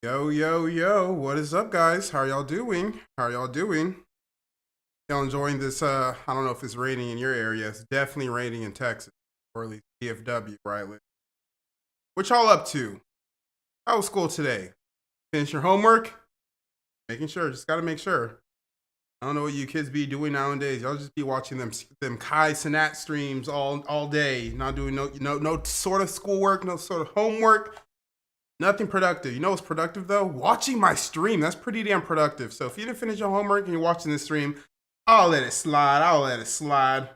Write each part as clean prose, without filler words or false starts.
Yo, yo, yo, what is up, guys? How y'all doing? How y'all doing? Y'all enjoying this? I don't know if it's raining in your area. It's definitely raining in Texas, or at least DFW, where I live. What y'all up to? How was school today? Finish your homework? Making sure, just gotta make sure. I don't know what you kids be doing nowadays. Y'all just be watching them Kai Cenat streams all day, not doing no sort of schoolwork, no sort of homework. Nothing productive. You know what's productive though? Watching my stream. That's pretty damn productive. So if you didn't finish your homework and you're watching this stream, I'll let it slide. I'll let it slide.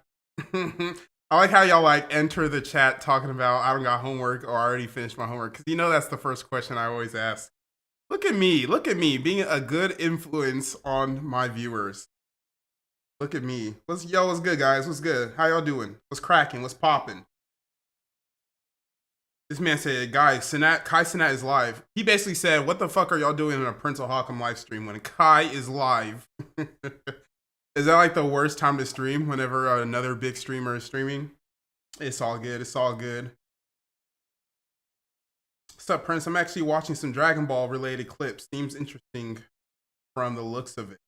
I like how y'all like enter the chat talking about I don't got homework or I already finished my homework. Cause you know that's the first question I always ask. Look at me being a good influence on my viewers. Look at me. What's good, guys? What's good? How y'all doing? What's cracking? What's popping? This man said, guys, Kai Cenat is live. He basically said, what the fuck are y'all doing in a Prince of Hawkham live stream when Kai is live? Is that like the worst time to stream whenever another big streamer is streaming? It's all good. It's all good. What's up, Prince? I'm actually watching some Dragon Ball related clips. Seems interesting from the looks of it.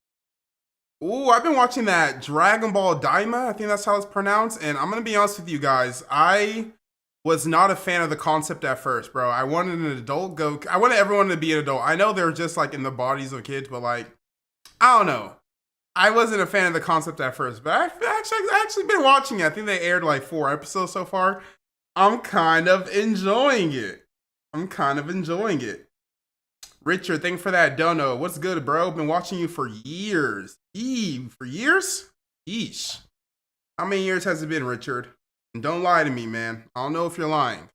Ooh, I've been watching that Dragon Ball Daima. I think that's how it's pronounced. And I'm going to be honest with you guys. I was not a fan of the concept at first, bro. I wanted an adult Goku. I wanted everyone to be an adult. I know they're just like in the bodies of kids, but like, I don't know. I wasn't a fan of the concept at first, but I've actually been watching it. I think they aired like 4 episodes so far. I'm kind of enjoying it. Richard, thank you for that dono. What's good, bro? Been watching you for years. For years? Yeesh. How many years has it been, Richard? And don't lie to me, man. I don't know if you're lying.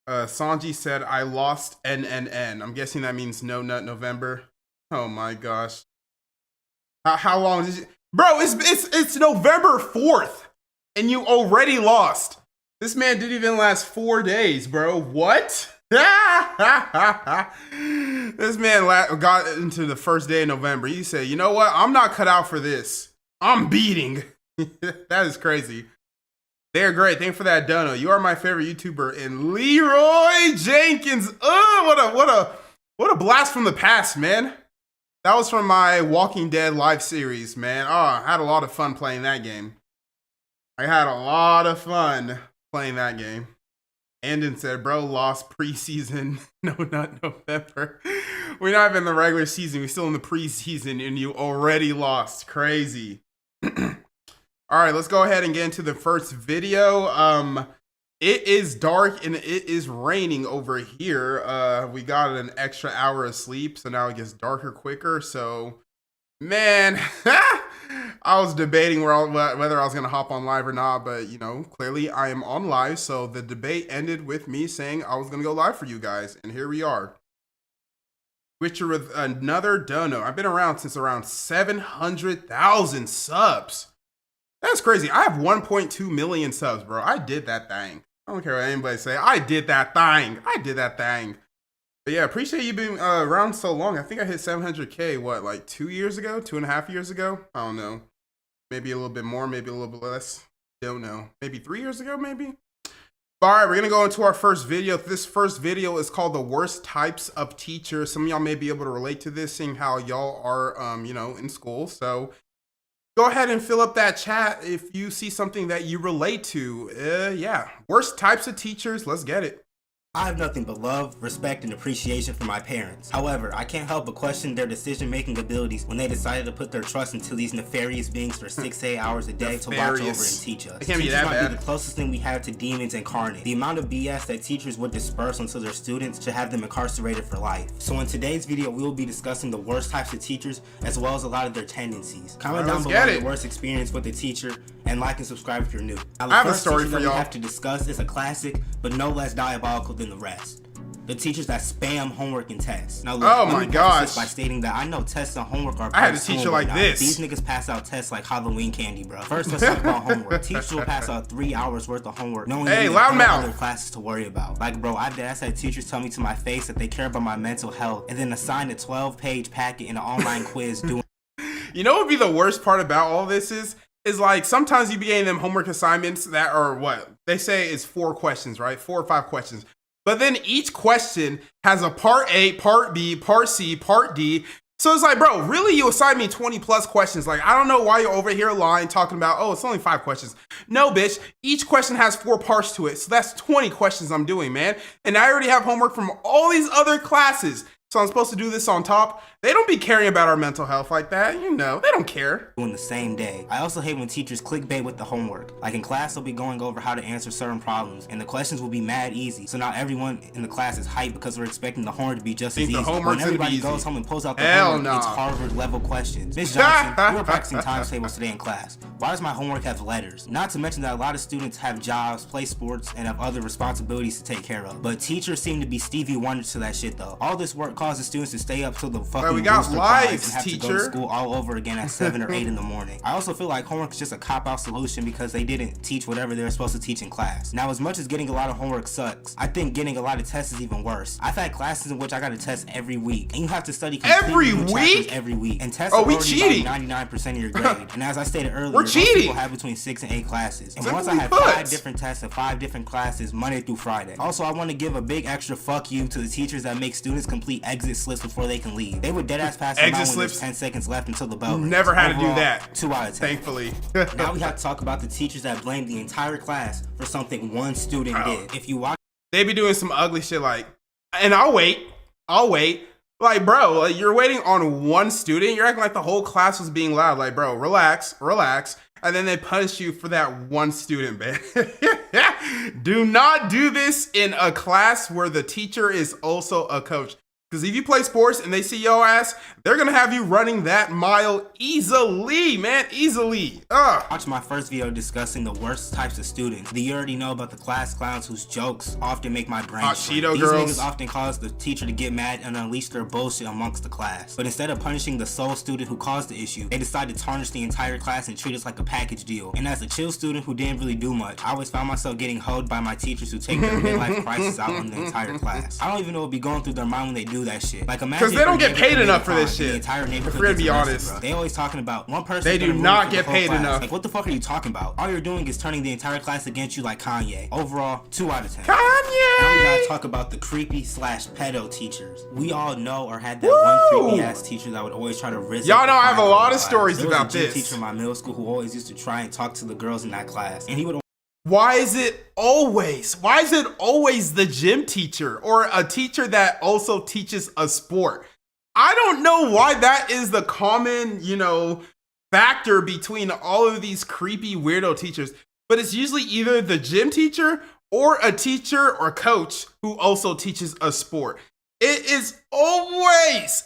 Sanji said, I lost NNN. I'm guessing that means No Nut November. Oh my gosh. How long did you... Bro, it's November 4th. And you already lost. This man didn't even last 4 days, bro. What? This man got into the first day of November. He said, you know what? I'm not cut out for this. I'm beating. That is crazy. They're great. Thank you for that dono. You are my favorite YouTuber. And Leroy Jenkins. Oh, what a blast from the past, man. That was from my Walking Dead live series, man. Oh, I had a lot of fun playing that game. Andon said, bro, lost preseason. No, not November. We're not even in the regular season. We're still in the preseason, and you already lost. Crazy. All right, let's go ahead and get into the first video. It is dark and it is raining over here. We got an extra hour of sleep, so now it gets darker quicker. So, man, I was debating whether I was going to hop on live or not, but, you know, clearly I am on live. So the debate ended with me saying I was going to go live for you guys, and here we are. Richard with another dono. I've been around since around 700,000 subs. That's crazy. I have 1.2 million subs, bro. I did that thing. I don't care what anybody say. I did that thing. But yeah, appreciate you being around so long. I think I hit 700K, what, like 2 years ago? 2.5 years ago? I don't know. Maybe a little bit more, maybe a little bit less. Don't know. Maybe 3 years ago, maybe? All right, we're going to go into our first video. This first video is called The Worst Types of Teachers. Some of y'all may be able to relate to this, seeing how y'all are, you know, in school. So go ahead and fill up that chat if you see something that you relate to. Yeah, worst types of teachers. Let's get it. I have nothing but love, respect, and appreciation for my parents. However, I can't help but question their decision-making abilities when they decided to put their trust into these nefarious beings for 6 to 8 hours a day to watch over and teach us. It can't be that bad. Teachers might be the closest thing we have to demons incarnate. The amount of BS that teachers would disperse onto their students should have them incarcerated for life. So in today's video, we will be discussing the worst types of teachers as well as a lot of their tendencies. Comment down below your worst experience with a teacher and like and subscribe if you're new. Now, the I have a first story teacher for that y'all. we have to discuss is a classic, but no less diabolical than the rest. The teachers that spam homework and tests. Now, look, oh my gosh! By stating that I know tests and homework are. I had a teacher like this. These niggas pass out tests like Halloween candy, bro. First, let's talk about homework. Teachers will pass out 3 hours worth of homework, knowing they have other classes to worry about. Like, bro, I've had teachers tell me to my face that they care about my mental health, and then assign a 12-page packet in an online quiz. Doing. You know what would be the worst part about all this is like sometimes you be getting them homework assignments that are what they say is 4 questions, right? 4 or 5 questions. But then each question has a part A, part B, part C, part D. So it's like, bro, really, you assigned me 20 plus questions. Like, I don't know why you're over here lying, talking about, oh, it's only 5 questions. No, bitch. Each question has 4 parts to it. So that's 20 questions I'm doing, man. And I already have homework from all these other classes. So I'm supposed to do this on top. They don't be caring about our mental health like that. You know, they don't care. On the same day. I also hate when teachers clickbait with the homework. Like in class, they'll be going over how to answer certain problems, and the questions will be mad easy. So now everyone in the class is hyped because we're expecting the homework to be just as easy. When everybody goes home and pulls out the homework, it's Harvard level questions. Ms. Johnson, we were practicing times tables today in class. Why does my homework have letters? Not to mention that a lot of students have jobs, play sports, and have other responsibilities to take care of. But teachers seem to be Stevie Wonder to that shit though. All this work causes students to stay up till the fucking we got lives, and have teacher. to go to school all over again at 7 or 8 in the morning. I also feel like homework is just a cop-out solution because they didn't teach whatever they were supposed to teach in class. Now, as much as getting a lot of homework sucks, I think getting a lot of tests is even worse. I've had classes in which I got a test every week, and you have to study every week, and tests are already cheating. about 99% of your grade. And as I stated earlier, we're cheating. Most people have between 6 and 8 classes. And once I had 5 different tests and 5 different classes Monday through Friday. Also, I want to give a big extra fuck you to the teachers that make students complete exit slips before they can leave. They would deadass pass them out when there's 10 seconds left until the bell rings. Never had to do that. 2 out of 10. Thankfully. Now we have to talk about the teachers that blame the entire class for something one student did. If you watch, they be doing some ugly shit like, and I'll wait. Like, bro, like, you're waiting on one student. You're acting like the whole class was being loud. Like, bro, relax. And then they punish you for that one student, man. Do not do this in a class where the teacher is also a coach. Because if you play sports and they see your ass, they're going to have you running that mile easily, man. Easily. Watch my first video discussing the worst types of students. You already know about the class clowns whose jokes often make my brain These girls. Niggas often cause the teacher to get mad and unleash their bullshit amongst the class. But instead of punishing the sole student who caused the issue, they decide to tarnish the entire class and treat us like a package deal. And as a chill student who didn't really do much, I always found myself getting hoed by my teachers who take their midlife crisis out on the entire class. I don't even know what be going through their mind when they do that shit. Like, imagine because they don't get paid enough for this shit. The entire neighborhood. If we're gonna be honest, they always talking about one person. They do not get paid enough. Like, what the fuck are you talking about? All you're doing is turning the entire class against you like Kanye. Overall, 2 out of 10. Kanye! Now we gotta talk about the creepy / pedo teachers. We all know or had that one creepy ass teacher that would always try to risk. Y'all know I have a lot of stories about this. There was a gym teacher in my middle school who always used to try and talk to the girls in that class, and he would. Why is it always the gym teacher or a teacher that also teaches a sport? I don't know why that is the common, factor between all of these creepy weirdo teachers, but it's usually either the gym teacher or a teacher or coach who also teaches a sport. It is always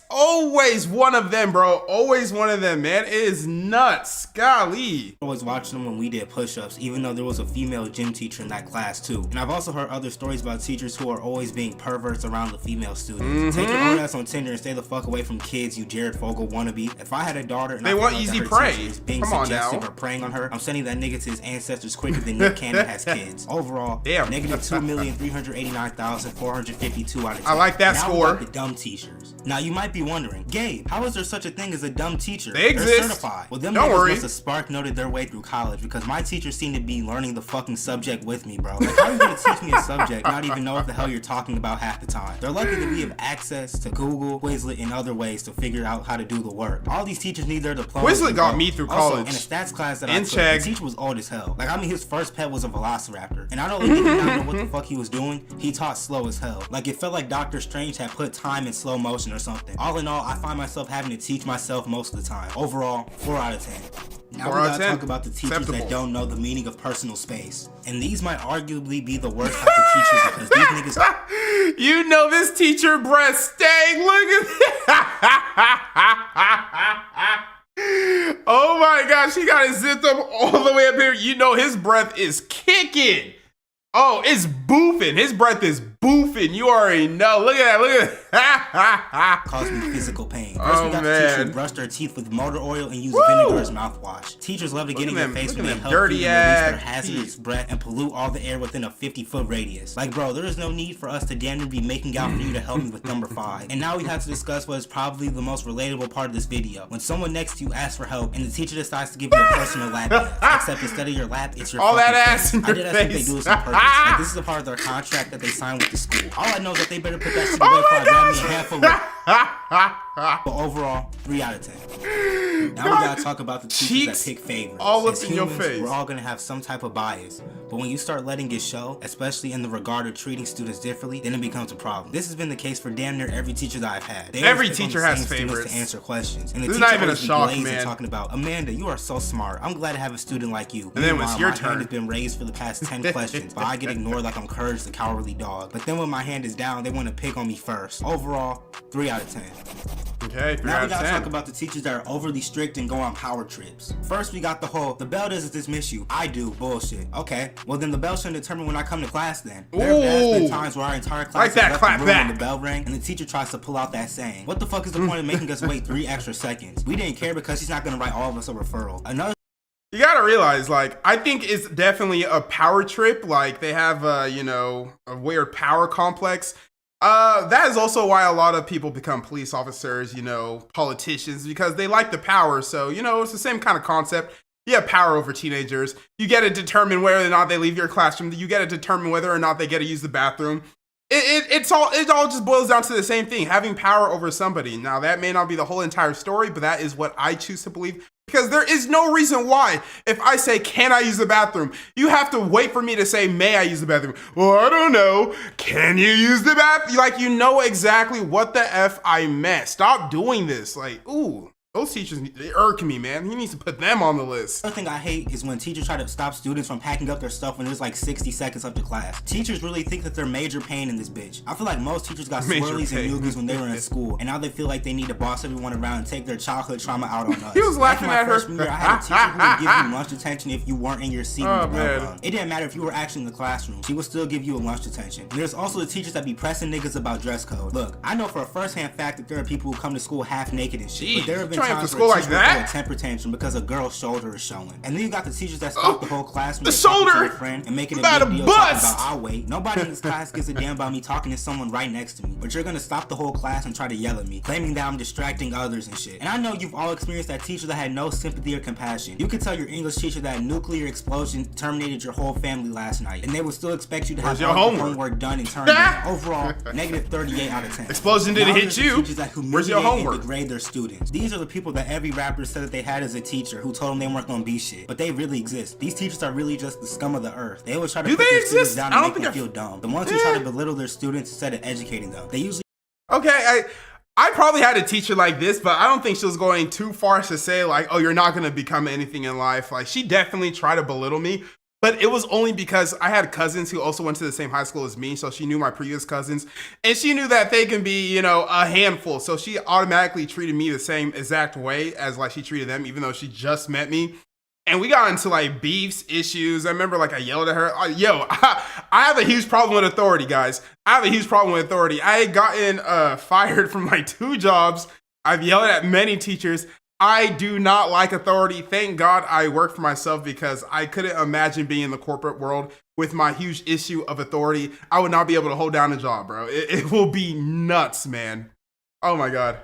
one of them, bro. Always one of them, man. It is nuts. Golly. I was watching them when we did push-ups, even though there was a female gym teacher in that class too. And I've also heard other stories about teachers who are always being perverts around the female students. Take your own ass on Tinder and stay the fuck away from kids, you Jared Fogle wannabe. If I had a daughter and they want easy prey, being suggestive or preying on her, I'm sending that nigga to his ancestors quicker than Nick Cannon has kids. Overall, negative 2,389,452 out of 10. I like that score. The dumb teachers. Now you might be wondering, Gabe, how is there such a thing as a dumb teacher? They exist. They're certified. Well, them Don't worry. Must have spark noted their way through college because my teachers seem to be learning the fucking subject with me, bro. Like, how are you gonna teach me a subject and not even know what the hell you're talking about half the time? They're lucky that we have access to Google, Quizlet, and other ways to figure out how to do the work. All these teachers need their diplomas. Quizlet got me through college. Also, in a stats class that I took, the teacher was old as hell. Like, his first pet was a velociraptor, and I don't really did not know what the fuck he was doing. He taught slow as hell. Like, it felt like Dr. Strange had put time in slow motion or something. All in all, I find myself having to teach myself most of the time. Overall, 4 out of 10. Now we gotta talk about the teachers that don't know the meaning of personal space. And these might arguably be the worst type of teachers because these niggas... You know this teacher breath stank. Look at Oh my gosh, he got it zipped up all the way up here. You know his breath is kicking. Oh, it's boofing. His breath is boofing. You already know. Look at that. Caused me physical pain. First, we got the teacher who brushed their teeth with motor oil and used vinegar as mouthwash. Teachers love to get in your face when they help you release their hazardous breath and pollute all the air within a 50-foot radius. Like, bro, there is no need for us to damn near be making out for you to help me with number 5. And now we have to discuss what is probably the most relatable part of this video. When someone next to you asks for help and the teacher decides to give you a personal lap dance, except instead of your lap, it's your all that ass in your face. I think they do this on purpose. Like, this is a part of their contract that they signed with to school. All I know is that they better put that shit away before I grab me a handful of. But overall, 3 out of 10. Now we gotta talk about the teachers that pick favorites. All up As in your humans, face. we're all gonna have some type of bias. But when you start letting it show, especially in the regard of treating students differently, then it becomes a problem. This has been the case for damn near every teacher that I've had. Every teacher has favorites to answer questions. And the this is teacher not even a shock, man. Talking about, Amanda, you are so smart. I'm glad to have a student like you. And then when it's your my turn, hand has been raised for the past 10 questions, but I get ignored like I'm Courage the Cowardly Dog. But then when my hand is down, they want to pick on me first. Overall, 3 out of 10. Okay, 3 now out we of 10. gotta talk about the teachers that are overly strict and go on power trips. First, we got the whole, the bell doesn't dismiss you. I do. Bullshit. Okay, well then the bell shouldn't determine when I come to class then. There have been times where our entire class like that, left clap the room back. when the bell rang and the teacher tries to pull out that saying. What the fuck is the point of making us wait 3 extra seconds? We didn't care because she's not gonna write all of us a referral. Another You gotta realize, like, I think it's definitely a power trip. Like, they have, a weird power complex. That is also why a lot of people become police officers, politicians, because they like the power. So, it's the same kind of concept. You have power over teenagers. You get to determine whether or not they leave your classroom. You get to determine whether or not they get to use the bathroom. It all just boils down to the same thing, having power over somebody. Now, that may not be the whole entire story, but that is what I choose to believe. Because there is no reason why, if I say, can I use the bathroom? You have to wait for me to say, may I use the bathroom? Well, I don't know. Can you use the bathroom? Like, you know exactly what the F I meant. Stop doing this. Like, ooh. Those teachers, they irk me, man. He needs to put them on the list. Another thing I hate is when teachers try to stop students from packing up their stuff when there's like 60 seconds up to class. Teachers really think that they're major pain in this bitch. I feel like most teachers got swirlies and noogies when they were in school, and now they feel like they need to boss everyone around and take their childhood trauma out on us. He was laughing at her. Year, I had a teacher who would give you lunch detention if you weren't in your seat. It didn't matter if you were actually in the classroom. She would still give you a lunch detention. And there's also the teachers that be pressing niggas about dress code. Look, I know for a first-hand fact that there are people who come to school half naked and shit. But there have been times where a temper tantrum because a girl's shoulder is showing. And then you got the teachers that stop the whole class when the they talking to shoulder their friend and making a big deal talking about, I'll wait. Nobody in this class gives a damn about me talking to someone right next to me. But you're gonna stop the whole class and try to yell at me, claiming that I'm distracting others and shit. And I know you've all experienced that teacher that had no sympathy or compassion. You could tell your English teacher that a nuclear explosion terminated your whole family last night, and they would still expect you to have all your homework done and turned in. Overall, negative 38 out of 10. Explosion didn't hit you. Where's your homework? And degrade their students. These are the people that every rapper said that they had as a teacher who told them they weren't gonna be shit, but they really exist. These teachers are really just the scum of the earth. They always try to put their students down and make them feel dumb. The ones who try to belittle their students instead of educating them. They usually I probably had a teacher like this, but I don't think she was going too far to say like, oh, you're not gonna become anything in life. Like, she definitely tried to belittle me, but it was only because I had cousins who also went to the same high school as me, so she knew my previous cousins, and she knew that they can be, a handful. So she automatically treated me the same exact way as like she treated them, even though she just met me. And we got into like beefs, issues. I remember like I yelled at her. I have a huge problem with authority, guys. I have a huge problem with authority. I had gotten fired from like 2 jobs. I've yelled at many teachers. I do not like authority. Thank God I work for myself, because I couldn't imagine being in the corporate world with my huge issue of authority. I would not be able to hold down a job, bro. It will be nuts, man. Oh my God.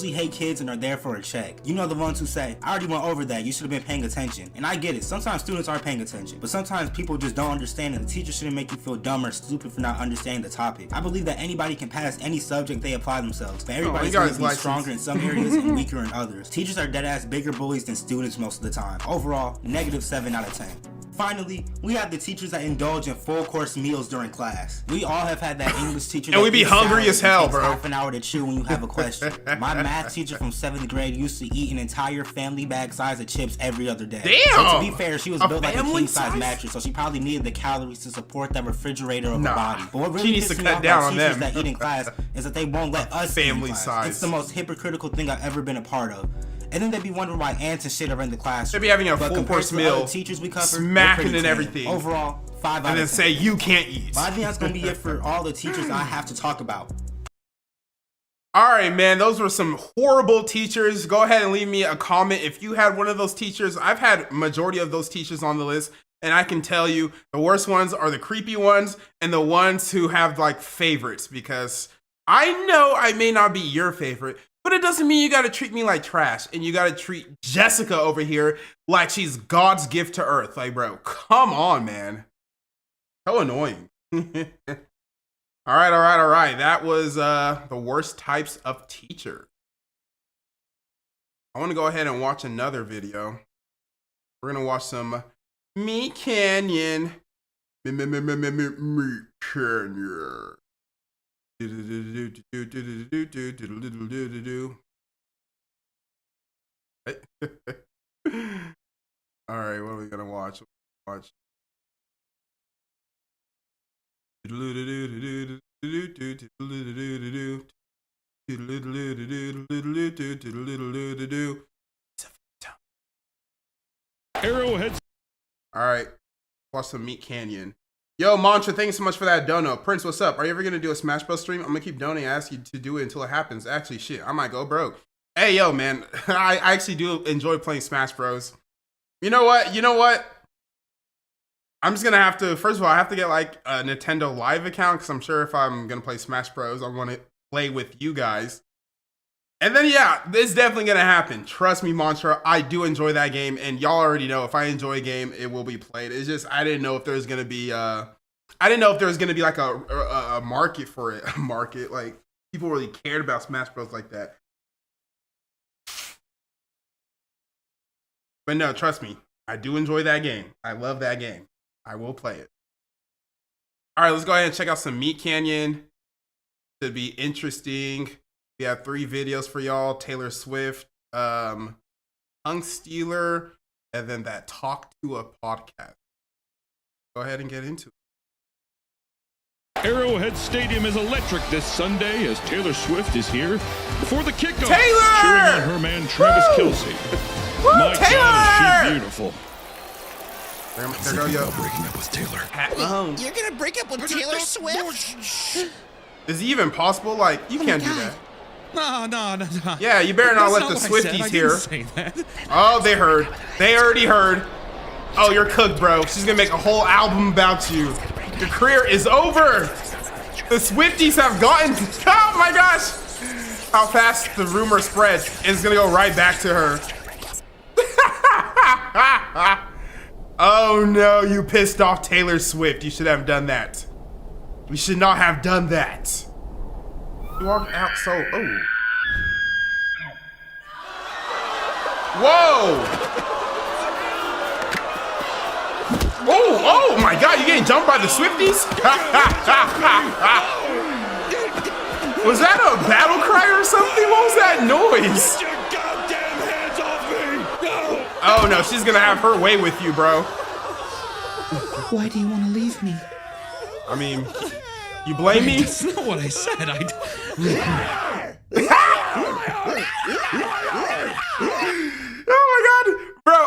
hate kids and are there for a check. You know, the ones who say, I already went over that, you should have been paying attention. And I get it, sometimes students aren't paying attention, but sometimes people just don't understand, and the teacher shouldn't make you feel dumb or stupid for not understanding the topic. I believe that anybody can pass any subject they apply themselves, but everybody's going to be stronger in some areas and weaker in others. Teachers are deadass bigger bullies than students most of the time. Overall, negative 7 out of 10. Finally, we have the teachers that indulge in full course meals during class. We all have had that English teacher and we be hungry as hell, bro. Half an hour to chew when you have a question. My math teacher from 7th grade used to eat an entire family bag size of chips every other day. Damn! So to be fair, she was built like a king size mattress, so she probably needed the calories to support that refrigerator of her body. But what really needs to cut off down about on teachers them. that eat in class is that they won't let us family eat in class. size. It's the most hypocritical thing I've ever been a part of. And then they'd be wondering why ants and shit are in the class. They'd be having a full course meal, teachers we cover, smacking and everything. Overall, 5 out of 10. And then say you can't eat. But I think that's gonna be it for all the teachers I have to talk about. All right, man, those were some horrible teachers. Go ahead and leave me a comment if you had one of those teachers. I've had majority of those teachers on the list, and I can tell you the worst ones are the creepy ones and the ones who have like favorites, because I know I may not be your favorite, but it doesn't mean you gotta treat me like trash, and you gotta treat Jessica over here like she's God's gift to earth. Like, bro, come on, man. How annoying. All right, all right, all right. That was the worst types of teacher. I want to go ahead and watch another video. We're gonna watch some Meat Canyon. Meat Canyon. All right, what are we gonna watch? Watch. Arrowhead. All right, watch some Meat Canyon. Yo, Mantra, thanks so much for that dono. Prince, what's up? Are you ever gonna do a Smash Bros stream? I'm gonna keep donating. I ask you to do it until it happens. Actually, shit, I might go broke. Hey, yo, man, I actually do enjoy playing Smash Bros. You know what? You know what? I'm just gonna have to. First of all, I have to get like a Nintendo Live account because I'm sure if I'm gonna play Smash Bros, I want to play with you guys. And then yeah, this is definitely gonna happen. Trust me, Mantra. I do enjoy that game, and y'all already know if I enjoy a game, it will be played. It's just I didn't know if there's gonna be like a market for it. A market, like people really cared about Smash Bros like that. But no, trust me, I do enjoy that game. I love that game. I will play it. All right, let's go ahead and check out some Meat Canyon. Should be interesting. We have 3 videos for y'all. Taylor Swift, Tongue Stealer, and then that Talk to a Podcast. Go ahead and get into it. Arrowhead Stadium is electric this Sunday as Taylor Swift is here for the kickoff. Taylor! Cheering on her man Travis Kelce. Woo, My Taylor! God, is she beautiful. There go, yo. Breaking up with Taylor. Pat Mahomes. You're gonna break up with Taylor Swift? Is it even possible? Like, you can't do that. No. Yeah, you better not let the Swifties hear. Oh, they heard. They already heard. Oh, you're cooked, bro. She's gonna make a whole album about you. Your career is over. The Swifties have gotten. Oh my gosh. How fast the rumor spreads. It's gonna go right back to her. Oh no, you pissed off Taylor Swift. You should have done that. We should not have done that. You walked out so. Oh. Whoa! Oh my god, you getting jumped by the Swifties? Was that a battle cry or something? What was that noise? Get your goddamn hands off me! No! Oh no, she's gonna have her way with you, bro. Why do you want to leave me? I mean, you blame me? That's not what I said. Oh my god, bro,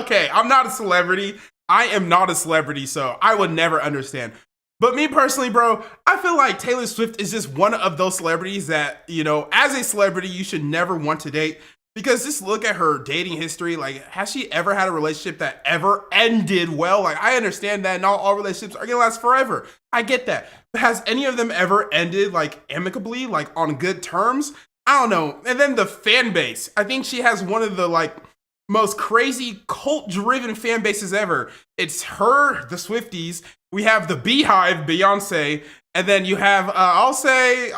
okay, I'm not a celebrity. I am not a celebrity, so I would never understand. But me personally, bro, I feel like Taylor Swift is just one of those celebrities that, you know, as a celebrity, you should never want to date. Because just look at her dating history. Like, has she ever had a relationship that ever ended well? Like, I understand that not all relationships are gonna last forever. I get that. But has any of them ever ended, like, amicably, like, on good terms? I don't know. And then the fan base. I think she has one of the, like, most crazy cult-driven fan bases ever. It's her, the Swifties. We have the Beehive, Beyonce, and then you have I'll say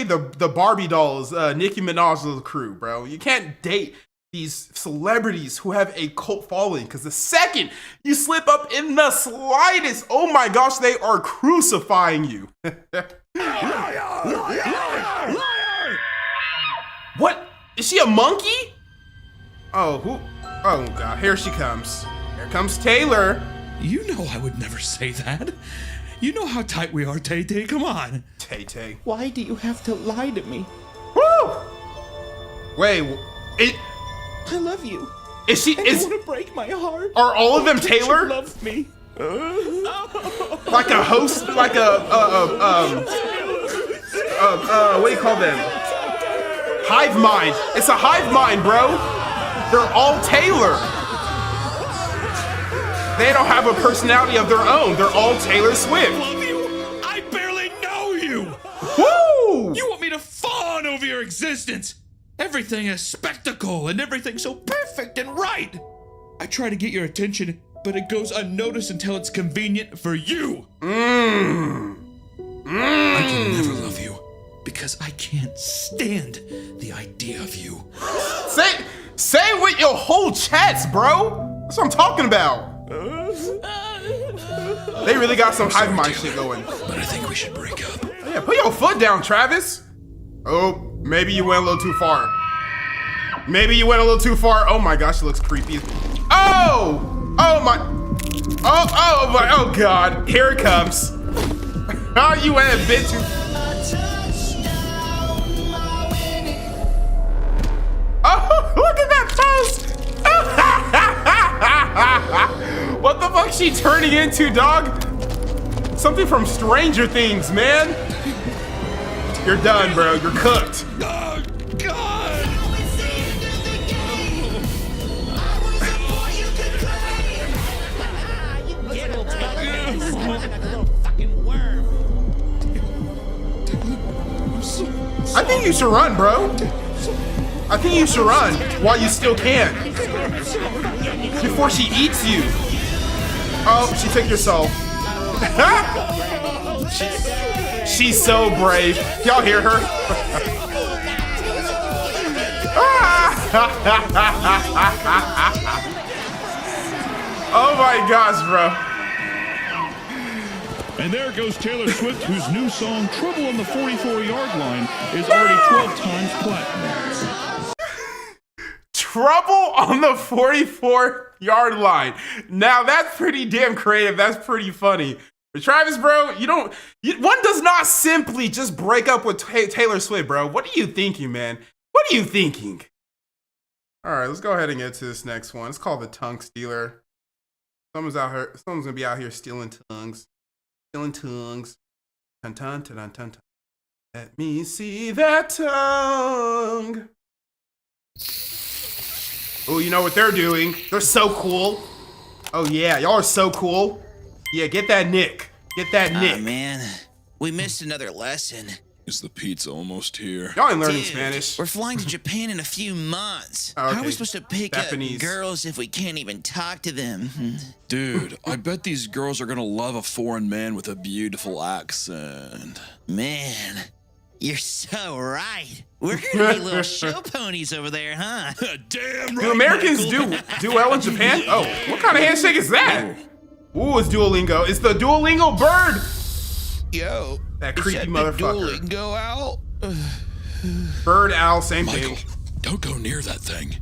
the Barbie dolls, Nicki Minaj's crew, bro. You can't date these celebrities who have a cult following because the second you slip up in the slightest, oh my gosh, they are crucifying you. What? Is she a monkey? Oh, who? Oh god, here she comes. Here comes Taylor. You know I would never say that. You know how tight we are, Tay-Tay. Come on. Tay-Tay. Why do you have to lie to me? Woo! Wait, I love you. is she? I Is don't want to break my heart. are all of them Don't you Taylor? love me. Like a host, like a what do you call them? Hive mind. It's a hive mind, bro. They're all Taylor. They don't have a personality of their own. They're all Taylor Swift. Love you? I barely know you! Woo! You want me to fawn over your existence? Everything is spectacle and everything so perfect and right. I try to get your attention but it goes unnoticed until it's convenient for you. I can never love you because I can't stand the idea of you. Say it with your whole chest, bro. That's what I'm talking about. They really got some hive mind shit going. But I think we should break up. Yeah, put your foot down, Travis. Oh, maybe you went a little too far. Maybe you went a little too far. Oh my gosh, she looks creepy. Oh! Oh my. Oh God. Here it comes. Oh, you went a bit too. Oh, look at that toast. What the fuck is she turning into, dog? Something from Stranger Things, man. You're done, bro. You're cooked. Oh, God! I think you should run, bro. I think you should run while you still can. Before she eats you. Oh, she took your soul. She's so brave. Y'all hear her? Oh my gosh, bro. And there goes Taylor Swift, whose new song, Trouble on the 44-Yard Line, is already 12 times platinum. Trouble on the 44-yard line. Now that's pretty damn creative. That's pretty funny. But Travis, bro, one does not simply just break up with Taylor Swift, bro. What are you thinking, man? What are you thinking? All right, let's go ahead and get to this next one. It's called The Tongue Stealer. Someone's gonna be out here stealing tongues. Stealing tongues. Dun, dun, dun, dun, dun. Let me see that tongue. Oh, you know what they're doing? They're so cool. Oh yeah, y'all are so cool. Yeah, get that Nick. Get that Nick. Man, we missed another lesson. Is the pizza almost here? Y'all ain't learning Dude, Spanish. We're flying to Japan in a few months. Oh, okay. How are we supposed to pick Japanese. up girls if we can't even talk to them? Dude, I bet these girls are gonna love a foreign man with a beautiful accent. Man, you're so right. We're gonna be little show ponies over there, huh? Damn right. Do Americans do well in Japan? Oh, what kind of handshake is that? Ooh, it's Duolingo. It's the Duolingo bird. Yo, That creepy motherfucker. Go out. Bird, owl, same Michael, thing. don't go near that thing.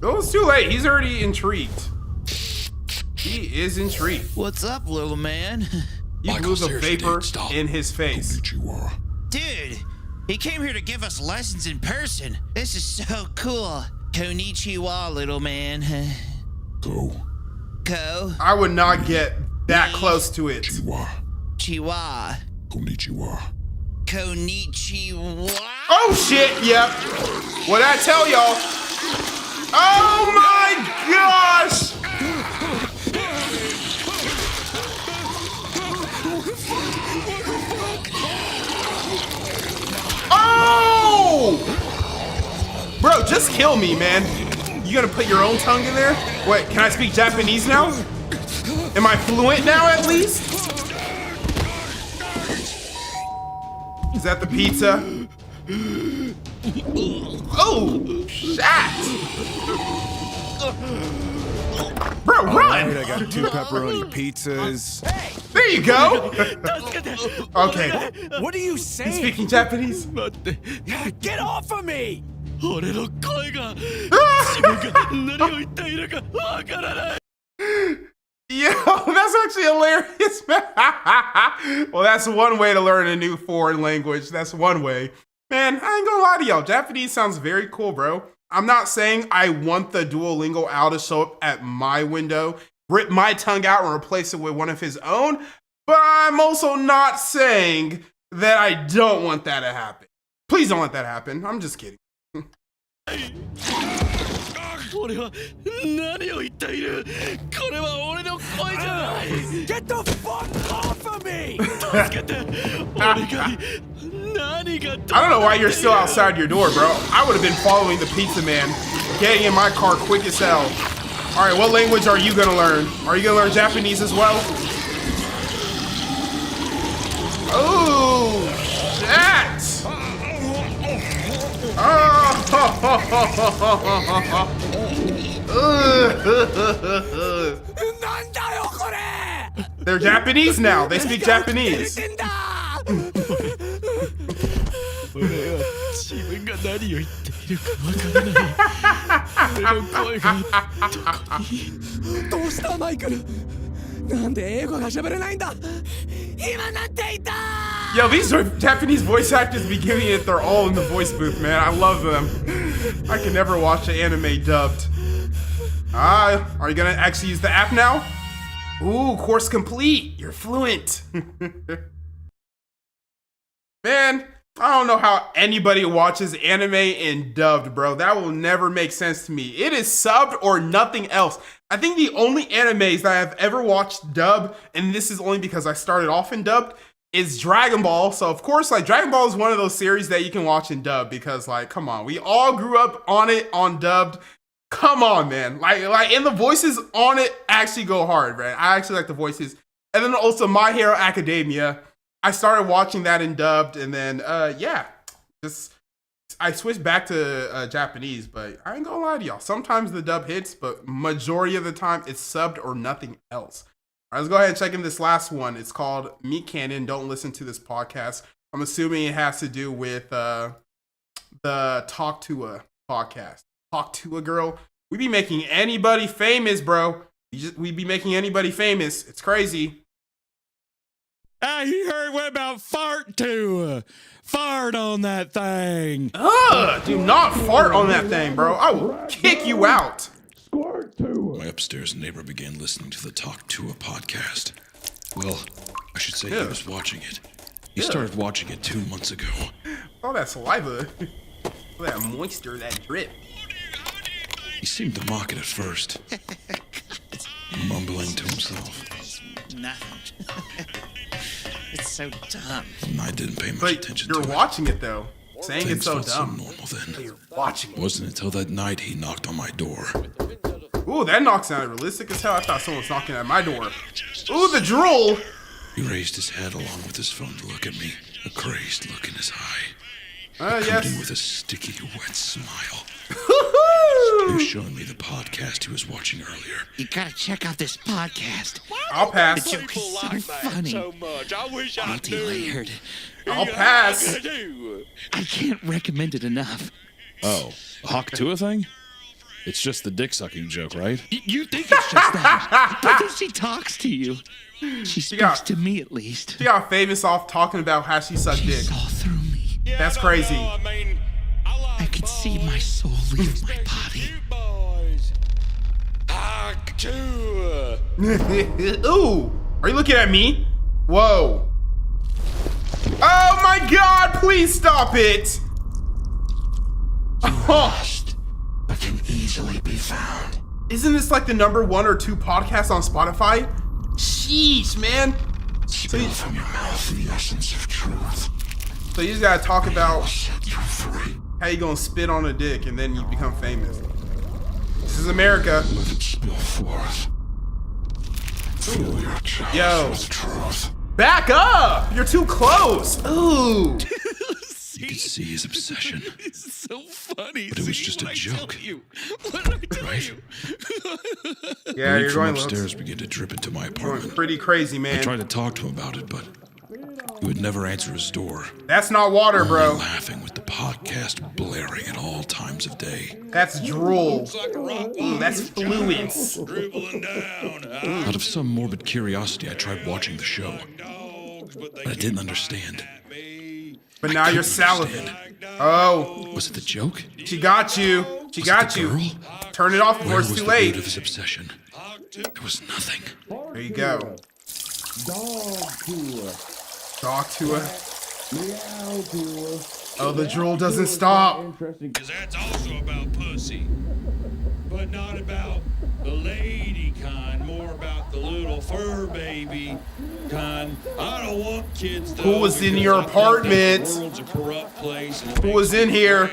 Oh, it's too late. He's already intrigued. He is intrigued. What's up, little man? You Michael, blew the seriously, vapor dude, stop. in his face. Dude, he came here to give us lessons in person. This is so cool. Konnichiwa, little man. Go. Ko. I would not get that close to it. Chiwa. Konnichiwa. Konnichiwa. Oh shit, yep. What'd I tell y'all? Oh my gosh! Oh! Bro, just kill me, man. You gonna put your own tongue in there? Wait, can I speak Japanese now? Am I fluent now at least? Is that the pizza? Oh, shit! Bro, run! Alright, I got 2 pepperoni pizzas. There you go! Okay, What are you saying? speaking Japanese? Get off of me! Yo, that's actually hilarious, man. Well, that's one way to learn a new foreign language. That's one way. Man, I ain't gonna lie to y'all. Japanese sounds very cool, bro. I'm not saying I want the Duolingo owl to show up at my window, rip my tongue out and replace it with one of his own, but I'm also not saying that I don't want that to happen. Please don't let that happen. I'm just kidding. Get the fuck off of me! I don't know why you're still outside your door, bro. I would have been following the pizza man, getting in my car quick as hell. All right, what language are you gonna learn? Are you gonna learn Japanese as well? Oh, shit! Oh. They're Japanese now. They speak Japanese. 俺は自分が何を言っているかわからない。俺の声がどこに。どうしたマイクル。なんで英語が喋れないんだ。今なんて言った。 Yo, these Japanese voice actors be giving it their all in the voice booth, man. I love them. I can never watch an anime dubbed. Are you gonna actually use the app now? Ooh, course complete. You're fluent. Man, I don't know how anybody watches anime in dubbed, bro. That will never make sense to me. It is subbed or nothing else. I think the only animes that I've ever watched dubbed, and this is only because I started off in dubbed, is Dragon Ball. So of course, like, Dragon Ball is one of those series that you can watch in dub because, like, come on, we all grew up on it on dubbed. Come on, man. Like, and the voices on it actually go hard, man. I actually like the voices. And then also My Hero Academia. I started watching that in dubbed, and then yeah, just I switched back to Japanese. But I ain't gonna lie to y'all. Sometimes the dub hits, but majority of the time it's subbed or nothing else. All right, let's go ahead and check in this last one. It's called Meet Canon. Don't listen to this podcast. I'm assuming it has to do with the Talk to a podcast. Talk to a girl. We be making anybody famous, bro. We be making anybody famous. It's crazy. You heard what about fart to? Fart on that thing. Do not fart on that thing, bro. I will kick you out. My upstairs neighbor began listening to the Talk to a podcast. Well, I should say he was watching it. He started watching it 2 months ago. Oh, that saliva. That moisture, that drip. He seemed to mock it at first, mumbling to himself. Nothing. It's so dumb. And I didn't pay much But attention you're to it. watching it, though. Saying Things it's so felt so dumb. normal then. You're watching It it. wasn't until that night he knocked on my door. Ooh, that knock sounded realistic as hell. I thought someone was knocking at my door. Ooh, the drool. He raised his head along with his phone to look at me, a crazed look in his eye. Accompanied Yes. with a sticky, wet smile. He Woohoo! was showing me the podcast he was watching earlier. You gotta check out this podcast. I'll pass. The joke is so funny. much. I wish I'll tell you later. I'll pass. I can't recommend it enough. Oh, a Hawk Tua thing? It's just the dick sucking joke, right? You think it's just that, but then she talks to you. She speaks got- to me at least. She got famous off talking about how she sucked She dick. saw through me. That's crazy. I could see my soul leave my body. Ooh, are you looking at me? Whoa. Oh my god, please stop it. Oh. But can easily be found. Isn't this like the #1 or 2 podcast on Spotify? Sheesh, man. So you, From your mouth the essence of truth. so you just gotta talk about Set you free. how you gonna spit on a dick and then you become famous. This is America. Let it spill forth. Fill your chest Yo. with truth. Back up! You're too close. Ooh. You could see his obsession. It's so funny. But it was just a joke. What did I tell Right? you? Yeah, Leak you're from going upstairs began to drip into my going apartment. pretty crazy, I man. tried to talk to him about it, but he would never answer his door. That's not water, Only bro. laughing with the podcast blaring at all times of day. That's drool. Ooh, that's fluence. Out of some morbid curiosity, I tried watching the show, but I didn't understand. But now you're salivating. Oh, Was it the joke? she got you. She Was got it the you. girl? Turn it off before Where it's was too the root late. of his obsession? There was nothing. There you go. Dog to her. Oh, the drool doesn't stop. Because that's also about pussy. But not about the lady kind, more about the little fur baby kind. I don't want kids though. Who was in because your I think apartment? The world's a corrupt place. And Who was in here?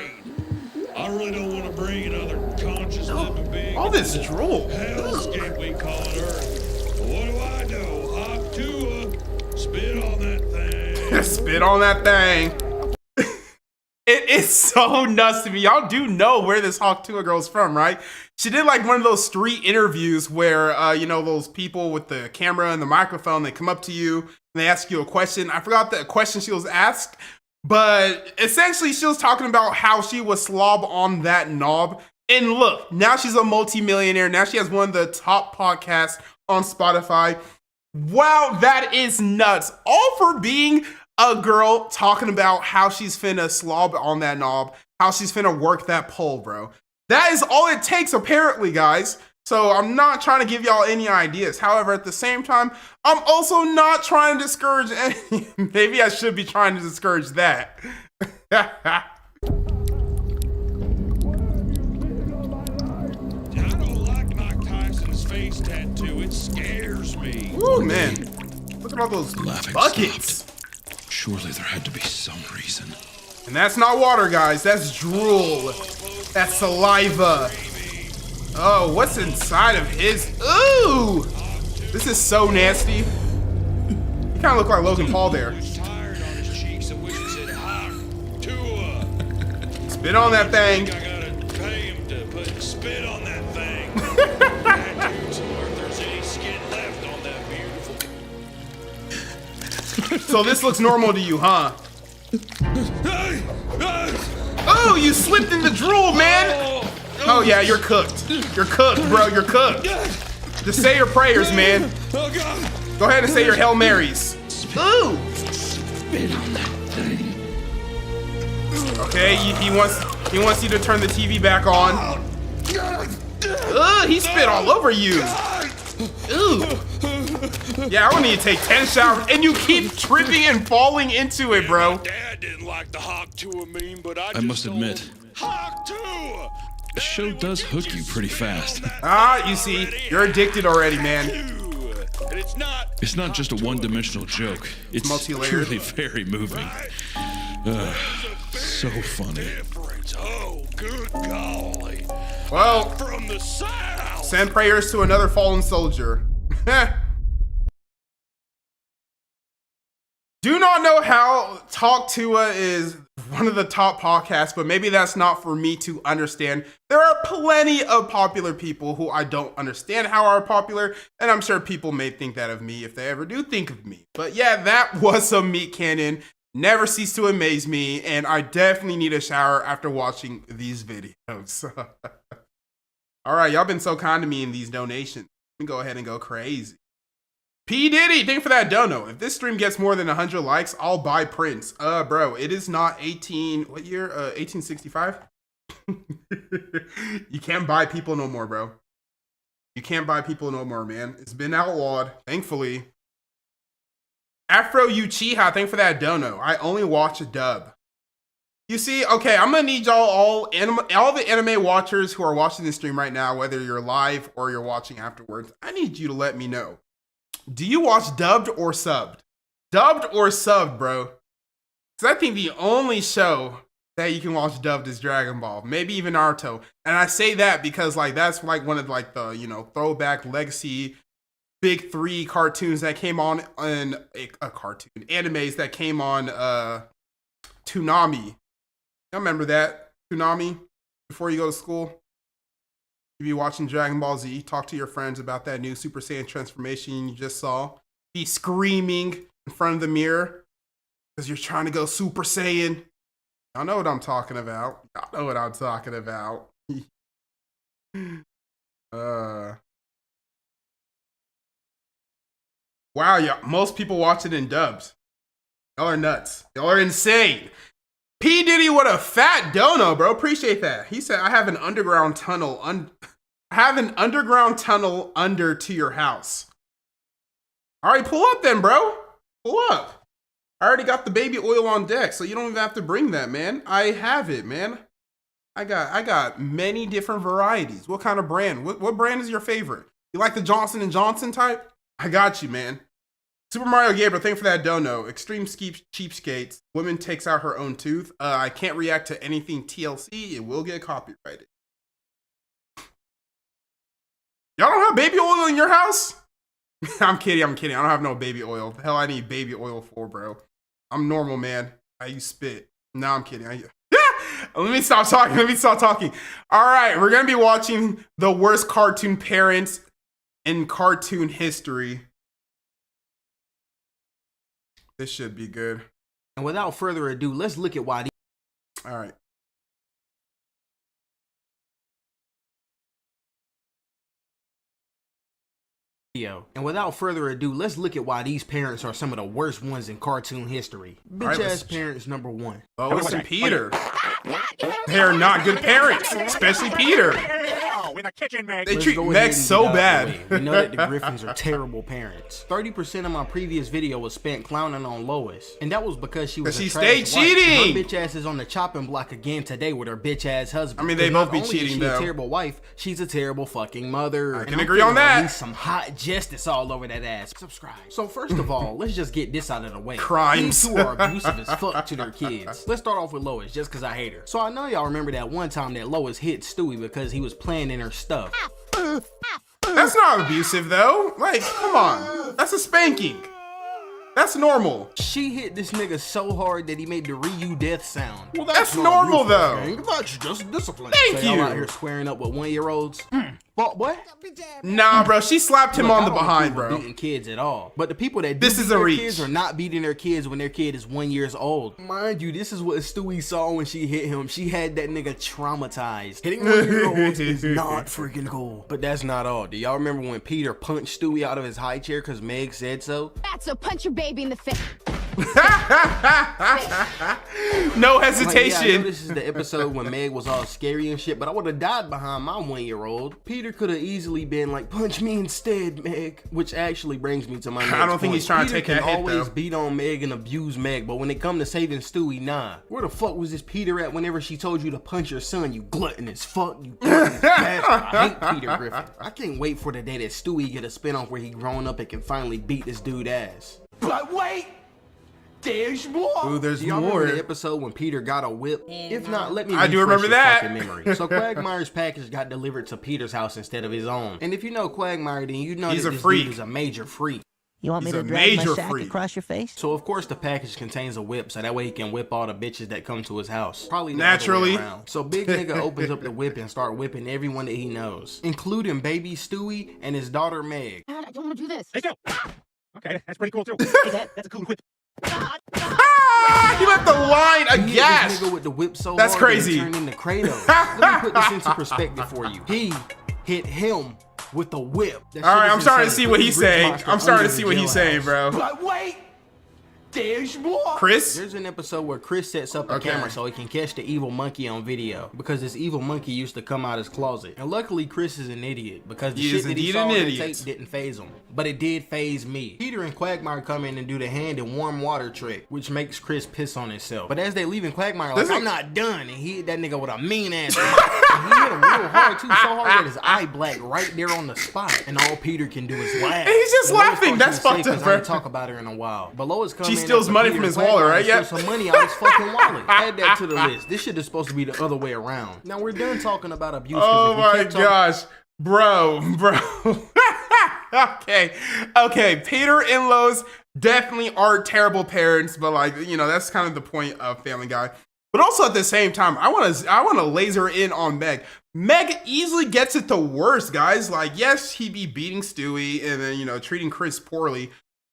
I really don't want to bring another conscious living being All this drool. Hellscape we call it Earth. What do I know? Hop to spit on that thing. Spit on that thing. It is so nuts to me. Y'all do know where this Hawk Tuah girl's from, right? She did like one of those street interviews where, you know, those people with the camera and the microphone, they come up to you and they ask you a question. I forgot the question she was asked, but essentially she was talking about how she was slob on that knob. And look, now she's a multimillionaire. Now she has one of the top podcasts on Spotify. Wow, that is nuts. All for being a girl talking about how she's finna slob on that knob, how she's finna work that pole, bro. That is all it takes, apparently, guys. So I'm not trying to give y'all any ideas. However, at the same time, I'm also not trying to discourage any. Maybe I should be trying to discourage that. I don't like Mike Tyson's face tattoo. It scares me. Ooh, man. Look at all those Laughing buckets. stopped. Surely there had to be some reason. And that's not water, guys. That's drool. That's saliva. Oh, what's inside of his? Ooh! This is so nasty. You kind of look like Logan Paul there. Tired on his cheeks and wishes it hot to Spit on that thing. I gotta pay him to put spit on that thing. Tattoos, or if there's any skin left on that beautiful. So this looks normal to you, huh? Oh, you slipped in the drool, man. Oh yeah, you're cooked. You're cooked, bro. You're cooked. Just say your prayers, man. Oh God! Go ahead and say your Hail Marys. Ooh. Spit on that thing. Okay, he wants you to turn the TV back on. Ugh, he spit all over you. Ooh. Yeah, I would need to take 10 showers, and you keep tripping and falling into it, bro. Dad didn't like the Hawk Tuah meme, but I must admit, Hawk Tuah. the show does hook you pretty fast. Ah, you see, you're addicted already, man. And it's not. It's not just a one-dimensional joke. It's multi-layered. truly very moving. So funny. Difference. Oh, good golly. Well, From the south. send prayers to another fallen soldier. Do not know how Talk Tuah is one of the top podcasts, but maybe that's not for me to understand. There are plenty of popular people who I don't understand how are popular, and I'm sure people may think that of me if they ever do think of me. But yeah, that was some meat cannon. Never cease to amaze me, and I definitely need a shower after watching these videos. All right, y'all been so kind to me in these donations. Let me go ahead and go crazy. P. Diddy, thank you for that dono. If this stream gets more than 100 likes, I'll buy Prince. Bro, it is not 1865? You can't buy people no more, bro. You can't buy people no more, man. It's been outlawed, thankfully. Afro Uchiha, thank you for that dono. I only watch a dub. You see, okay, I'm gonna need y'all all the anime watchers who are watching this stream right now, whether you're live or you're watching afterwards, I need you to let me know. Do you watch dubbed or subbed? Dubbed or subbed, bro? Because I think the only show that you can watch dubbed is Dragon Ball, maybe even Naruto. And I say that because like that's like one of like the, you know, throwback legacy big three cartoons that came on in a cartoon animes that came on Toonami. Y'all remember that? Toonami? Before you go to school? You be watching Dragon Ball Z, talk to your friends about that new Super Saiyan transformation you just saw. Be screaming in front of the mirror because you're trying to go Super Saiyan. Y'all know what I'm talking about. Y'all know what I'm talking about. Wow, yeah, most people watch it in dubs. Y'all are nuts. Y'all are insane. P. Diddy, what a fat dono, bro. Appreciate that. He said, I have an underground tunnel. Under to your house. All right, pull up then, bro. Pull up. I already got the baby oil on deck, so you don't even have to bring that, man. I have it, man. I got many different varieties. What kind of brand? What brand is your favorite? You like the Johnson & Johnson type? I got you, man. Super Mario Gabriel, thank you for that dono. Extreme cheapskates. Woman takes out her own tooth. I can't react to anything TLC. It will get copyrighted. Y'all don't have baby oil in your house? I'm kidding. I don't have no baby oil. The hell I need baby oil for, bro? I'm normal, man. I use spit. No, I'm kidding. Let me stop talking. All right, we're gonna be watching the worst cartoon parents in cartoon history. This should be good. And without further ado, let's look at why. All right. And without further ado, let's look at why these parents are some of the worst ones in cartoon history. Bitch ass parents number 1. Lois and Peter. They're not good parents, especially Peter. They treat Meg so bad. We know that the Griffins are terrible parents. 30% of my previous video was spent clowning on Lois, and that was because she was a stayed trash cheating. Wife. Her bitch ass is on the chopping block again today with her bitch ass husband. I mean, they both be cheating though. She's a terrible wife. She's a terrible fucking mother. I can agree on that. Release some hot justice all over that ass. Subscribe. So first of all, let's just get this out of the way. Crimes. These two are abusive as fuck to their kids. Let's start off with Lois, just because I hate her. So I know y'all remember that one time that Lois hit Stewie because he was playing in her stuff. That's not abusive though. Like, come on. That's a spanking. That's normal. She hit this nigga so hard that he made the Ryu death sound. Well, that's normal though. That's just discipline. Thank so you. Y'all out here squaring up with 1-year-olds. What? Nah, bro. She slapped him Look, on the I don't behind, approve of bro. beating kids at all. But the people that do This is beat a their reach. kids are not beating their kids when their kid is 1 year old. Mind you, this is what Stewie saw when she hit him. She had that nigga traumatized. Hitting 1-year-olds is not freaking cool. But that's not all. Do y'all remember when Peter punched Stewie out of his high chair because Meg said so? That's so punch your baby in the face. No Like, yeah, I hesitation. know this is the episode when Meg was all scary and shit, but I would have died behind my 1-year-old. Peter could have easily been like, punch me instead, Meg. Which actually brings me to my next I don't think point. he's trying to Peter take that can hit, always though. beat on Meg and abuse Meg, but when it come to saving Stewie, nah. Where the fuck was this Peter at whenever she told you to punch your son, you gluttonous fuck, you gluttonous bastard. I hate Peter Griffin. I can't wait for the day that Stewie get a spinoff where he grown up and can finally beat this dude ass. But wait! There's more. Ooh, there's Do y'all more. remember the episode when Peter got a whip? If not, let me I do refresh remember your that. fucking memory. So Quagmire's package got delivered to Peter's house instead of his own. And if you know Quagmire, then you know He's that a this freak. dude is a major freak. You want me He's to a drag my major sack freak. across your face? So of course the package contains a whip, so that way he can whip all the bitches that come to his house. Probably the Naturally. other way around. So Big Nigga opens up the whip and start whipping everyone that he knows, including baby Stewie and his daughter Meg. Dad, I don't want to do this. Hey, Joe. Okay, that's pretty cool too. Hey, Dad, that's a cool whip. Ah, he left the line He hit this aghast. nigga with the whip so That's hard that crazy. it turned into Kratos. Let me put this into perspective for you. He hit him with the whip. That All shit right, is I'm starting to insane. see what Put he's this rich saying. monster I'm starting under to see the what he's saying, jailhouse. bro. But wait, there's more. Chris? There's an episode where Chris sets up a Okay. camera so he can catch the evil monkey on video because this evil monkey used to come out his closet. And luckily Chris is an idiot because the He shit is that he indeed saw an on the idiot. tape didn't phase him. But it did phase me. Peter and Quagmire come in and do the hand in warm water trick, which makes Chris piss on himself. But as they leaving, Quagmire like, This is- I'm not done. And he hit that nigga with a mean ass and he hit him real hard too, so hard that his eye black right there on the spot. And all Peter can do is laugh. And he's just And Lois laughing. thought That's she was fucked safe up, 'cause I bro. ain't talk about her in a while. But Lois come She in steals after money Peter from his and wallet, Quagmire right? and Yep. steals some money out his fucking wallet. Add that to the list. This shit is supposed to be the other way around. Now we're done talking about abuse. 'cause Oh if we my kept talking- gosh, bro. Okay. Peter and Lois definitely are terrible parents, but like, you know, that's kind of the point of Family Guy. But also at the same time, I want to laser in on Meg. Meg easily gets it the worst, guys. Like, yes, he be beating Stewie and then, you know, treating Chris poorly.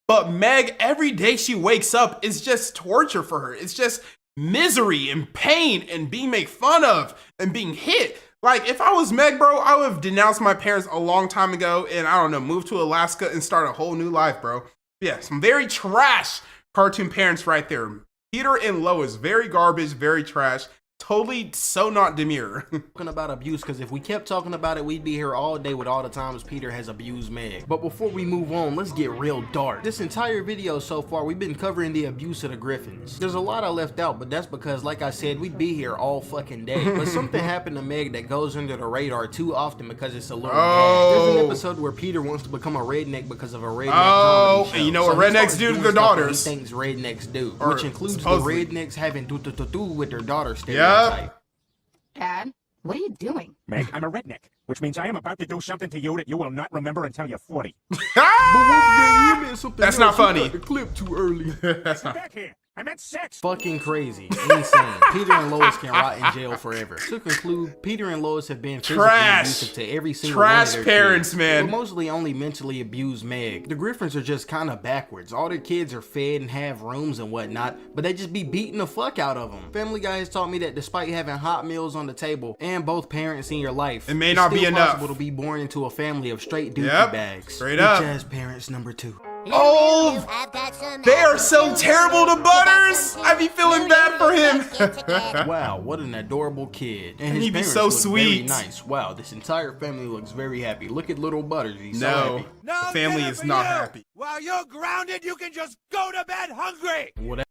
But Meg, every day she wakes up is just torture for her. It's just misery and pain and being made fun of and being hit. Like, if I was Meg, bro, I would have denounced my parents a long time ago and, I don't know, moved to Alaska and start a whole new life, bro. Yeah, some very trash cartoon parents right there. Peter and Lois, very garbage, very trash. Totally so not demure. Talking about abuse, because if we kept talking about it, we'd be here all day with all the times Peter has abused Meg. But before we move on, let's get real dark. This entire video so far, we've been covering the abuse of the Griffins. There's a lot I left out, but that's because, like I said, we'd be here all fucking day. But something happened to Meg that goes under the radar too often because it's a little bad. There's an episode where Peter wants to become a redneck because of a redneck comedy show. and you know what he rednecks starts do to doing their stuff that daughters. He thinks rednecks do, Or which includes supposedly. the rednecks having do with their daughter Yep. stereotype. Dad, what are you doing? Meg, I'm a redneck. Which means I am about to do something to you that you will not remember until you're 40. That's not funny. The clip too early. That's not. Back here. I meant sex. Fucking crazy. Insane. Peter and Lois can rot in jail forever. To conclude, Peter and Lois have been physically abusive to every single one of their parents, kids, man. but mostly only mentally abused Meg. The Griffins are just kind of backwards. All their kids are fed and have rooms and whatnot, but they just be beating the fuck out of them. Family Guy has taught me that despite having hot meals on the table and both parents in your life, it may not be enough. Possible to be born into a family of straight dookie bags. Straight up. Bitch ass parents number 2. Oh, they are so terrible to Butters. I be feeling bad for him. Wow, what an adorable kid. And his he be parents so look sweet. Very nice. Wow, this entire family looks very happy. Look at little Butters. He's so No, happy. the family is not happy. While you're grounded, you can just go to bed hungry. Whatever.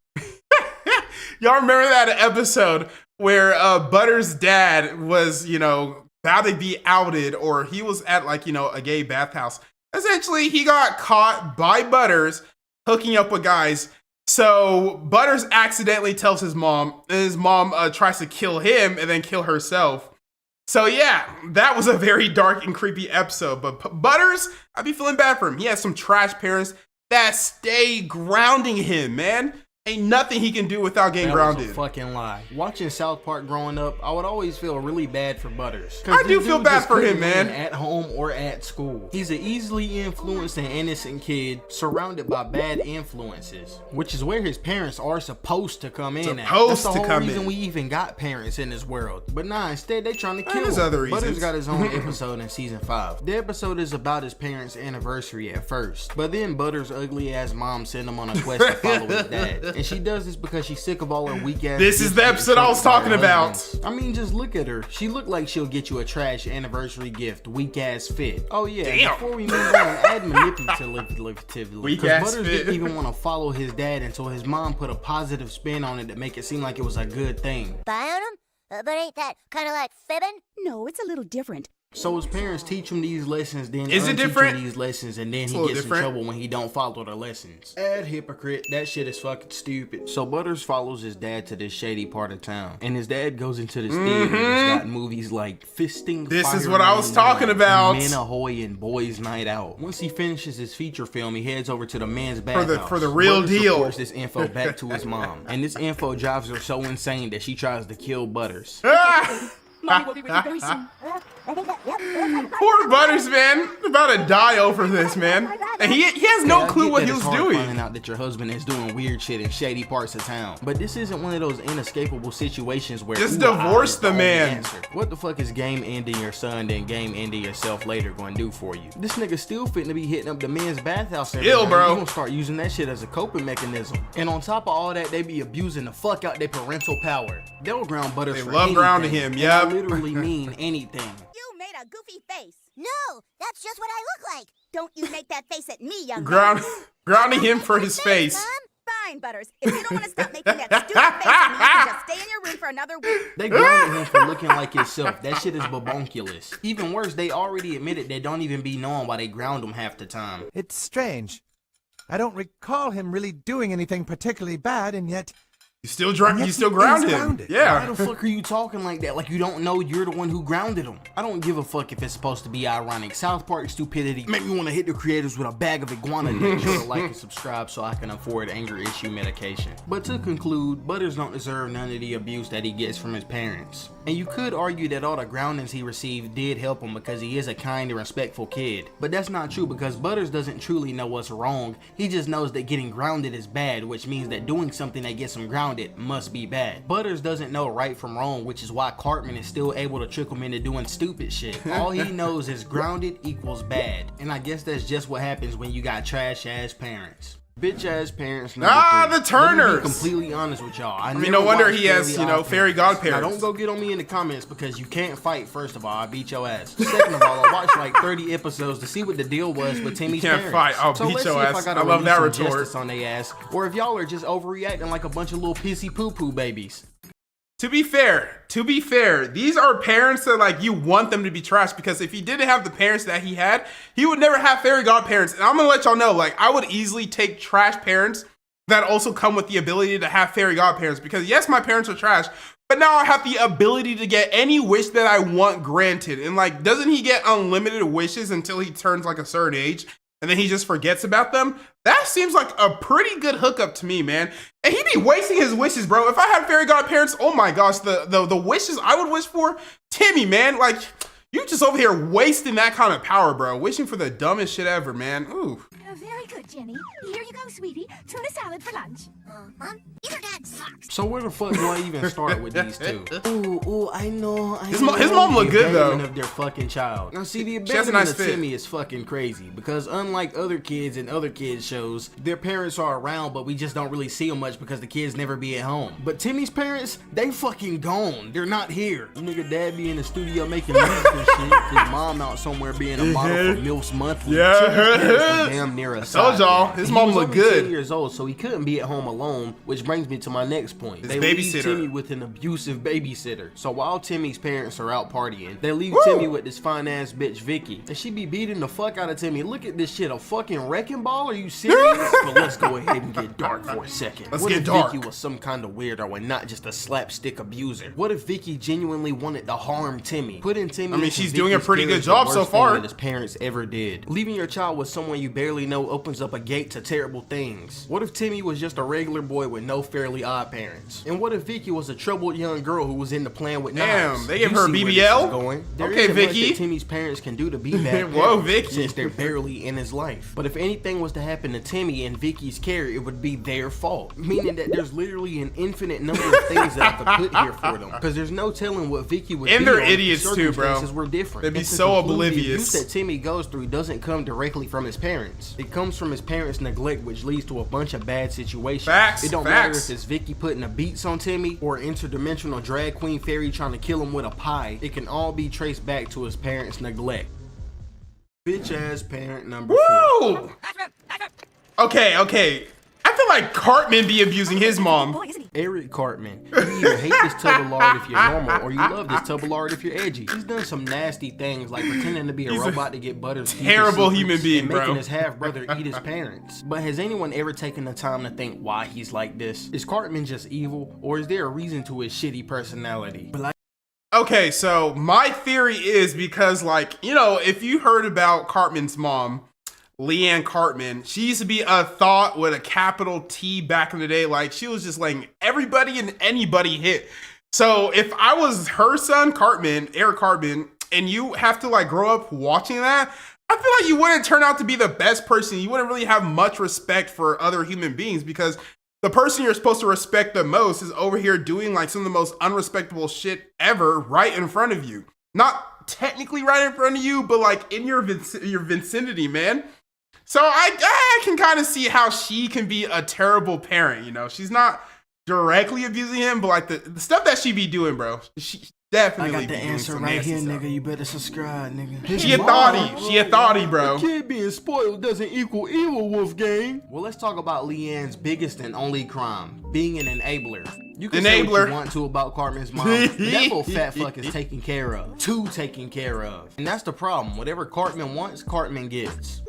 Y'all remember that episode where Butters' dad was, about to be outed, or he was at a gay bathhouse. Essentially, he got caught by Butters hooking up with guys. So Butters accidentally tells his mom, and his mom tries to kill him and then kill herself. So yeah, that was a very dark and creepy episode. But Butters, I'd be feeling bad for him. He has some trash parents that stay grounding him, man. Ain't nothing he can do without getting grounded. That was a fucking lie. Watching South Park growing up, I would always feel really bad for Butters. I do feel bad for him, man. At home or at school. He's an easily influenced and innocent kid surrounded by bad influences, which is where his parents are supposed to come in at. That's the whole reason we even got parents in this world. But nah, instead they trying to kill him. Other reasons. Butters got his own episode in season 5. The episode is about his parents' anniversary at first, but then Butters' ugly ass mom sent him on a quest to follow his dad. And she does this because she's sick of all her weak ass. This is the episode I was talking about. I mean, just look at her. She looked like she'll get you a trash anniversary gift. Weak ass fit. Oh yeah. Damn. Before we move on, add manipulatively. Weak Because ass Butters fit. didn't even want to follow his dad until his mom put a positive spin on it to make it seem like it was a good thing. Spy on him? But ain't that kind of like fibbing? No, it's a little different. So his parents teach him these lessons, then Is it unteach different? him these lessons, and then It's a he little gets different. in trouble when he don't follow the lessons. Ad hypocrite, that shit is fucking stupid. So Butters follows his dad to this shady part of town, and his dad goes into this theater that's got movies like Fisting. This is Fireman what I was talking 9, about. Men Ahoy and Boys Night Out. Once he finishes his feature film, he heads over to the men's bathhouse. For the real Butters deal. reports this info back to his mom, and this info drives her so insane that she tries to kill Butters. Mommy will be with you very soon. Poor Butters, man. He's about to die over this, man. And he has no clue what he was doing. Finding out that your husband is doing weird shit in shady parts of town, but this isn't one of those inescapable situations where Just ooh, divorce is the only man. answer. What the fuck is game ending your son then game ending yourself later going to do for you? This nigga still fitting to be hitting up the men's bathhouse. Still, bro. You gonna start using that shit as a coping mechanism. And on top of all that, they be abusing the fuck out their parental power. They'll ground Butters They for love anything, grounding him, and yep. I literally mean anything. You made a goofy face. No, that's just what I look like. Don't you make that face at me, young Grounding him for his face. Fine, Butters. If you don't want to stop making that stupid face at me, you can just stay in your room for another week. They grounded him for looking like himself. That shit is babonkulous. Even worse, they already admitted they don't even be knowing why they ground him half the time. It's strange. I don't recall him really doing anything particularly bad, and yet... You still ground him. grounded. Yeah. Why the fuck are you talking like that? Like you don't know you're the one who grounded him. I don't give a fuck if it's supposed to be ironic. South Park stupidity make me want to hit the creators with a bag of iguana dicks. Sure to like and subscribe so I can afford anger issue medication. But to conclude, Butters don't deserve none of the abuse that he gets from his parents. And you could argue that all the groundings he received did help him because he is a kind and respectful kid. But that's not true because Butters doesn't truly know what's wrong. He just knows that getting grounded is bad, which means that doing something that gets him grounded must be bad. Butters doesn't know right from wrong, which is why Cartman is still able to trick him into doing stupid shit. All he knows is grounded equals bad. And I guess that's just what happens when you got trash ass parents. Bitch ass parents. The Let me be Turners. completely honest with y'all. I mean, no wonder he has, fairy Now godparents. don't go get on me in the comments because you can't fight. First of all, I beat your ass. Second of all, I watched like 30 episodes to see what the deal was with Timmy's can't parents. fight. I'll so beat let's your see if ass. I, gotta I love that release some retort. justice on their ass, or if y'all are just overreacting like a bunch of little pissy poo poo babies. To be fair, these are parents that like you want them to be trash because if he didn't have the parents that he had, he would never have fairy godparents. And I'm gonna let y'all know, like I would easily take trash parents that also come with the ability to have fairy godparents. Because yes, my parents are trash, but now I have the ability to get any wish that I want granted. And like, doesn't he get unlimited wishes until he turns like a certain age and then he just forgets about them? That seems like a pretty good hookup to me, man. And he'd be wasting his wishes, bro. If I had fairy godparents, oh my gosh, the wishes I would wish for, Timmy, man, like, you just over here wasting that kind of power, bro. Wishing for the dumbest shit ever, man. Ooh. Very good, Jenny. Here you go, sweetie. Tuna salad for lunch. Mom, your dad sucks. So where the fuck do I even start with these two? Ooh, I know. His mom look good though. Of their fucking child. Now see, the She has a abandonment nice of fit. Timmy is fucking crazy because unlike other kids in other kids shows, their parents are around, but we just don't really see them much because the kids never be at home. But Timmy's parents, they fucking gone. They're not here. Nigga, dad be in the studio making music and shit. His mom out somewhere being a model for MILF's Monthly. Yeah. Timmy's parents were damn near a told y'all, side. his He mom was look only good. 10 years old, so he couldn't be at home alone, which brings me to my next point. His They leave babysitter. Timmy with an abusive babysitter. So while Timmy's parents are out partying, they leave Woo! Timmy with this fine ass bitch Vicky, and she be beating the fuck out of Timmy. Look at this shit, a fucking wrecking ball? Are you serious? But let's go ahead and get dark for a second. Let's what get if dark. Vicky was some kind of weirdo and not just a slapstick abuser? What if Vicky genuinely wanted to harm Timmy? Putting Timmy I mean, into she's doing a Vicky's pretty care good is the job so worst far. thing that his parents ever did. Leaving your child with someone you barely know opens up a gate to terrible things. What if Timmy was just a regular boy with no Fairly Odd parents? And what if Vicky was a troubled young girl who was into playing with knives? Damn, they give You her a see where BBL? this is going. There Okay, isn't much Vicky. that Timmy's parents can do to be bad Whoa, parents, Vicky. since they're barely in his life. But if anything was to happen to Timmy and Vicky's care, it would be their fault. Meaning that there's literally an infinite number of things that I could put here for them. Because there's no telling what Vicky would And be they're on if the idiots too, bro. circumstances were different. They'd be And to so conclude, oblivious. The abuse that Timmy goes through doesn't come directly from his parents. It comes from his parents' neglect, which leads to a bunch of bad situations. Facts, It don't matter facts. if it's Vicky putting the beats on Timmy or an interdimensional drag queen fairy trying to kill him with a pie. It can all be traced back to his parents' neglect. Bitch ass parent number 4. Woo! Okay. I feel like Cartman be abusing his mom. Eric Cartman. You either hate this tub of lard if you're normal, or you love this tub of lard if you're edgy. He's done some nasty things, like pretending to be a He's a robot to get Butter's terrible secrets human being, and bro. making his half brother eat his parents. But has anyone ever taken the time to think why he's like this? Is Cartman just evil, or is there a reason to his shitty personality? But like, Okay, so my theory is because, like, you know, if you heard about Cartman's mom, Leanne Cartman, she used to be a thought with a capital T back in the day. Like, she was just letting everybody and anybody hit. So if I was her son, Cartman, Eric Cartman, and you have to like grow up watching that, I feel like you wouldn't turn out to be the best person. You wouldn't really have much respect for other human beings because the person you're supposed to respect the most is over here doing like some of the most unrespectable shit ever right in front of you. Not technically right in front of you, but like in your vicinity, man. So I can kind of see how she can be a terrible parent, you know? She's not directly abusing him, but like the stuff that she be doing, bro, she definitely I be got the doing answer some right nasty here, stuff. nigga. You better subscribe, nigga. She a thotty. She a thotty, bro. A kid being spoiled doesn't equal evil, Wolfgang. Well, let's talk about Leanne's biggest and only crime, being an enabler. You can say what Enabler. you want to about Cartman's mom, but that little fat fuck is taken care of. Taken care of. And that's the problem. Whatever Cartman wants, Cartman gets.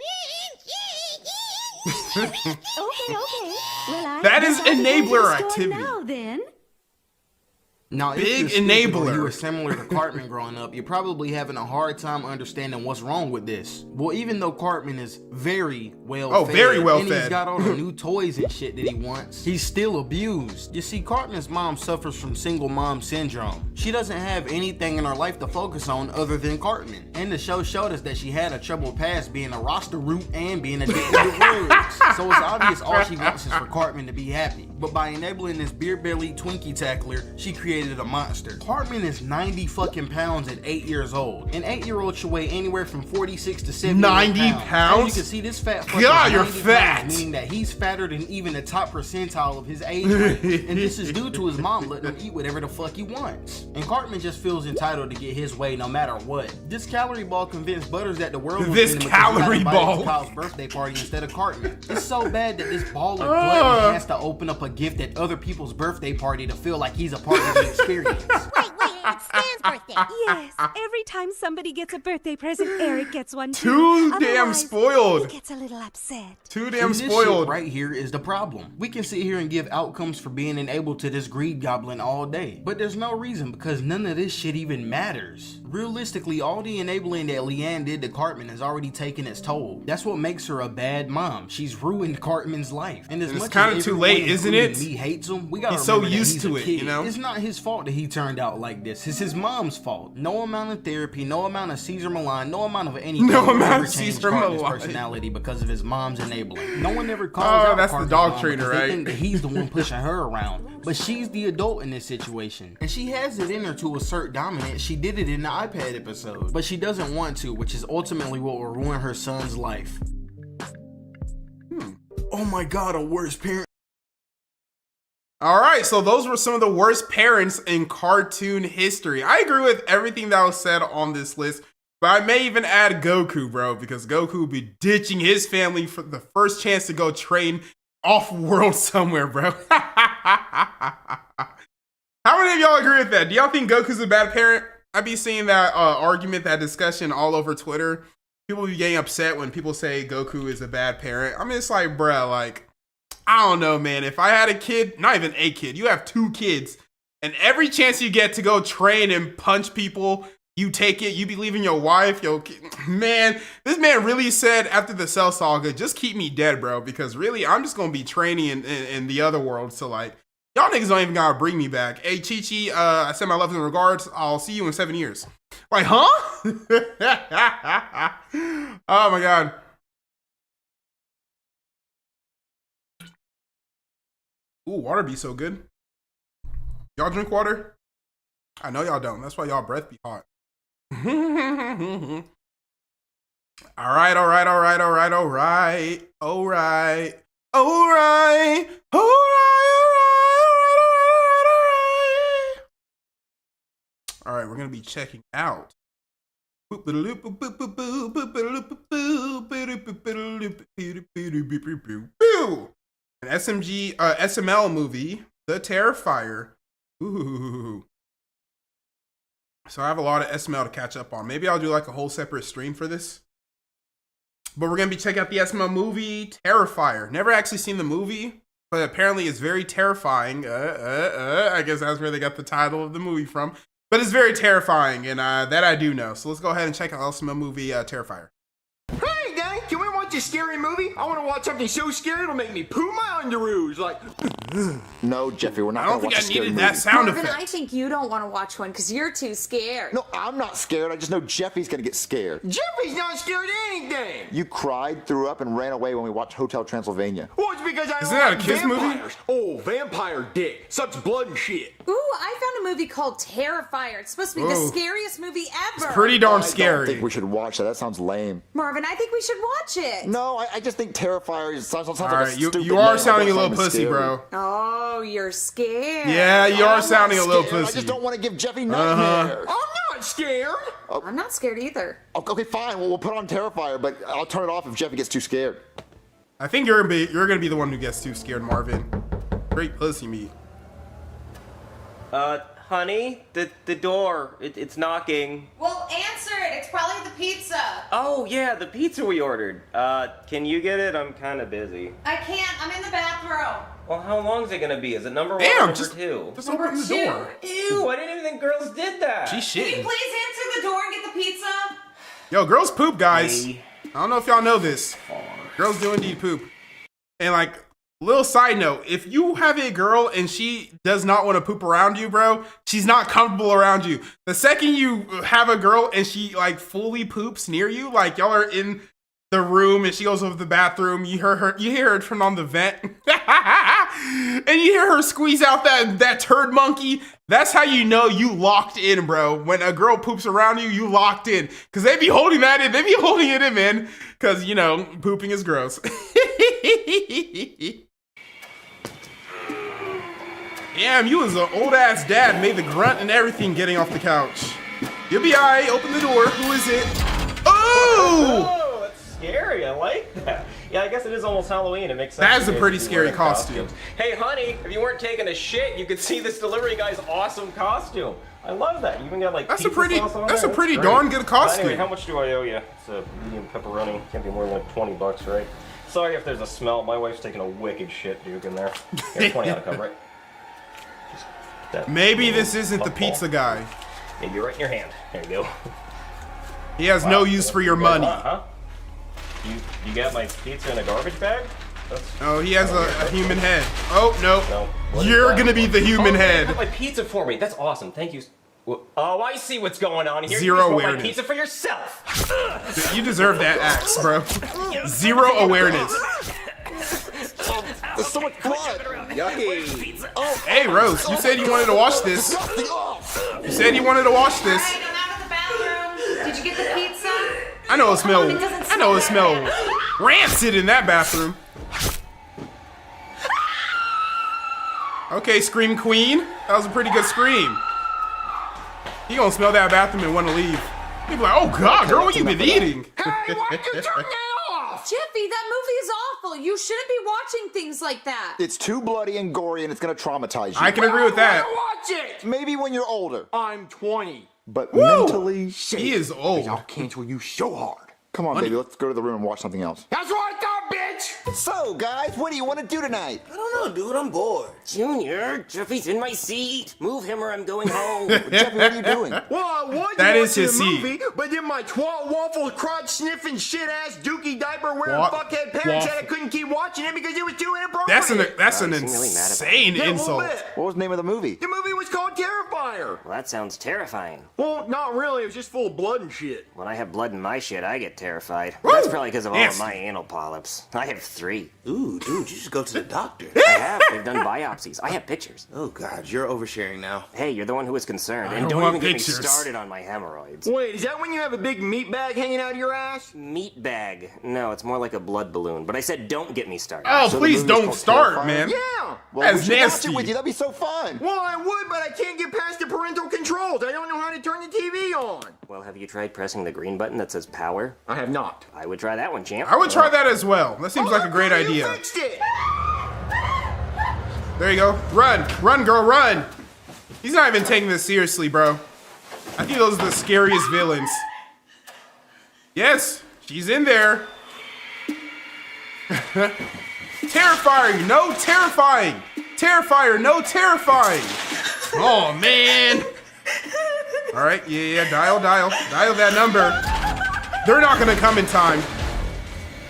Okay. Well, That is guess I'll be going to enabler the store activity. Now, then. Now, Big if you're stupid or enabler. you were similar to Cartman growing up, you're probably having a hard time understanding what's wrong with this. Well, even though Cartman is very well Oh, fed, very well and he's fed. got all the new toys and shit that he wants, he's still abused. You see, Cartman's mom suffers from single mom syndrome. She doesn't have anything in her life to focus on other than Cartman. And the show showed us that she had a troubled past being a roster root and being addicted to drugs. So it's obvious all she wants is for Cartman to be happy. But by enabling this beer-bellied Twinkie tackler, she created a monster. Cartman is 90 fucking pounds at 8 years old. An 8-year-old should weigh anywhere from 46 to 70 90 pounds. pounds? And you can see this fat fuck God, is you're 90 fat. pounds, meaning that he's fatter than even the top percentile of his age range. And this is due to his mom letting him eat whatever the fuck he wants. And Cartman just feels entitled to get his way no matter what. This calorie ball convinced Butters that the world was This him because he got calorie invited ball. to Kyle's birthday party instead of Cartman. It's so bad that this baller glutton has to open up a gift at other people's birthday party to feel like he's a part of the experience. Wait, it stands birthday. Yes, every time somebody gets a birthday present, Eric gets one Too too. damn Otherwise, spoiled. He gets a little upset. Too damn And this spoiled. shit right here is the problem. We can sit here and give outcomes for being enabled to this greed goblin all day, but there's no reason because none of this shit even matters. Realistically, all the enabling that Leanne did to Cartman has already taken its toll. That's what makes her a bad mom. She's ruined Cartman's life. And as It's much kinda as too everyone, late, isn't it? including me, hates him, we gotta He's so remember that used he's to a it, kid. you know? It's not his fault that he turned out like this. It's his mom's fault. No amount of therapy, no amount of Caesar Milan, no amount of anything No will amount ever of change Caesar Cartman's Milan. personality because of his mom's enabling. No one ever calls Oh, out that's the Cartman's dog mom trainer, because they right? think that he's the one pushing her around. But she's the adult in this situation. And she has it in her to assert dominance. She did it in the iPad episode. But she doesn't want to, which is ultimately what will ruin her son's life. Oh my god, a worse parent. All right, so those were some of the worst parents in cartoon history. I agree with everything that was said on this list, but I may even add Goku, bro, because Goku would be ditching his family for the first chance to go train off-world somewhere, bro. How many of y'all agree with that? Do y'all think Goku's a bad parent? I'd be seeing that argument, that discussion all over Twitter. People be getting upset when people say Goku is a bad parent. I mean, it's like, bruh, like, I don't know, man. If I had a kid, not even a kid, you have 2 kids, and every chance you get to go train and punch people, you take it. You be leaving your wife, your kid. Man, this man really said after the Cell Saga, just keep me dead, bro, because really, I'm just gonna be training in the other world. So like, y'all niggas don't even gotta bring me back. Hey, Chi-Chi, I send my love and regards. I'll see you in 7 years. Like, huh? Oh my god. Ooh, water be so good. Y'all drink water? I know y'all don't. That's why y'all breath be hot. All right. All right, we're gonna be checking out. An SML movie, The Terrifier. Ooh. So I have a lot of SML to catch up on. Maybe I'll do like a whole separate stream for this. But we're gonna be checking out the SML movie, Terrifier. Never actually seen the movie, but apparently it's very terrifying. I guess that's where they got the title of the movie from. But it's very terrifying, and that I do know. So let's go ahead and check out the SML movie, Terrifier. Hey, gang, can we watch a scary movie? I want to watch something so scary it'll make me poo my underoos. Like, no, Jeffrey, we're not I don't going to watch think I a scary needed movie. that sound Marvin, effect. I think you don't want to watch one because you're too scared. No, I'm not scared. I just know Jeffy's going to get scared. Jeffy's not scared of anything. You cried, threw up, and ran away when we watched Hotel Transylvania. Well, it's because I Isn't that a like kids movie? vampires. Oh, vampire dick. Sucks blood and shit. Ooh, I found a movie called Terrifier. It's supposed to be the Ooh. scariest movie ever. It's pretty darn I scary. think we should watch that. That sounds lame. Marvin, I think we should watch it. No, I just think Terrifier sounds All like right, a stupid you are name. sounding a That's little not even pussy, scary. bro. Oh, you're scared. Yeah, you are I'm sounding a not little scared. pussy. I just don't want to give Jeffy nightmares. I'm not scared. I'm not scared either. Okay, fine. Well, we'll put on Terrifier, but I'll turn it off if Jeffy gets too scared. I think you're gonna be the one who gets too scared, Marvin. Great pussy meat. Honey, the door, it's knocking. Well, answer it. It's probably the pizza. Oh, yeah, the pizza we ordered. Can you get it? I'm kind of busy. I can't. I'm in the bathroom. Well, how long is it gonna be? Is it number one Damn, or number just 2? Just open the two. door. Ew, I didn't even think girls did that. She's Can you shitting. please answer the door and get the pizza? Yo, girls poop, guys. Hey. I don't know if y'all know this. Girls do indeed poop. And like, little side note, if you have a girl and she does not want to poop around you, bro, she's not comfortable around you. The second you have a girl and she like fully poops near you, like y'all are in the room and she goes over to the bathroom, you hear her turn on the vent, and you hear her squeeze out that turd monkey. That's how you know you locked in, bro. When a girl poops around you, you locked in. Cause they be holding that in. They be holding it in, man. Cause you know, pooping is gross. Damn, you was an old ass dad, made the grunt and everything getting off the couch. You'll be alright, open the door. Who is it? Oh! Oh, that's scary. I like that. Yeah, I guess it is almost Halloween. It makes sense. That is a to pretty be scary wearing costume. costumes. Hey, honey, if you weren't taking a shit, you could see this delivery guy's awesome costume. I love that. You even got like That's a pizza pretty sauce on that's a there. pretty Great. darn good costume. Anyway, how much do I owe you? It's a medium pepperoni. Can't be more than like $20, right? Sorry if there's a smell. My wife's taking a wicked shit, Duke, in there. Here, 20 out of cover, right? Maybe this isn't the pizza guy. Maybe right in your hand. There you go. He has no use for your money. Huh? You got my pizza in a garbage bag? Oh, he has a human head. Oh, no. What You're is gonna be the human You head. got my pizza for me. That's awesome. Thank you. Oh, I see what's going on here. Zero you just want awareness. my pizza for yourself. You deserve that axe, bro. Zero awareness. There's so much blood. Yucky. Oh, hey, Rose, you said you wanted to watch this. You said you wanted to watch this. Alright, I'm out of the bathroom. Did you get the pizza? I know it smell. It doesn't I know it smell smell rancid in that bathroom. Okay, Scream Queen. That was a pretty good scream. He gonna smell that bathroom and want to leave. He'll be like, "Oh God, girl, what you been eating?" Hey, why'd you turn that off? Jiffy, that movie is awful. You shouldn't be watching things like that. it's too bloody and gory, and it's gonna traumatize you. I can agree with that. Watch it! Maybe when you're older, I'm 20. but Woo! mentally, He is old. I'll cancel you so hard. Come on, baby, let's go to the room and watch something else. That's what I thought, bitch! So, guys, what do you want to do tonight? I don't know, dude. I'm bored. Junior, Jeffy's in my seat. Move him or I'm going home. Jeffy, what are you doing? Well, I was That is watching his a seat. movie, but then my twat waffle crotch sniffing shit ass dookie diaper wearing fuckhead parents said I couldn't keep watching it because it was too inappropriate. That's an insane Yeah, a little insult. bit. What was the name of the movie? The movie was called Terrifier. Well, that sounds terrifying. Well, not really. It was just full of blood and shit. When I have blood in my shit, I get terrified. Woo! That's probably because of all of Nasty. my anal polyps. I have 3. Ooh, dude, you should go to the doctor. I have. They've done biopsies. I have pictures. Oh, God, you're oversharing now. Hey, you're the one who was concerned. I And don't don't want even get me pictures. started on my hemorrhoids. Wait, is that when you have a big meat bag hanging out of your ass? Meat bag. No, it's more like a blood balloon. But I said don't get me started. Oh, So the please movie was don't called start, Terrifier? man. Yeah. Well, we That's should watch nasty. it with you. That'd be so fun. Well, I would, but I can't get past the parental controls. I don't know how to turn the TV on. Well, have you tried pressing the green button that says power? I have not. I would try that one, champ. I would try that as well. That seems like a great You idea. fixed it. There you go. Run, run, girl, run. He's not even taking this seriously, bro. I think those are the scariest villains. Yes, she's in there. Terrifying, no terrifying. Terrifier, no terrifying. Oh, man. All right, yeah, dial that number. They're not gonna come in time.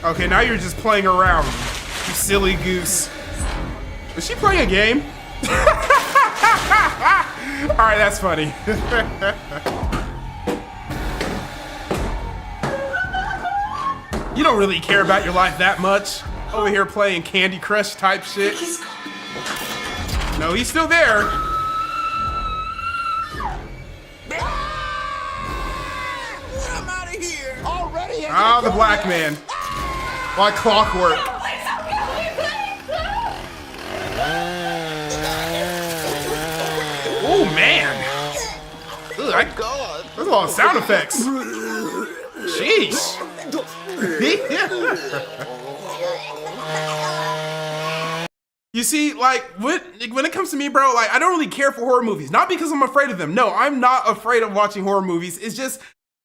Okay, now you're just playing around, you silly goose. Is she playing a game? All right, that's funny. You don't really care about your life that much. Over here playing Candy Crush type shit. No, he's still there. I'm out of here. Already? Ah, the black man. Like clockwork. Oh, man. Ugh, there's a lot of sound effects. Sheesh. You see, like, when it comes to me, bro, like, I don't really care for horror movies. Not because I'm afraid of them. No, I'm not afraid of watching horror movies. It's just,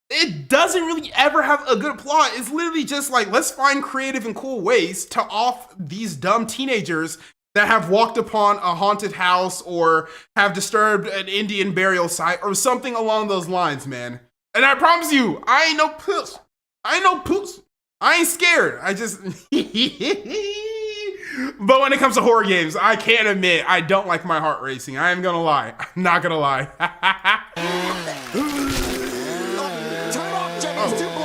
it doesn't really ever have a good plot. It's literally just like, let's find creative and cool ways to off these dumb teenagers that have walked upon a haunted house or have disturbed an Indian burial site or something along those lines, man. And I promise you, I ain't no puss. I ain't no puss. I ain't scared. I just... But when it comes to horror games, I can't admit I don't like my heart racing. I am gonna lie. I'm not gonna lie.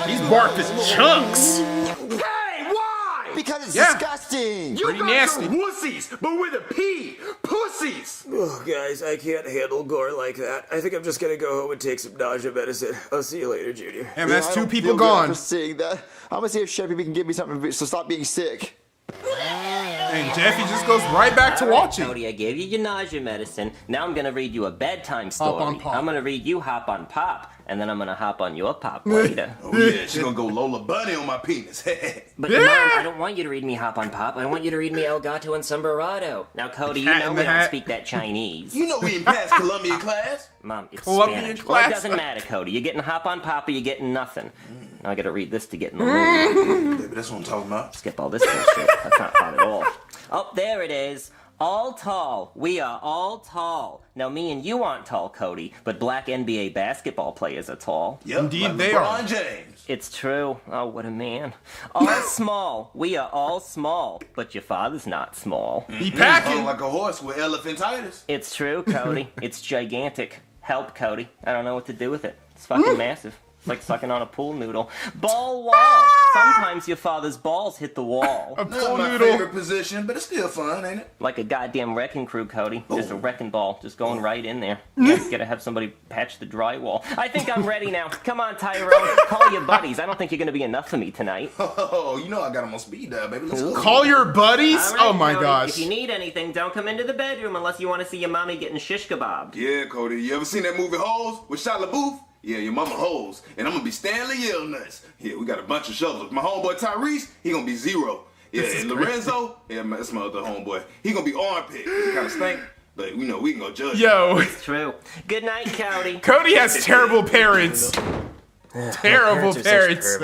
He's barked his chunks. Hey, why? Because it's Yeah. disgusting. You Pretty guys nasty. are wussies, but with a P. Pussies. Oh, guys, I can't handle gore like that. I think I'm just gonna go home and take some nausea medicine. I'll see you later, Junior. And that's I two don't people feel good gone. after seeing that. I'm gonna see if Chevy can give me something to stop being sick. And Jeffy just goes right back to watching. Cody, I gave you your nausea medicine. Now I'm gonna read you a bedtime story. Hop on Pop. I'm gonna read you Hop on Pop, and then I'm gonna hop on your Pop later. Oh yeah, she's gonna go Lola Bunny on my penis. But Mom, I don't want you to read me Hop on Pop. I want you to read me El Gato and Sombrerado. Now, Cody, you know we don't speak that Chinese. You know we in past Colombian class. Mom, it's Colombian Spanish. class? Well, it doesn't matter, Cody. You're getting Hop on Pop or you're getting nothing. Now I gotta read this to get in the mood. Baby, that's what I'm talking about. Skip all this bullshit. That's not hot at all. Oh, there it is. All tall. We are all tall. Now, me and you aren't tall, Cody, but black NBA basketball players are tall. Yep, Indeed like they LeBron are. James. It's true. Oh, what a man. All small. We are all small, but your father's not small. He packing. Hung like a horse with elephantitis. It's true, Cody. It's gigantic. Help, Cody. I don't know what to do with it. It's fucking massive. It's like sucking on a pool noodle. Ball wall. Sometimes your father's balls hit the wall. A Not pool my noodle. favorite position, but it's still fun, ain't it? Like a goddamn wrecking crew, Cody. There's a wrecking ball just going right in there. You gotta have somebody patch the drywall. I think I'm ready now. Come on, Tyrone. Call your buddies. I don't think you're gonna be enough for me tonight. Oh, you know I got him on speed dial, baby. Let's go. Call your buddies? All right, Oh my Cody, gosh. If you need anything, don't come into the bedroom unless you want to see your mommy getting shish kebabbed. Yeah, Cody. You ever seen that movie Holes with Shia LaBeouf? Yeah, your mama holes. And I'm gonna be Stanley Yellnuts. Yeah, we got a bunch of shovels. My homeboy Tyrese, he gonna be Zero. Yeah, and Lorenzo, that's my other homeboy. He gonna be Armpit. He kinda stink, but you know, we can go judge. Yo. It's true. Good night, Cody. Cody has terrible parents. Terrible parents.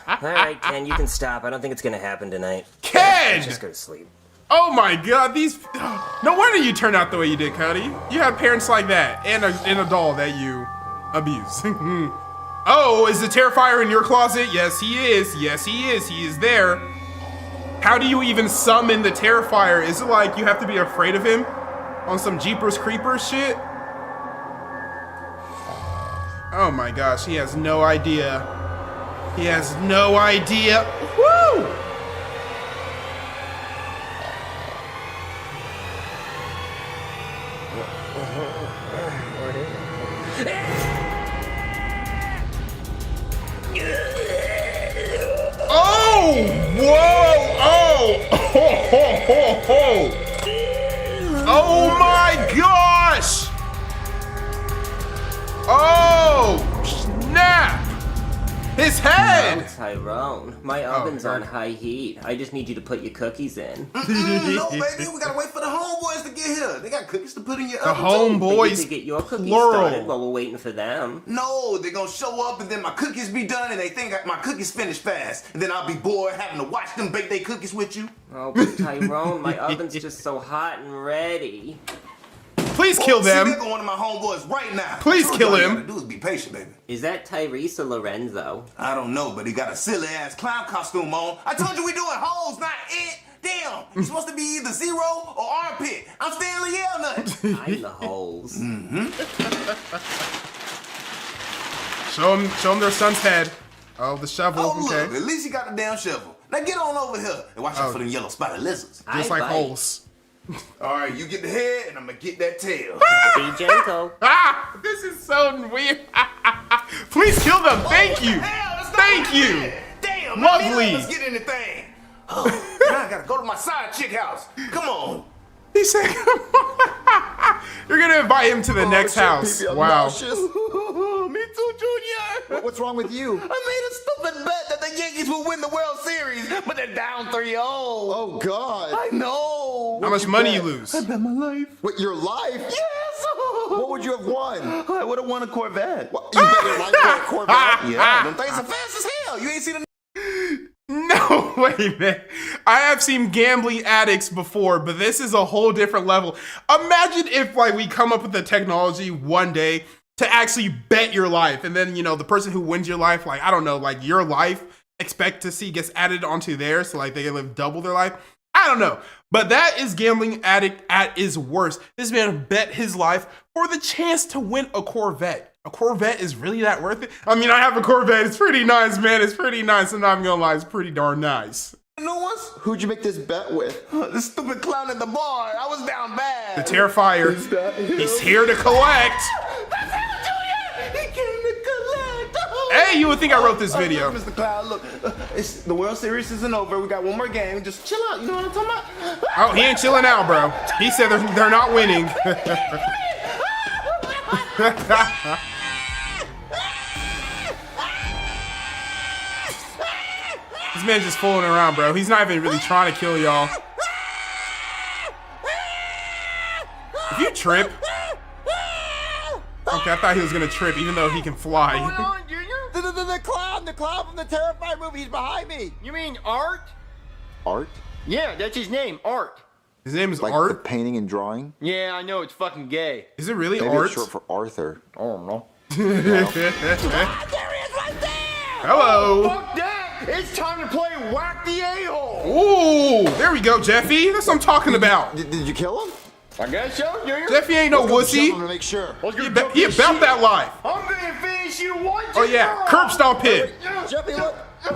All right, Ken, you can stop. I don't think it's gonna happen tonight. Ken! Just go to sleep. Oh my god, these... No wonder you turned out the way you did, Cody. You have parents like that, and a doll that you abuse. Oh, is the Terrifier in your closet? Yes, he is. Yes, he is. He is there. How do you even summon the Terrifier? Is it like you have to be afraid of him? On some Jeepers Creepers shit? Oh my gosh, he has no idea. He has no idea. Woo! Oh! Whoa! Oh! Ho, ho, ho, ho! Oh my gosh! Oh! Snap! His head! Oh, Tyrone, my oven's on high heat. I just need you to put your cookies in. No, baby, we gotta wait for the homeboys to get here. They got cookies to put in your The oven, too. homeboys, You could get your cookies plural. started while we're waiting for them. No, they're gonna show up and then my cookies be done and they think my cookies finished fast. And then I'll be bored having to watch them bake their cookies with you. Oh, but Tyrone, my oven's just so hot and ready. Please kill them. See, there go one of my homeboys right now. Please All kill you him. gotta do is be patient, baby. Is that Tyrese or Lorenzo? I don't know, but he got a silly ass clown costume on. I told you we doing hoes, not it. Damn, you're supposed to be either Zero or Armpit. I'm Stanley Yellnut. I'm the holes. Show him their son's head. Oh, the shovel. Oh, look, Okay. at least he got the damn shovel. Now get on over here and watch out for them yellow spotted lizards. Just like holes. All right, you get the head and I'm gonna get that tail. Be gentle. Ah, this is so weird. Please kill them. Thank you. Thank you. Damn, Lovely. Let's get in the thing. Oh, now I gotta go to my side chick house. Come on. He said, "You're gonna invite him to the next house." Wow. Me too, Junior. What's wrong with you? I made a stupid bet that the Yankees will win the World Series, but they're down 3-0. Oh, God. I know. How much money you lose? I bet my life. What, your life? Yes. What would you have won? I would have won a Corvette. What, you bet your life for a Corvette? Yeah, them things are fast as hell. You ain't seen them. No, wait a minute. I have seen gambling addicts before, but this is a whole different level. Imagine if like we come up with the technology one day to actually bet your life, and then, you know, the person who wins your life, like, I don't know, like your life expectancy gets added onto theirs, so like they live double their life. I don't know. But that is gambling addict at its worst. This man bet his life for the chance to win a Corvette. A Corvette is really that worth it? I mean, I have a Corvette. It's pretty nice, man. It's pretty nice. I'm not gonna lie. It's pretty darn nice. New ones? Who'd you make this bet with? The stupid clown at the bar. I was down bad. The Terrifier. He's here to collect. That's him, Junior. He came to collect. Hey! way you would think I wrote this video. Mr. Cloud, look, it's the World Series isn't over. We got one more game. Just chill out. You know what I'm talking about? Oh, he ain't chilling out, bro. He said they're not winning. This man's just fooling around, bro. He's not even really trying to kill y'all. If you trip. Okay, I thought he was gonna trip, even though he can fly. The clown from the Terrifier movie, he's behind me. You mean Art? Art? Yeah, that's his name, Art. His name is Like Art? the painting and drawing? Yeah, I know, it's fucking gay. Is it really Maybe Art? it's short for Arthur. I don't know. Hello. Fuck that! It's time to play Whack the A-hole! Ooh, there we go, Jeffy. That's what I'm talking about. Did you kill him? I guess so, Junior. Jeffy ain't no wussy. To make sure. He about that life. I'm gonna finish you one. Oh yeah, curb stomp hit. Jeffy, look,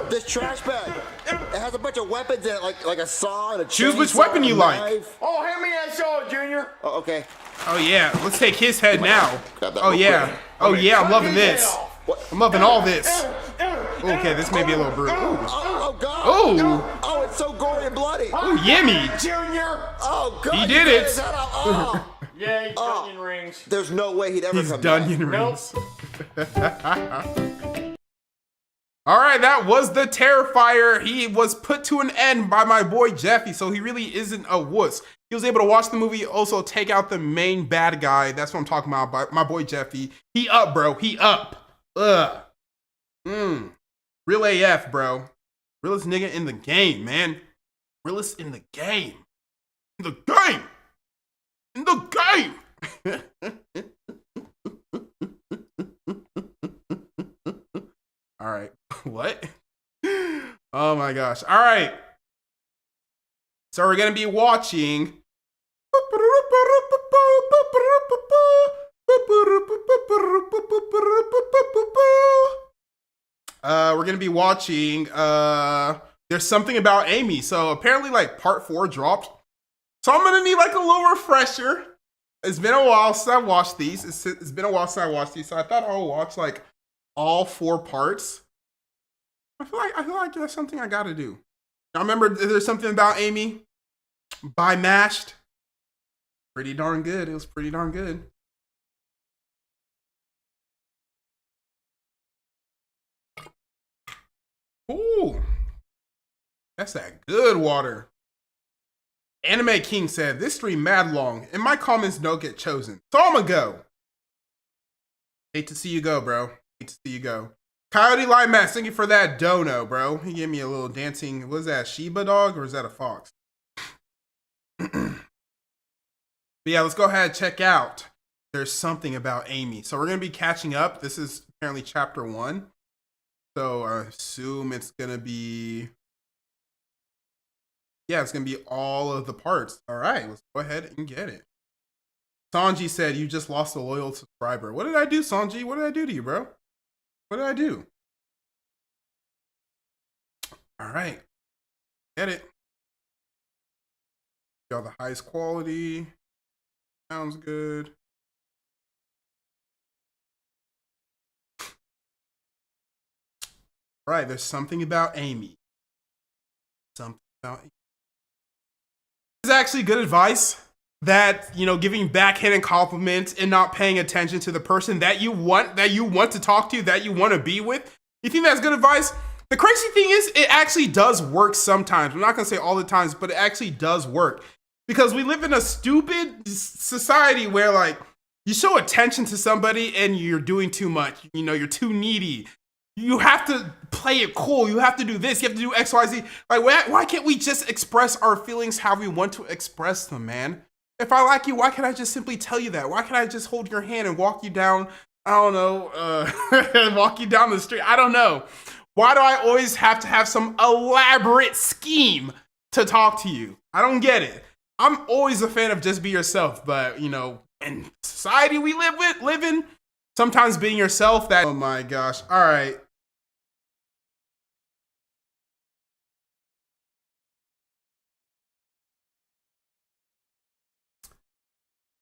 this trash bag. It has a bunch of weapons in it, like a saw and a Choose which chainsaw, weapon you a like. knife. Oh, hand me that saw, Junior. Oh, okay. Oh yeah, let's take his head now. Grab that Oh real yeah. quick. Oh yeah, I'm loving this. I'm loving all this. Okay, this may be a little brutal. Oh God. Oh. Oh, it's so gory and bloody. Oh, yummy. Junior. Oh God. He did it. Yeah, he's onion rings. There's no way he'd ever He's come Dunyan back. rings. All right, that was the Terrifier. He was put to an end by my boy Jeffy, so he really isn't a wuss. He was able to watch the movie, also take out the main bad guy. That's what I'm talking about, my boy Jeffy. He up, bro. He up. Ugh. Real AF, bro. Realest nigga in the game, man. Realest in the game. In the game. In the game. All right. What? Oh my gosh. All right. So we're going to be watching. We're going to be watching. There's something about Amy. So apparently, like, part 4 dropped. So I'm going to need like a little refresher. It's been a while since I watched these. It's been a while since I watched these. So I thought I'll watch like all 4 parts. I feel like that's something I got to do. I remember There's Something About Amy by Mashed. Pretty darn good. It was pretty darn good. Ooh. That's that good water. Anime King said, this stream mad long, and my comments don't get chosen. So I'm gonna go. Hate to see you go, bro. Hate to see you go. Coyote Light Mask, thank you for that dono, bro. He gave me a little dancing, what is that, Shiba dog, or is that a fox? But yeah, let's go ahead and check out There's Something About Amy. So we're gonna be catching up. This is apparently chapter 1. So I assume it's gonna be... Yeah, it's going to be all of the parts. All right, let's go ahead and get it. Sanji said, you just lost a loyal subscriber. What did I do, Sanji? What did I do to you, bro? What did I do? All right. Get it. Got the highest quality. Sounds good. All right, There's Something About Amy. Something about Amy. Is actually good advice that, you know, giving backhanded compliments and not paying attention to the person that you want to talk to, that you want to be with. You think that's good advice? The crazy thing is, it actually does work sometimes. I'm not going to say all the times, but it actually does work. Because we live in a stupid society where, like, you show attention to somebody and you're doing too much. You know, you're too needy. You have to play it cool. You have to do this. You have to do X, Y, Z. Like, why can't we just express our feelings how we want to express them, man? If I like you, why can't I just simply tell you that? Why can't I just hold your hand and walk you down, I don't know, walk you down the street? I don't know. Why do I always have to have some elaborate scheme to talk to you? I don't get it. I'm always a fan of just be yourself, but, you know, in society we live in, sometimes being yourself, that, oh my gosh. All right.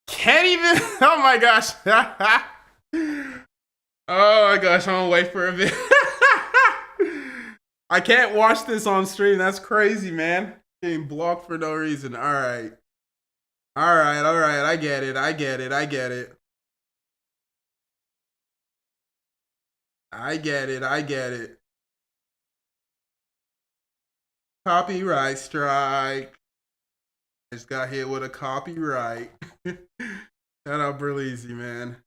Can't even, oh my gosh. Oh my gosh, I'm gonna wait for a bit. I can't watch this on stream. That's crazy, man. Getting blocked for no reason. All right. All right. All right. I get it. I get it. I get it. I get it. I get it. Copyright strike. I just got hit with a copyright. Shout out Burleezy, man.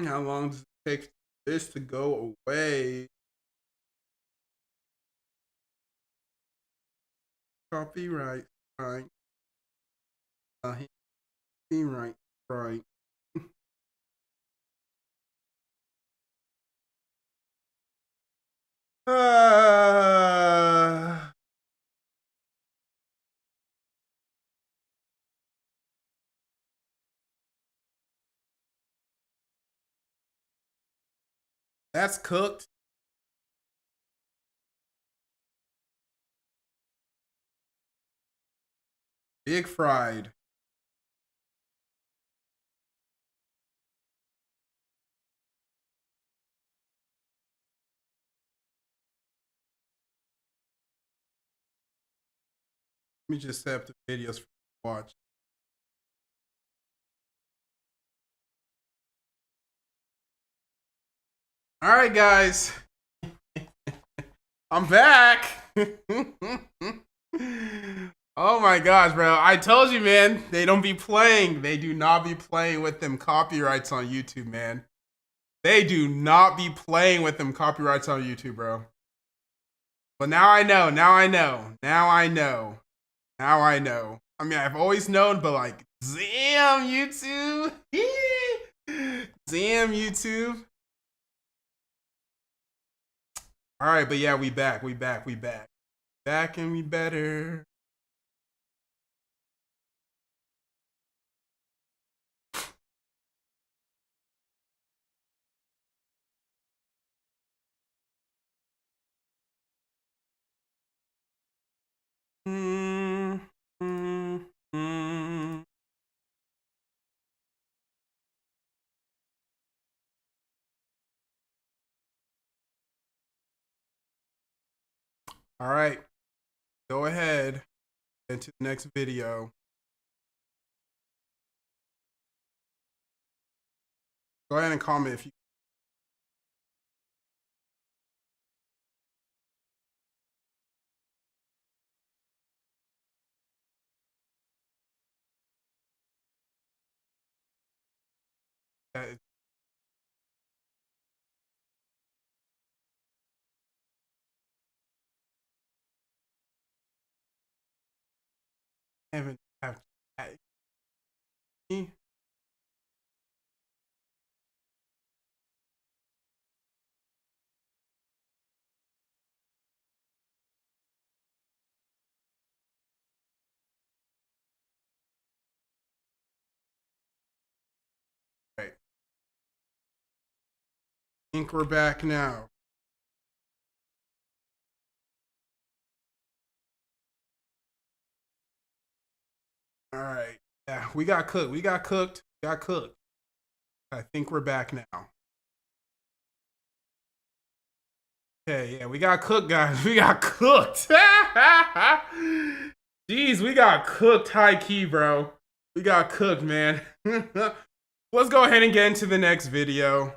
How long does it take for this to go away? Copyright strike. Copyright strike. That's cooked. Big fried. Let me just set up the videos for watch. All right, guys. I'm back. Oh my gosh, bro. I told you, man. They don't be playing. They do not be playing with them copyrights on YouTube, man. They do not be playing with them copyrights on YouTube, bro. But now I know. Now I know. Now I know. Now I know. I mean, I've always known, but like, damn, YouTube. Damn, YouTube. All right, but yeah, we back. We back. We back. Back and we better. All right, go ahead into the next video. Go ahead and comment if you. Haven't have right. I think we're back now. All right. Yeah, we got cooked. We got cooked. We got cooked. I think we're back now. Okay, yeah, we got cooked, guys. We got cooked. Jeez, we got cooked high key, bro. We got cooked, man. Let's go ahead and get into the next video.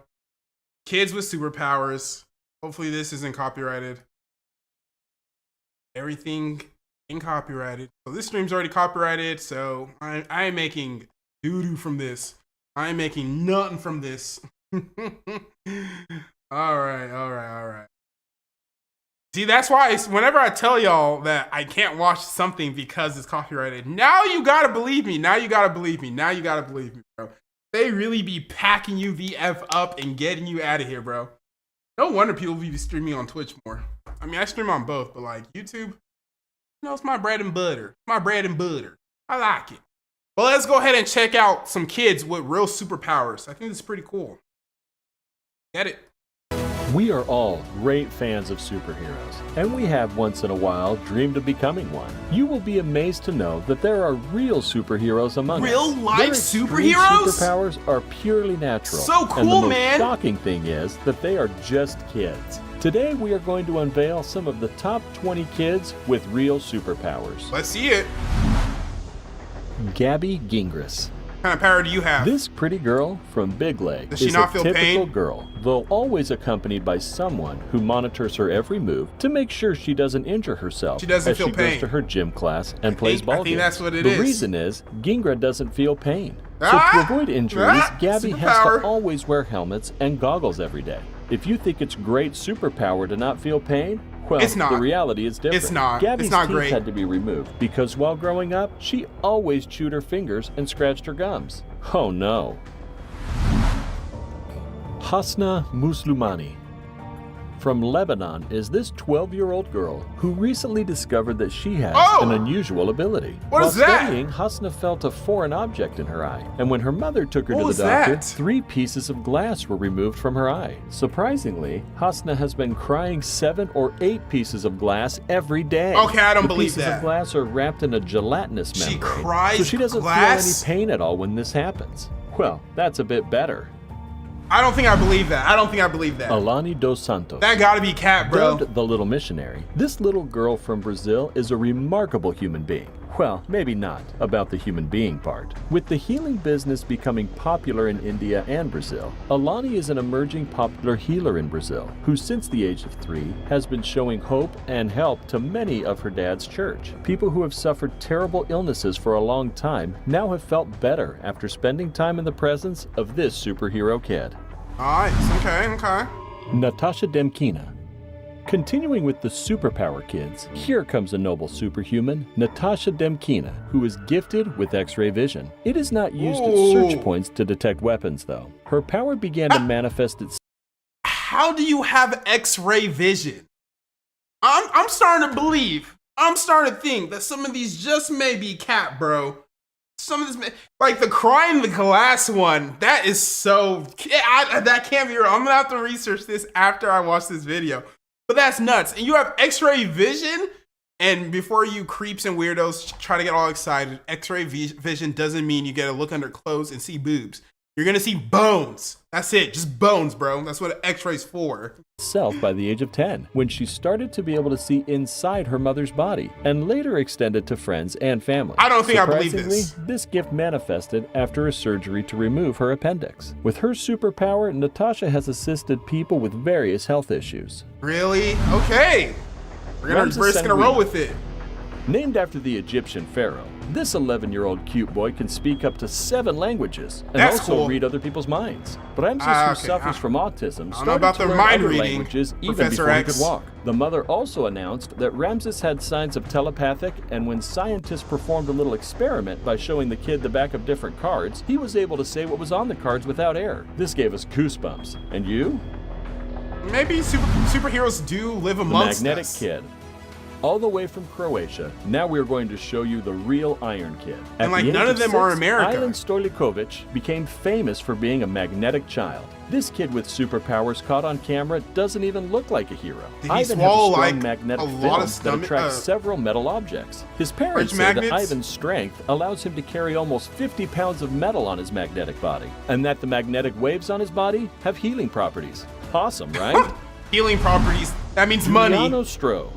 Kids with superpowers. Hopefully this isn't copyrighted. Everything ain't copyrighted. So this stream's already copyrighted, so I ain't making doo-doo from this. I ain't making nothing from this. All right, all right, all right. See, that's why whenever I tell y'all that I can't watch something because it's copyrighted, now you gotta believe me. Now you gotta believe me. Now you gotta believe me, bro. They really be packing you the F up and getting you out of here, bro. No wonder people be streaming on Twitch more. I mean, I stream on both, but like YouTube, you know, it's my bread and butter. My bread and butter. I like it. But let's go ahead and check out some kids with real superpowers. I think this is pretty cool. Get it? We are all great fans of superheroes, and we have once in a while dreamed of becoming one. You will be amazed to know that there are real superheroes among us. Real life Their extreme superheroes? Superpowers are purely natural. So cool, and the most man. shocking thing is that they are just kids. Today we are going to unveil some of the top 20 kids with real superpowers. Let's see it. Gabby Gingras. What kind of power do you have? This pretty girl from Big Leg Does she is not a feel typical pain? girl, though always accompanied by someone who monitors her every move to make sure she doesn't injure herself She doesn't as feel she pain. goes to her gym class and plays ball I think games. that's what it the is. reason is Gingra doesn't feel pain. Ah! So to avoid injuries, Ah! Gabby has Superpower. to always wear helmets and goggles every day. If you think it's great superpower to not feel pain, well, It's not. the reality is different. It's not. Gabby's It's not teeth great. had to be removed because while growing up, she always chewed her fingers and scratched her gums. Oh no. Hasna Muslimani from Lebanon is this 12-year-old girl who recently discovered that she has an unusual ability. What While is that? studying, Hasna felt a foreign object in her eye, and when her mother took her What to was the doctor, that? 3 pieces of glass were removed from her eye. Surprisingly, Hasna has been crying 7 or 8 pieces of glass every day. Okay, I don't the believe pieces that. of glass are wrapped in a gelatinous membrane, cries so she doesn't glass? feel any pain at all when this happens. Well, that's a bit better. I don't think I believe that. I don't think I believe that. Alani dos Santos. That gotta be Cat, bro. Dubbed the Little Missionary, this little girl from Brazil is a remarkable human being. Well, maybe not about the human being part. With the healing business becoming popular in India and Brazil, Alani is an emerging popular healer in Brazil who since the age of 3 has been showing hope and help to many of her dad's church. People who have suffered terrible illnesses for a long time now have felt better after spending time in the presence of this superhero kid. Nice. Okay. Natasha Demkina. Continuing with the superpower kids, here comes a noble superhuman, Natasha Demkina, who is gifted with X-ray vision. It is not used at search points to detect weapons, though. Her power began to manifest itself. How do you have X-ray vision? I'm starting to believe. I'm starting to think that some of these just may be Cat, bro. Some of this, like the crying the glass one, that is so. That can't be real. I'm gonna have to research this after I watch this video. But that's nuts. And you have X-ray vision. And before you creeps and weirdos try to get all excited, X-ray vision doesn't mean you get to look under clothes and see boobs. You're gonna see bones. That's it, just bones, bro. That's what an X-ray's for. By the age of 10, when she started to be able to see inside her mother's body, and later extended to friends and family. I don't think I believe this. Surprisingly, this gift manifested after a surgery to remove her appendix. With her superpower, Natasha has assisted people with various health issues. Really? Okay. We're just gonna roll with it. Named after the Egyptian pharaoh, this 11-year-old cute boy can speak up to 7 languages and That's also cool. read other people's minds. Ramses, who suffers from autism, I don't know about started to the learn mind other reading, languages even Professor before he X. could walk. The mother also announced that Ramses had signs of telepathic, and when scientists performed a little experiment by showing the kid the back of different cards, he was able to say what was on the cards without error. This gave us goosebumps. And you? Maybe superheroes do live The amongst Magnetic us. Kid. All the way from Croatia, now we are going to show you the real Iron Kid. At And like the age none of them are America. Ivan Stoiljkovic became famous for being a magnetic child. This kid with superpowers caught on camera doesn't even look like a hero. Did he Ivan swallow, has a strong like, magnetic a lot film of that stomach- attracts several metal objects. His parents fridge say that magnets? Ivan's strength allows him to carry almost 50 pounds of metal on his magnetic body, and that the magnetic waves on his body have healing properties. Awesome, right? Healing properties. That means money. Giuliano Stro.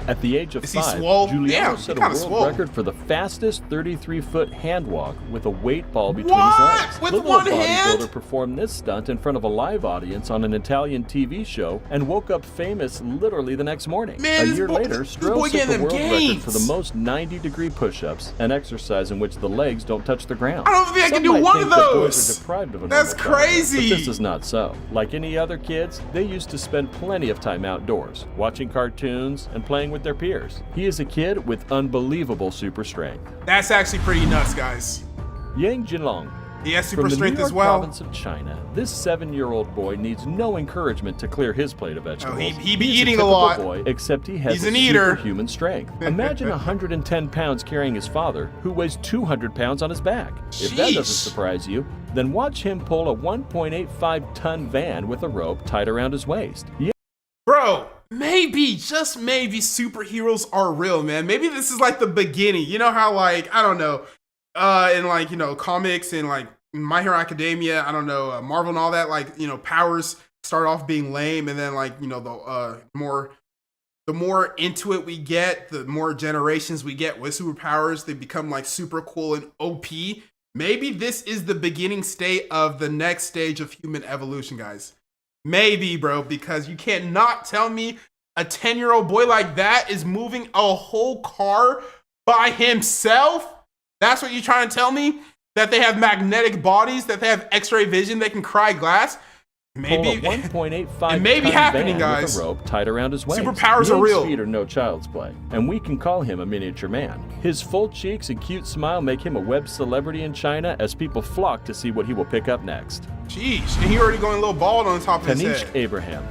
At the age of Is he 5, swole? Giuliano Yeah, he set a kinda world swole. record for the fastest 33-foot hand walk with a weight ball between What? his legs. With the one little hand? bodybuilder performed this stunt in front of a live audience on an Italian TV show and woke up famous literally the next morning. Man, a this year boy- later, this Stro boy set getting the them world record gains. for the most 90-degree push-ups, an exercise in which the legs don't touch the ground. I don't think I can Some do might one think of that boys those. are deprived of a That's normal childhood, crazy. But this is not so. Like any other kids, they used to spend plenty of time outdoors, watching cartoons and playing with their peers. He is a kid with unbelievable super strength. That's actually pretty nuts, guys. Yang Jinlong. He has super From the strength New York as well. province of China, this 7-year-old boy needs no encouragement to clear his plate of vegetables. he be He's eating a typical lot. boy, except he has He's an eater. superhuman strength. Imagine 110 pounds carrying his father, who weighs 200 pounds on his back. If that doesn't surprise you, then watch him pull a 1.85-ton van with a rope tied around his waist. Yeah. Bro, maybe, just maybe, superheroes are real, man. Maybe this is like the beginning. You know how, like, I don't know, in like, you know, comics and like My Hero Academia, I don't know, Marvel and all that, like, you know, powers start off being lame, and then like, you know, the more into it we get, the more generations we get with superpowers, they become like super cool and OP. Maybe this is the beginning state of the next stage of human evolution, guys. Maybe, bro, because you can't not tell me a 10-year-old boy like that is moving a whole car by himself. That's what you're trying to tell me? That they have magnetic bodies, that they have X-ray vision, they can cry glass? Maybe Pull a 1.85 it may be happening, guys. With a rope tied around his waist. Superpowers are real. Speed are no child's play, and we can call him a miniature man. His full cheeks and cute smile make him a web celebrity in China as people flock to see what he will pick up next. Jeez, and he already going a little bald on top of his head. Tanishq Abraham.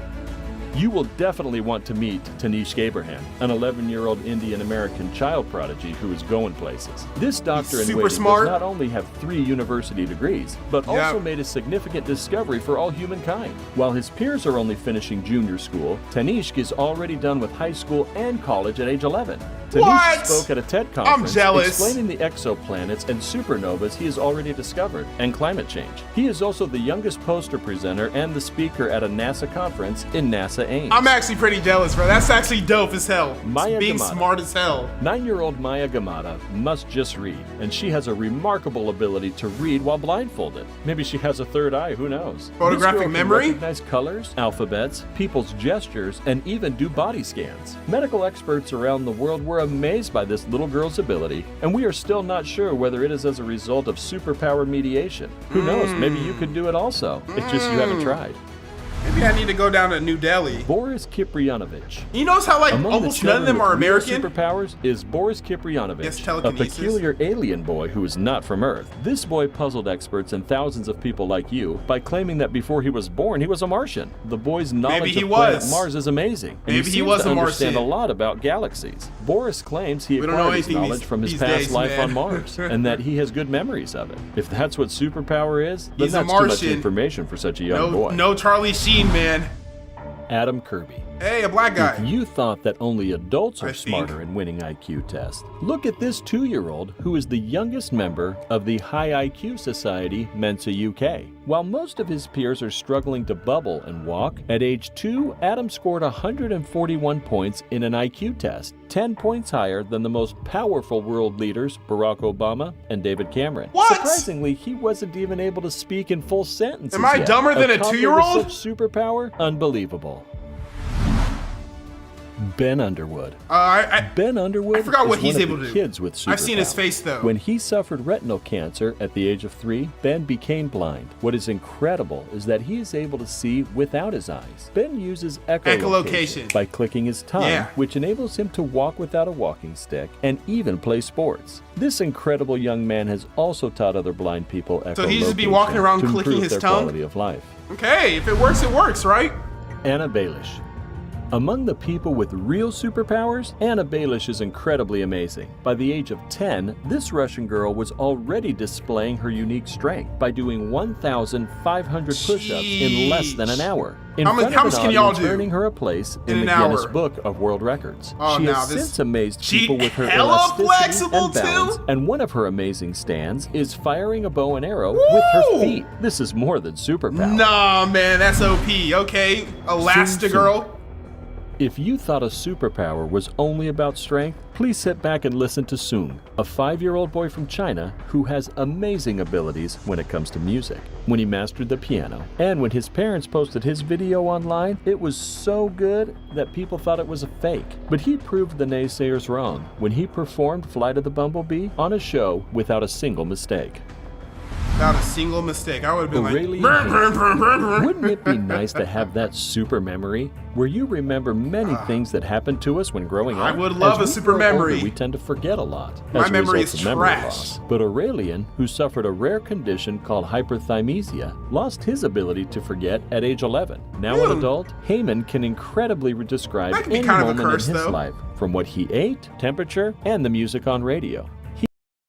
You will definitely want to meet Tanishq Abraham, an 11-year-old Indian-American child prodigy who is going places. This doctor in waiting does not only have 3 university degrees, but also made a significant discovery for all humankind. While his peers are only finishing junior school, Tanishq is already done with high school and college at age 11. Tanishq spoke at a TED conference explaining the exoplanets and supernovas he has already discovered, and climate change. He is also the youngest poster presenter and the speaker at a NASA conference in NASA Ames. I'm actually pretty jealous, bro. That's actually dope as hell. Maya Being Gamada. smart as hell. 9-year-old Maya Gamada must just read, and she has a remarkable ability to read while blindfolded. Maybe she has a third eye, who knows? Photographic This girl memory? can recognize colors, alphabets, people's gestures, and even do body scans. Medical experts around the world were amazed by this little girl's ability, and we are still not sure whether it is as a result of superpower mediation. Who knows? Maybe you could do it also. It's just you haven't tried. Maybe I need to go down to New Delhi. Boris Kiprianovich. You notice how like Among almost the none of them are children with American? real superpowers is Boris Kiprianovich, Yes, a telekinesis. peculiar alien boy who is not from Earth. This boy puzzled experts and thousands of people like you by claiming that before he was born, he was a Martian. The boy's knowledge of planet Mars is amazing, and Maybe he he seems was to a understand Martian. a lot about galaxies. Boris claims he We don't know acquired his anything knowledge these- from his these past days, life man. on Mars, and that he has good memories of it. If that's what superpower is, then He's a that's too much Martian. information for such a young boy. No Charlie Sheen, man. Adam Kirby. Hey, a black guy. If you thought that only adults are smarter in winning IQ tests, look at this 2-year-old who is the youngest member of the High IQ Society Mensa UK. While most of his peers are struggling to bubble and walk, at age 2, Adam scored 141 points in an IQ test, 10 points higher than the most powerful world leaders, Barack Obama and David Cameron. What? Surprisingly, he wasn't even able to speak in full sentences. Am I yet. dumber than a toddler 2-year-old? with such superpower? Unbelievable. Ben Underwood. Ben Underwood I forgot what is he's one of able the to do. kids with superpowers. I've seen his face, though. When he suffered retinal cancer at the age of 3, Ben became blind. What is incredible is that he is able to see without his eyes. Ben uses echolocation by clicking his tongue, which enables him to walk without a walking stick and even play sports. This incredible young man has also taught other blind people echolocation So he just be walking around to clicking improve his their tongue? quality of life. Okay, if it works, right? Anna Baelish. Among the people with real superpowers, Anna Baelish is incredibly amazing. By the age of 10, this Russian girl was already displaying her unique strength by doing 1,500 push-ups in less than an hour. In front how of much an can y'all audience, do earning her a place in in the an Guinness hour? Book of World Records. Oh, she now has this- since amazed she people with her hella elasticity flexible, and balance, too? and one of her amazing stands is firing a bow and arrow with her feet. This is more than superpower. Nah, man, that's OP. Okay, Elastigirl. If you thought a superpower was only about strength, please sit back and listen to Sung, a 5-year-old boy from China who has amazing abilities when it comes to music. When he mastered the piano, and when his parents posted his video online, it was so good that people thought it was a fake. But he proved the naysayers wrong when he performed Flight of the Bumblebee on a show without a single mistake. Without a single mistake, I would have been Aurelian like, wouldn't it be nice to have that super memory where you remember many things that happened to us when growing up? I would love As a we super grow older, memory. we tend to forget a lot My as a memory result is of memory trash. loss. But Aurelian, who suffered a rare condition called hyperthymesia, lost his ability to forget at age 11. Now an adult, Heyman can incredibly describe That could be any kind of a moment curse, in his though. life, from what he ate, temperature, and the music on radio.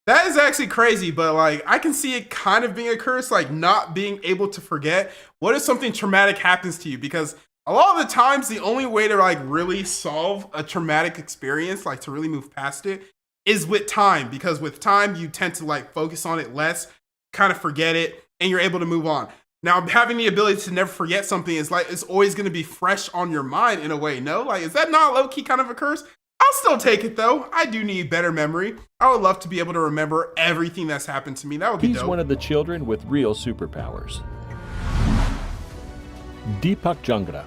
That is actually crazy, but like I can see it kind of being a curse, like not being able to forget. What if something traumatic happens to you? Because a lot of the times the only way to like really solve a traumatic experience, like to really move past it, is with time. Because with time you tend to like focus on it less, kind of forget it, and you're able to move on. Now having the ability to never forget something is like it's always going to be fresh on your mind in a way. No, like is that not low key kind of a curse? I'll still take it though. I do need better memory. I would love to be able to remember everything that's happened to me. That would be He's dope. one of the children with real superpowers. Deepak Jangra.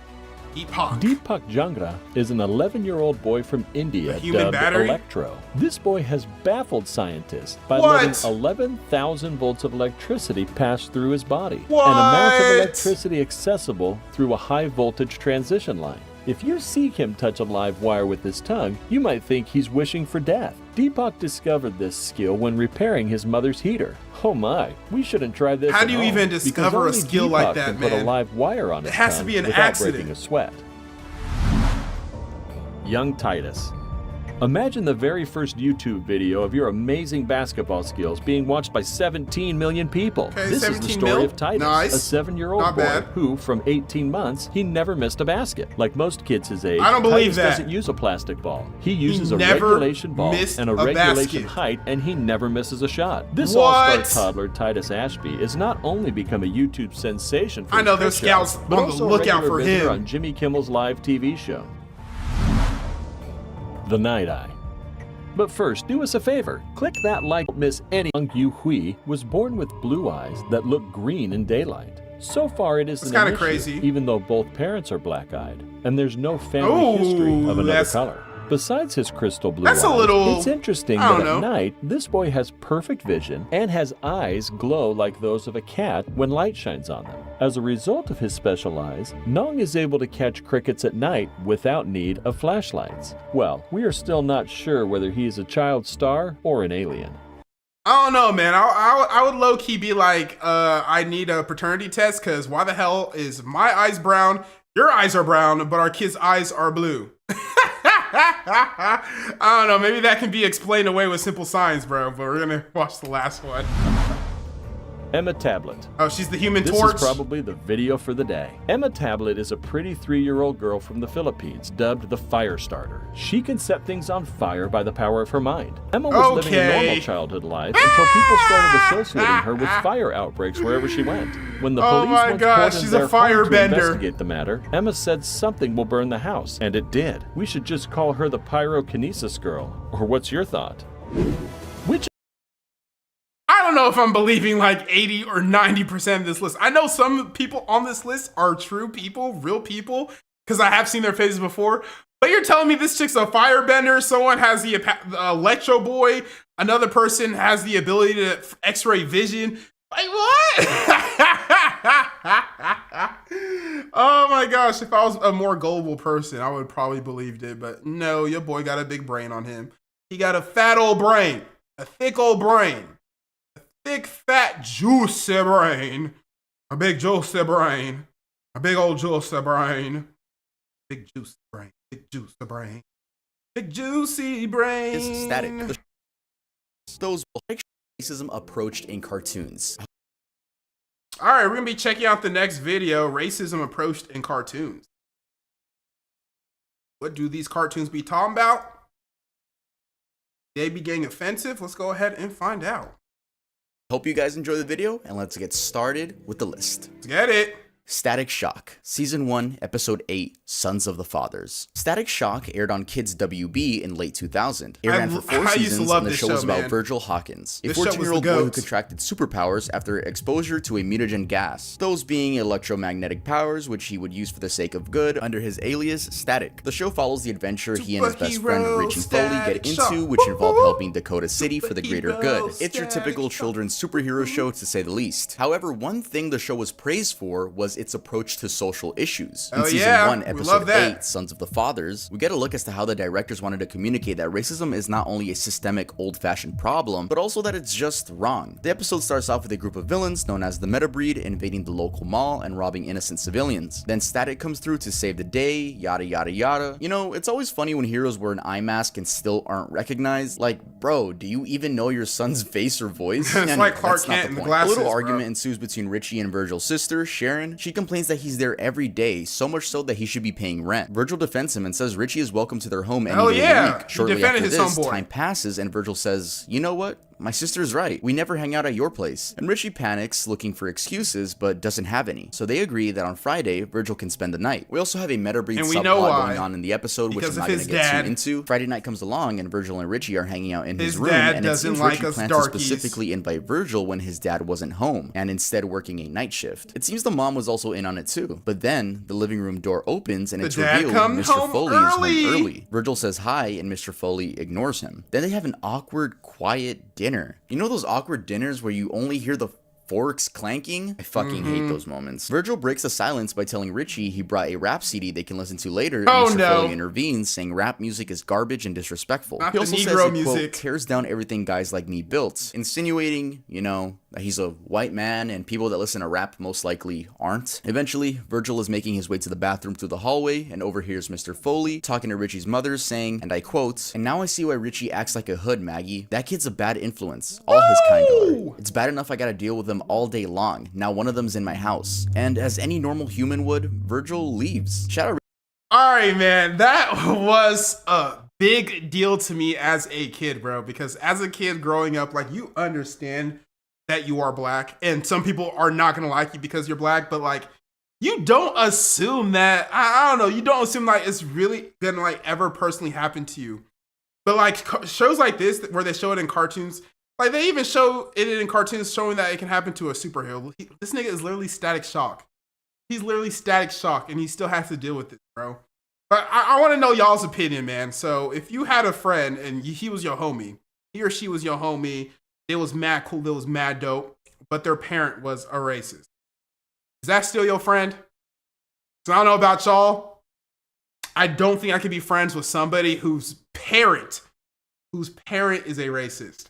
Deepak Jangra is an 11-year-old boy from India human dubbed battery? Electro. This boy has baffled scientists by What? letting 11,000 volts of electricity pass through his body. What? An amount of electricity accessible through a high voltage transition line. If you see him touch a live wire with his tongue, you might think he's wishing for death. Deepak discovered this skill when repairing his mother's heater. Oh my, we shouldn't try this. How at do you home, even because discover a only skill Deepak like that, can put a man? live wire on It his has to tongue be an without accident. breaking a sweat. Young Titus. Imagine the very first YouTube video of your amazing basketball skills being watched by 17 million people. Okay, This is the 17 story mil? of Titus, Nice. a 7-year-old Not boy bad. who, from 18 months, he never missed a basket. Like most kids his age, I don't believe Titus that. doesn't use a plastic ball. He uses a never regulation ball missed and a a regulation basket. height, and he never misses a shot. This What? all-star toddler, Titus Ashby, is not only become a YouTube sensation for I know his there's trick shows, scouts but on the also a lookout regular for visitor him. on Jimmy Kimmel's live TV show. The Night Eye. But first, do us a favor. Click that like. Miss Annie Young Yu Hui was born with blue eyes that look green in daylight. So far, it isn't That's an kinda issue, crazy. even though both parents are black-eyed, and there's no family Ooh, history of another that's- color. Besides his crystal blue That's eyes, a little- it's interesting I that don't at know. night, this boy has perfect vision and has eyes glow like those of a cat when light shines on them. As a result of his special eyes, Nong is able to catch crickets at night without need of flashlights. Well, we are still not sure whether he is a child star or an alien. I don't know, man. I would low key be like, I need a paternity test because why the hell is my eyes brown, your eyes are brown, but our kids' eyes are blue? I don't know. Maybe that can be explained away with simple science, bro. But we're gonna watch the last one. Emma Tablet. Oh, she's the Human This Torch. is probably the video for the day. Emma Tablet is a pretty 3-year-old girl from the Philippines, dubbed the Fire Starter. She can set things on fire by the power of her mind. Emma was living a normal Okay. childhood life until people started associating her with fire outbreaks wherever she went. When the Oh police my once gosh, called in she's their a home to firebender. investigate the matter, Emma said something will burn the house, and it did. We should just call her the Pyrokinesis Girl. Or what's your thought? Which I don't know if I'm believing like 80 or 90% of this list. I know some people on this list are true people, real people, because I have seen their faces before. But you're telling me this chick's a firebender, someone has the Electro Boy, another person has the ability to X-ray vision. Like what? Oh my gosh, if I was a more gullible person, I would probably believed it. But no, your boy got a big brain on him. He got a fat old brain, a thick old brain. Big fat juicy brain. A big juicy brain. A big old juicy brain. Big juicy brain. Big juicy brain. Big juicy brain. Is static. Those racism approached in cartoons. Alright, we're gonna be checking out the next video, Racism Approached in Cartoons. What do these cartoons be talking about? They be getting offensive? Let's go ahead and find out. Hope you guys enjoy the video, and let's get started with the list. Let's get it. Static Shock, Season 1, Episode 8, Sons of the Fathers. Static Shock aired on Kids WB in late 2000. It ran for 4 seasons, and the show was about Virgil Hawkins, a 14-year-old boy who contracted superpowers after exposure to a mutagen gas, those being electromagnetic powers which he would use for the sake of good under his alias Static. The show follows the adventure he and his best friend Richie Foley get into, which involved helping Dakota City for the greater good. It's your typical children's superhero show, to say the least. However, one thing the show was praised for was its approach to social issues. In Season 1, Episode 8, Sons of the Fathers, we get a look as to how the directors wanted to communicate that racism is not only a systemic, old-fashioned problem, but also that it's just wrong. The episode starts off with a group of villains known as the Metabreed invading the local mall and robbing innocent civilians. Then Static comes through to save the day, yada yada yada. You know, it's always funny when heroes wear an eye mask and still aren't recognized. Like, bro, do you even know your son's face or voice? It's like Clark Kent in the glasses, a little argument ensues between Richie and Virgil's sister, Sharon. She complains that he's there every day, so much so that he should be paying rent. Virgil defends him and says Richie is welcome to their home any day of the week. Shortly after this, time passes and Virgil says, you know what? My sister's right. We never hang out at your place. And Richie panics, looking for excuses, but doesn't have any. So they agree that on Friday, Virgil can spend the night. We also have a Metabreed subplot going on in the episode, which I'm not going to get too into. Friday night comes along, and Virgil and Richie are hanging out in his room, and it seems Richie planned to specifically invite Virgil when his dad wasn't home, and instead working a night shift. It seems the mom was also in on it too. But then, the living room door opens, and it's revealed Mr. Foley is home early. Virgil says hi, and Mr. Foley ignores him. Then they have an awkward, quiet dinner. You know those awkward dinners where you only hear the forks clanking? I fucking hate those moments. Virgil breaks the silence by telling Richie he brought a rap CD they can listen to later, and Mr. Foley intervenes, saying rap music is garbage and disrespectful. He also says it, quote, tears down everything guys like me built, insinuating, you know, that he's a white man and people that listen to rap most likely aren't. Eventually, Virgil is making his way to the bathroom through the hallway and overhears Mr. Foley talking to Richie's mother, saying, and I quote, and now I see why Richie acts like a hood, Maggie. That kid's a bad influence. All his kind are. It's bad enough I gotta deal with them all day long. Now one of them's in my house. And as any normal human would, Virgil leaves. Shout out. Alright, man, that was a big deal to me as a kid, bro, because as a kid growing up, like, you understand that you are black, and some people are not gonna like you because you're black, but like, you don't assume that, I don't know, you don't assume like it's really gonna like ever personally happen to you. But like shows like this, where they show it in cartoons, like they even show it in cartoons showing that it can happen to a superhero. This nigga is literally Static Shock. He's literally Static Shock, and he still has to deal with it, bro. But I want to know y'all's opinion, man. So if you had a friend and he was your homie, he or she was your homie, it was mad cool, it was mad dope, but their parent was a racist, is that still your friend? So I don't know about y'all. I don't think I could be friends with somebody whose parent is a racist.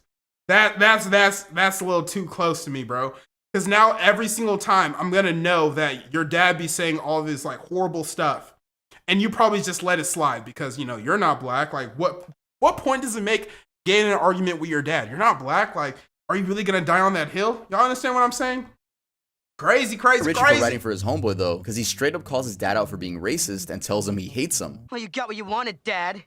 That's a little too close to me, bro. Because now every single time I'm gonna know that your dad be saying all this like horrible stuff, and you probably just let it slide because you know you're not black. Like what point does it make getting in an argument with your dad? You're not black. Like, are you really gonna die on that hill? Y'all understand what I'm saying? Crazy. Richie for writing for his homeboy though, because he straight up calls his dad out for being racist and tells him he hates him. Well, you got what you wanted, Dad.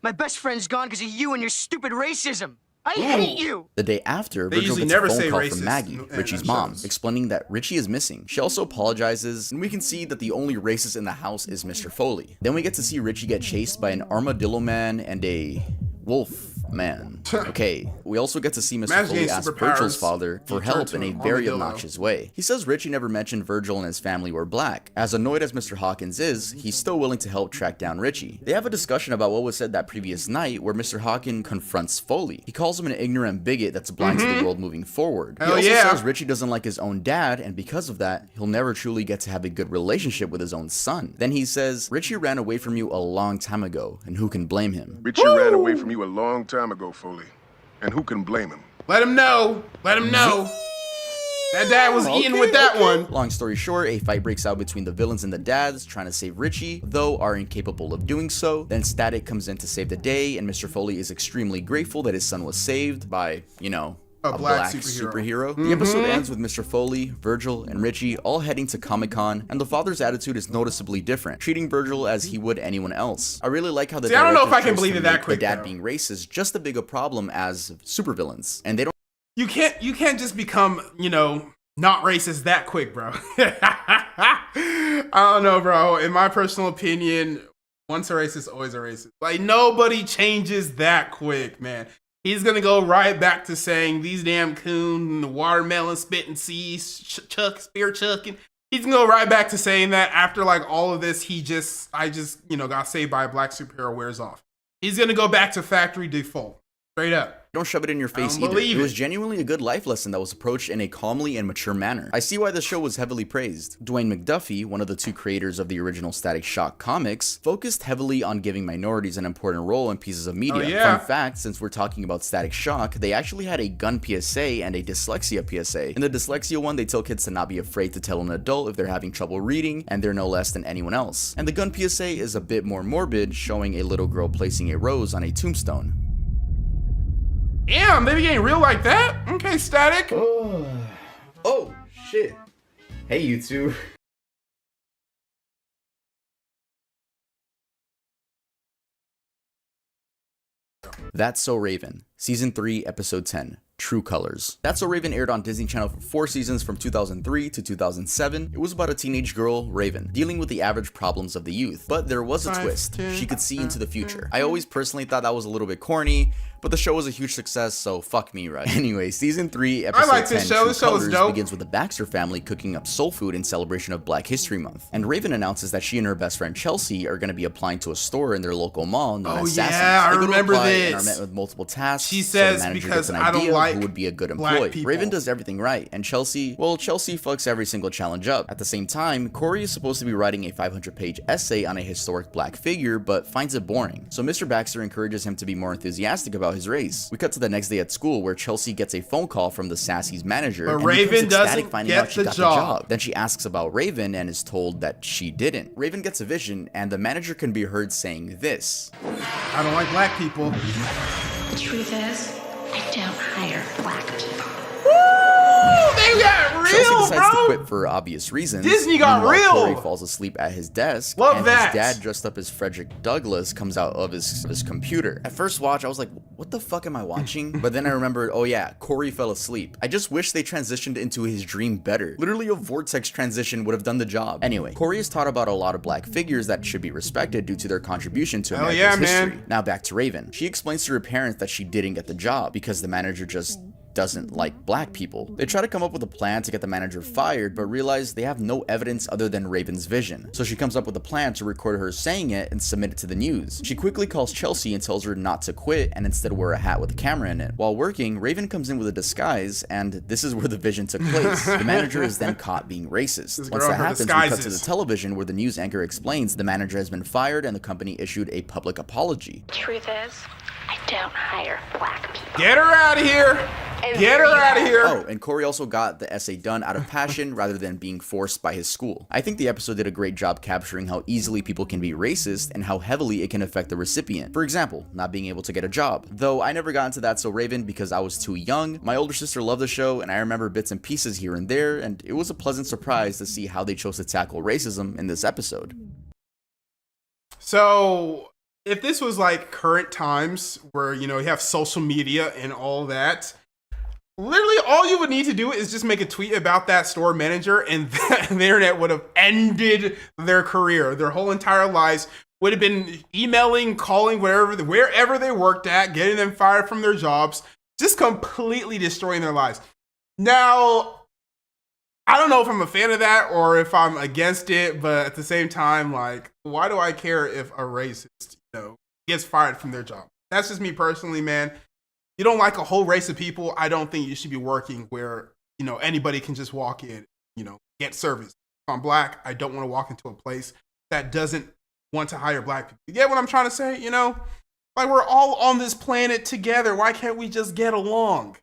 My best friend's gone because of you and your stupid racism. I hate you! The day after, Virgil gets a phone call from Maggie, Richie's mom, explaining that Richie is missing. She also apologizes, and we can see that the only racist in the house is Mr. Foley. Then we get to see Richie get chased by an armadillo man and a wolf man. Okay, we also get to see Mr. Foley ask Virgil's father for help in a very obnoxious way. He says Richie never mentioned Virgil and his family were black. As annoyed as Mr. Hawkins is, he's still willing to help track down Richie. They have a discussion about what was said that previous night where Mr. Hawkins confronts Foley. He calls him an ignorant bigot that's blind to the world moving forward. He also says Richie doesn't like his own dad, and because of that, he'll never truly get to have a good relationship with his own son. Then he says, Richie ran away from you a long time ago, and who can blame him? Richie ran away from you a long time ago, Foley. And who can blame him? Let him know. Let him know. That dad was eating with that one. Long story short, a fight breaks out between the villains and the dads, trying to save Richie, though are incapable of doing so. Then Static comes in to save the day, and Mr. Foley is extremely grateful that his son was saved by, you know, a black superhero. The episode ends with Mr. Foley, Virgil, and Richie all heading to Comic-Con, and the father's attitude is noticeably different, treating Virgil as he would anyone else. I really like how the I don't know if I can believe it that quick. The dad being racist just as big a problem as supervillains, and they don't. You can't just become, you know, not racist that quick, bro. I don't know, bro. In my personal opinion, once a racist, always a racist. Like, nobody changes that quick, man. He's gonna go right back to saying these damn coon, the watermelon spitting seeds, spear chucking. He's gonna go right back to saying that after like all of this, I just got saved by a black superhero wears off. He's gonna go back to factory default. Straight up. Don't shove it in your face either. It was genuinely a good life lesson that was approached in a calmly and mature manner. I see why the show was heavily praised. Dwayne McDuffie, one of the two creators of the original Static Shock comics, focused heavily on giving minorities an important role in pieces of media. Oh, yeah. Fun fact, since we're talking about Static Shock, they actually had a gun PSA and a dyslexia PSA. In the dyslexia one, they tell kids to not be afraid to tell an adult if they're having trouble reading, and they're no less than anyone else. And the gun PSA is a bit more morbid, showing a little girl placing a rose on a tombstone. Damn, they be getting real like that? Okay, Static. Oh, shit. Hey, you two. That's So Raven, Season 3, Episode 10. True Colors. That's So Raven aired on Disney Channel for 4 seasons from 2003 to 2007. It was about a teenage girl, Raven, dealing with the average problems of the youth. But there was a twist. She could see into the future. I always personally thought that was a little bit corny, but the show was a huge success, so fuck me, right? Anyway, Season 3, Episode 10, True Colors begins with the Baxter family cooking up soul food in celebration of Black History Month. And Raven announces that she and her best friend Chelsea are going to be applying to a store in their local mall known as Sassy's. Yeah, I remember this. And are met with multiple tasks. She says, so because I don't like who would be a good employee. Raven does everything right, and Chelsea fucks every single challenge up. At the same time, Corey is supposed to be writing a 500-page essay on a historic black figure, but finds it boring. So Mr. Baxter encourages him to be more enthusiastic about his race. We cut to the next day at school, where Chelsea gets a phone call from the Sassy's manager, but and Raven doesn't finding out she got the job. Then she asks about Raven and is told that she didn't. Raven gets a vision, and the manager can be heard saying this: I don't like black people. The truth is, I don't hire black people. They got real, Chelsea decides bro. to quit for obvious reasons. Disney got Meanwhile, real. Corey falls asleep at his desk, Love and that. his dad, dressed up as Frederick Douglass, comes out of his computer. At first watch, I was like, what the fuck am I watching? But then I remembered, oh yeah, Corey fell asleep. I just wish they transitioned into his dream better. Literally a vortex transition would have done the job. Anyway, Corey is taught about a lot of black figures that should be respected due to their contribution to America's history. Now back to Raven. She explains to her parents that she didn't get the job because the manager just doesn't like black people. They try to come up with a plan to get the manager fired, but realize they have no evidence other than Raven's vision. So she comes up with a plan to record her saying it and submit it to the news. She quickly calls Chelsea and tells her not to quit and instead wear a hat with a camera in it. While working, Raven comes in with a disguise, and this is where the vision took place. The manager is then caught being racist. Once that happens, we cut to the television where the news anchor explains the manager has been fired and the company issued a public apology. Truth is, I don't hire black people. Get her out of here. Get her out of here. Oh, and Corey also got the essay done out of passion rather than being forced by his school. I think the episode did a great job capturing how easily people can be racist and how heavily it can affect the recipient. For example, not being able to get a job. Though I never got into That So Raven because I was too young. My older sister loved the show, and I remember bits and pieces here and there, and it was a pleasant surprise to see how they chose to tackle racism in this episode. So, if this was like current times where, you have social media and all that, literally all you would need to do is just make a tweet about that store manager, and the internet would have ended their career. Their whole entire lives would have been emailing, calling, wherever they worked at, getting them fired from their jobs, just completely destroying their lives. Now, I don't know if I'm a fan of that or if I'm against it, but at the same time, like, why do I care if a racist, gets fired from their job? That's just me personally, man. You don't like a whole race of people, I don't think you should be working where, anybody can just walk in, get service. If I'm black, I don't want to walk into a place that doesn't want to hire black people. You get what I'm trying to say? Like, we're all on this planet together. Why can't we just get along?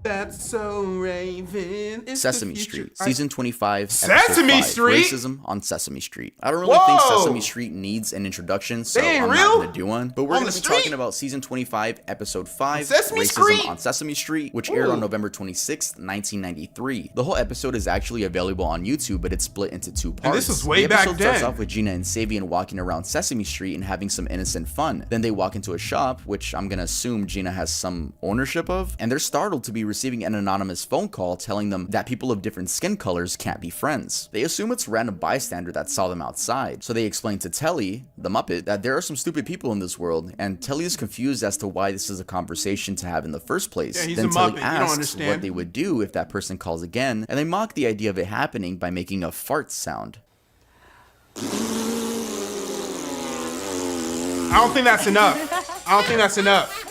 That's So Raven. It's Sesame Street, Season 25, Sesame Episode 5, Street? Racism on Sesame Street. I don't really think Sesame Street needs an introduction, so I'm not going to do one. But we're going to be talking about Season 25, Episode 5, Racism on Sesame Street, which aired on November 26th, 1993. The whole episode is actually available on YouTube, but it's split into 2 parts. And this is way back then. The episode starts off with Gina and Savian walking around Sesame Street and having some innocent fun. Then they walk into a shop, which I'm going to assume Gina has some ownership of, and they're startled to be receiving an anonymous phone call telling them that people of different skin colors can't be friends. They assume it's a random bystander that saw them outside, so they explain to Telly, the Muppet, that there are some stupid people in this world, and Telly is confused as to why this is a conversation to have in the first place. Yeah, he's Then a Telly Muppet. asks what they would do if that person calls again, and they mock the idea of it happening by making a fart sound. I don't think that's enough. I don't think that's enough.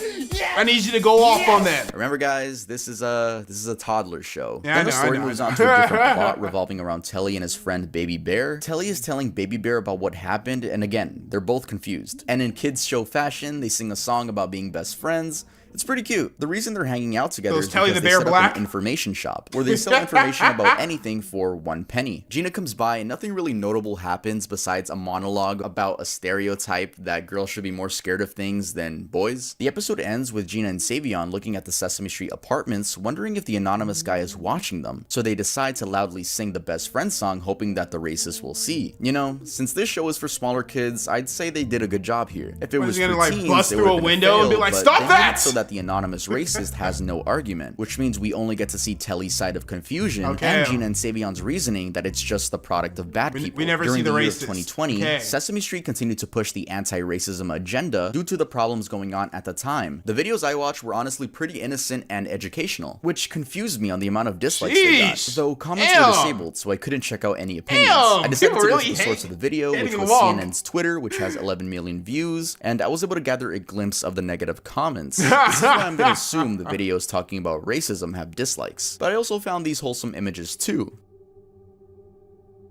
I need you to go off on that. Remember, guys, this is a toddler show. Yeah, Then the story moves on to a different plot revolving around Telly and his friend Baby Bear. Telly is telling Baby Bear about what happened, and again, they're both confused. And in kids show fashion, they sing a song about being best friends. It's pretty cute. The reason they're hanging out together is because they set up an information shop where they sell information about anything for 1 penny. Gina comes by and nothing really notable happens besides a monologue about a stereotype that girls should be more scared of things than boys. The episode ends with Gina and Savion looking at the Sesame Street apartments, wondering if the anonymous guy is watching them. So they decide to loudly sing the best friend song, hoping that the racist will see. You know, since this show is for smaller kids, I'd say they did a good job here. If it was for like teens, bust it through a would've been window and be fail, like, but "Stop they that!" made it so that the anonymous racist has no argument, which means we only get to see Telly's side of confusion and Gina and Savion's reasoning that it's just the product of bad people. We never During see the year racist. of 2020, Sesame Street continued to push the anti-racism agenda due to the problems going on at the time. The videos I watched were honestly pretty innocent and educational, which confused me on the amount of dislikes they got, though comments were disabled, so I couldn't check out any opinions. I decided to go to the source of the video, which was CNN's Twitter, which has 11 million views, and I was able to gather a glimpse of the negative comments. This is why I'm gonna assume the videos talking about racism have dislikes, but I also found these wholesome images too.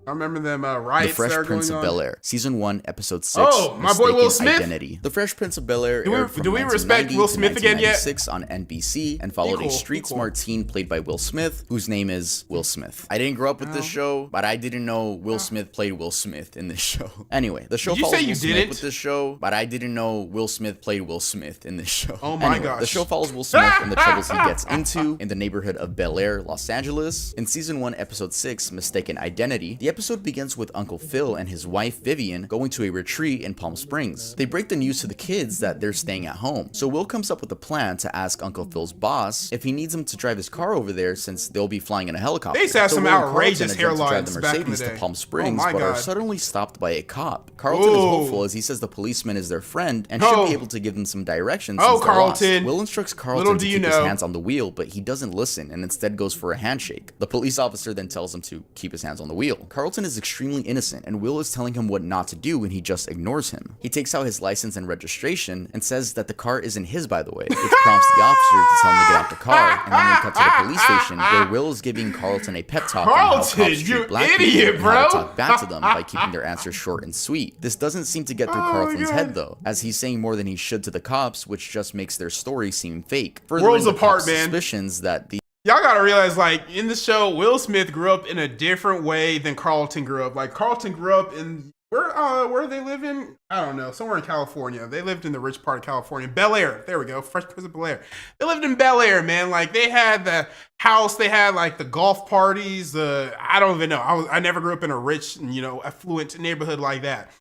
I remember them riots. The Fresh that are Prince going of on. Bel-Air, Season 1, Episode 6. Oh, my boy Will Mistaken Smith? Identity. The Fresh Prince of Bel-Air aired from do we respect 1990 Will to Smith again yet? 1996 on NBC and followed a street-smart teen played by Will Smith, whose name is Will Smith. I didn't grow up with this show, but I didn't know Will Smith played Will Smith in this show. Anyway, the show Did you follows say you Will Smith didn't? with this show, but I didn't know Will Smith played Will Smith in this show. Oh my gosh. The show follows Will Smith and the troubles he gets into in the neighborhood of Bel-Air, Los Angeles. In Season 1, Episode 6, Mistaken Identity, the episode begins with Uncle Phil and his wife Vivian going to a retreat in Palm Springs. They break the news to the kids that they're staying at home. So Will comes up with a plan to ask Uncle Phil's boss if he needs him to drive his car over there since they'll be flying in a helicopter. They used to have So some Will and outrageous Carlton attempt hairlines to drive the back in the Mercedes day. to Palm Oh Springs, my but are God. suddenly stopped by a cop. Carlton is hopeful as he says the policeman is their friend and should be able to give them some directions. Oh, since they're lost. Carlton. Will instructs Carlton Little to do you keep his know. hands on the wheel, but he doesn't listen and instead goes for a handshake. The police officer then tells him to keep his hands on the wheel. Carlton is extremely innocent and Will is telling him what not to do when he just ignores him. He takes out his license and registration and says that the car isn't his, by the way, which prompts the officer to tell him to get out the car, and then we cut to the police station where Will is giving Carlton a pep talk on how cops treat black people and how to talk back to them by keeping their answers short and sweet. This doesn't seem to get through Carlton's head though, as he's saying more than he should to the cops, which just makes their story seem fake. Worlds the apart, cops' man. Suspicions that the Y'all gotta realize, like, in the show, Will Smith grew up in a different way than Carlton grew up. Like, Carlton grew up in where they live in? I don't know, somewhere in California. They lived in the rich part of California. Bel-Air. There we go. Fresh Prince of Bel-Air. They lived in Bel-Air, man. Like, they had the house, they had like the golf parties, I don't even know. I never grew up in a rich, affluent neighborhood like that.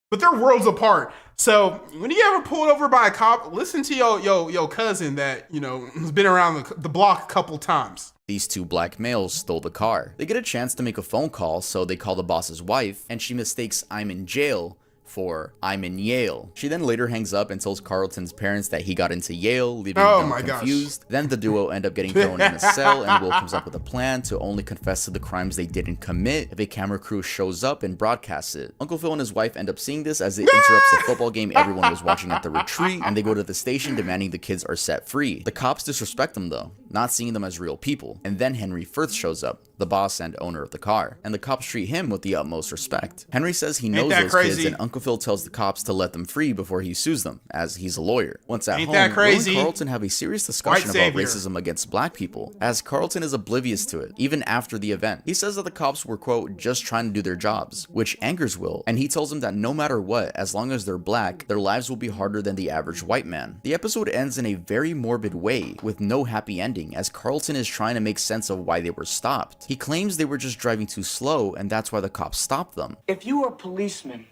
But they're worlds apart. So when you ever pulled over by a cop, listen to your cousin that, has been around the block a couple times. These two black males stole the car. They get a chance to make a phone call, so they call the boss's wife, and she mistakes "I'm in jail" for "I'm in Yale." She then later hangs up and tells Carlton's parents that he got into Yale, leaving them confused. Then the duo end up getting thrown in a cell, and Will comes up with a plan to only confess to the crimes they didn't commit if a camera crew shows up and broadcasts it. Uncle Phil and his wife end up seeing this as it interrupts the football game everyone was watching at the retreat, and they go to the station demanding the kids are set free. The cops disrespect them though, not seeing them as real people. And then Henry Firth shows up, the boss and owner of the car, and the cops treat him with the utmost respect. Henry says he knows those kids, and Uncle Phil tells the cops to let them free before he sues them, as he's a lawyer. Once at home, Will and Carlton have a serious discussion about racism against black people, as Carlton is oblivious to it, even after the event. He says that the cops were, quote, just trying to do their jobs, which angers Will, and he tells him that no matter what, as long as they're black, their lives will be harder than the average white man. The episode ends in a very morbid way, with no happy ending, as Carlton is trying to make sense of why they were stopped. He claims they were just driving too slow, and that's why the cops stopped them. If you were a policeman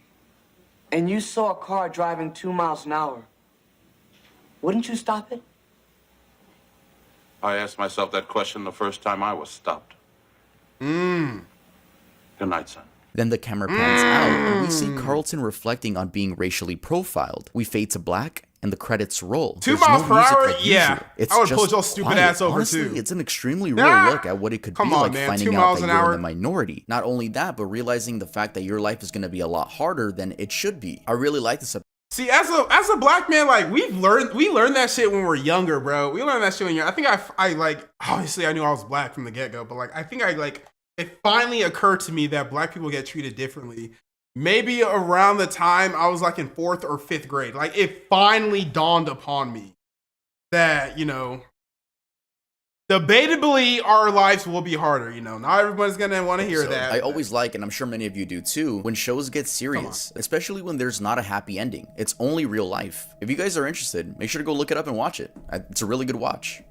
and you saw a car driving 2 miles an hour, wouldn't you stop it? I asked myself that question the first time I was stopped. Good night, son. Then the camera pans out, and we see Carlton reflecting on being racially profiled. We fade to black, and the credits roll. 2 There's miles no per music hour? like Yeah. usual. It's I would just pull your stupid quiet. ass over, Honestly, too. it's an extremely real look at what it could be like man. finding 2 out miles that an you're hour. in the minority. Not only that, but realizing the fact that your life is going to be a lot harder than it should be. I really like this. See, as a black man, like we learned that shit when we were younger, bro. We learned that shit when you're. I think I like obviously I knew I was black from the get go, but like I think it finally occurred to me that black people get treated differently. Maybe around the time I was like in 4th or 5th grade, like it finally dawned upon me that debatably our lives will be harder. Not everyone's gonna want to hear that. I always like, and I'm sure many of you do too, when shows get serious, especially when there's not a happy ending. It's only real life. If you guys are interested, make sure to go look it up and watch it. It's a really good watch.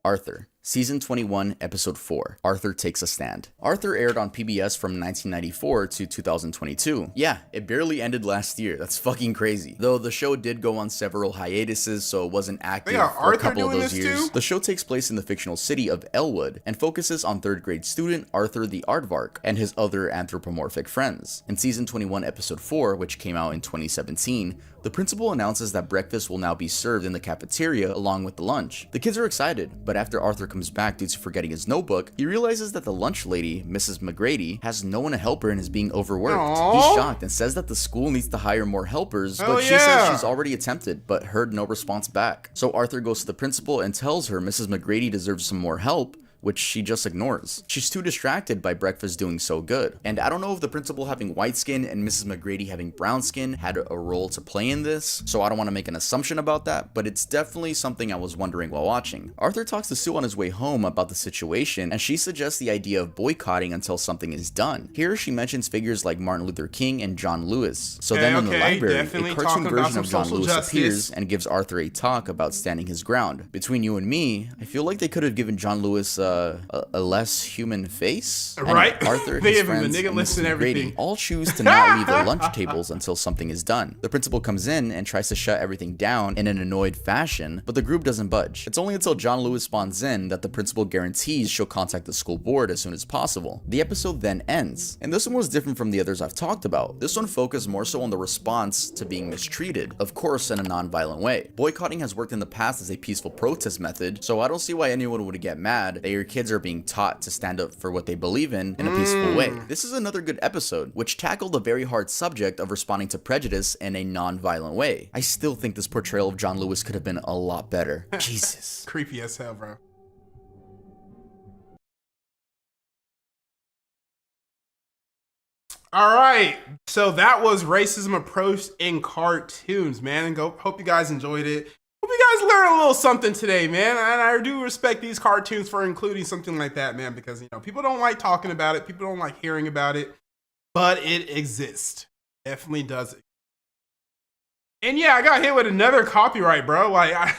Arthur. Season 21, Episode 4, Arthur Takes a Stand. Arthur aired on PBS from 1994 to 2022. Yeah, it barely ended last year. That's fucking crazy. Though the show did go on several hiatuses, so it wasn't active for a couple of those years. The show takes place in the fictional city of Elwood and focuses on 3rd grade student Arthur the Aardvark and his other anthropomorphic friends. In Season 21, Episode 4, which came out in 2017, the principal announces that breakfast will now be served in the cafeteria along with the lunch. The kids are excited, but after Arthur comes back due to forgetting his notebook, he realizes that the lunch lady, Mrs. McGrady, has no one to help her and is being overworked. Aww. He's shocked and says that the school needs to hire more helpers, but she says she's already attempted, but heard no response back. So Arthur goes to the principal and tells her Mrs. McGrady deserves some more help, which she just ignores. She's too distracted by breakfast doing so good. And I don't know if the principal having white skin and Mrs. McGrady having brown skin had a role to play in this, so I don't want to make an assumption about that, but it's definitely something I was wondering while watching. Arthur talks to Sue on his way home about the situation, and she suggests the idea of boycotting until something is done. Here she mentions figures like Martin Luther King and John Lewis. So then in the library, a cartoon version of John Lewis appears and gives Arthur a talk about standing his ground. Between you and me, I feel like they could have given John Lewis a less human face. Right? And Arthur, They his give him the friends, nigga and list and Mrs. everything. Grady all choose to not leave their lunch tables until something is done. The principal comes in and tries to shut everything down in an annoyed fashion, but the group doesn't budge. It's only until John Lewis spawns in that the principal guarantees she'll contact the school board as soon as possible. The episode then ends, and this one was different from the others I've talked about. This one focused more so on the response to being mistreated, of course in a non-violent way. Boycotting has worked in the past as a peaceful protest method, so I don't see why anyone would get mad that your kids are being taught to stand up for what they believe in a peaceful way. This is another good episode, which tackled a very hard subject of responding to prejudice in a non-violent way. I still think this portrayal of John Lewis could have been a lot better. Jesus. Creepy as hell, bro. All right, so that was racism approached in cartoons, man. And hope you guys enjoyed it. Hope you guys learned a little something today, man. And I do respect these cartoons for including something like that, man, because people don't like talking about it, people don't like hearing about it, but it exists. Definitely does. And yeah, I got hit with another copyright, bro. Like I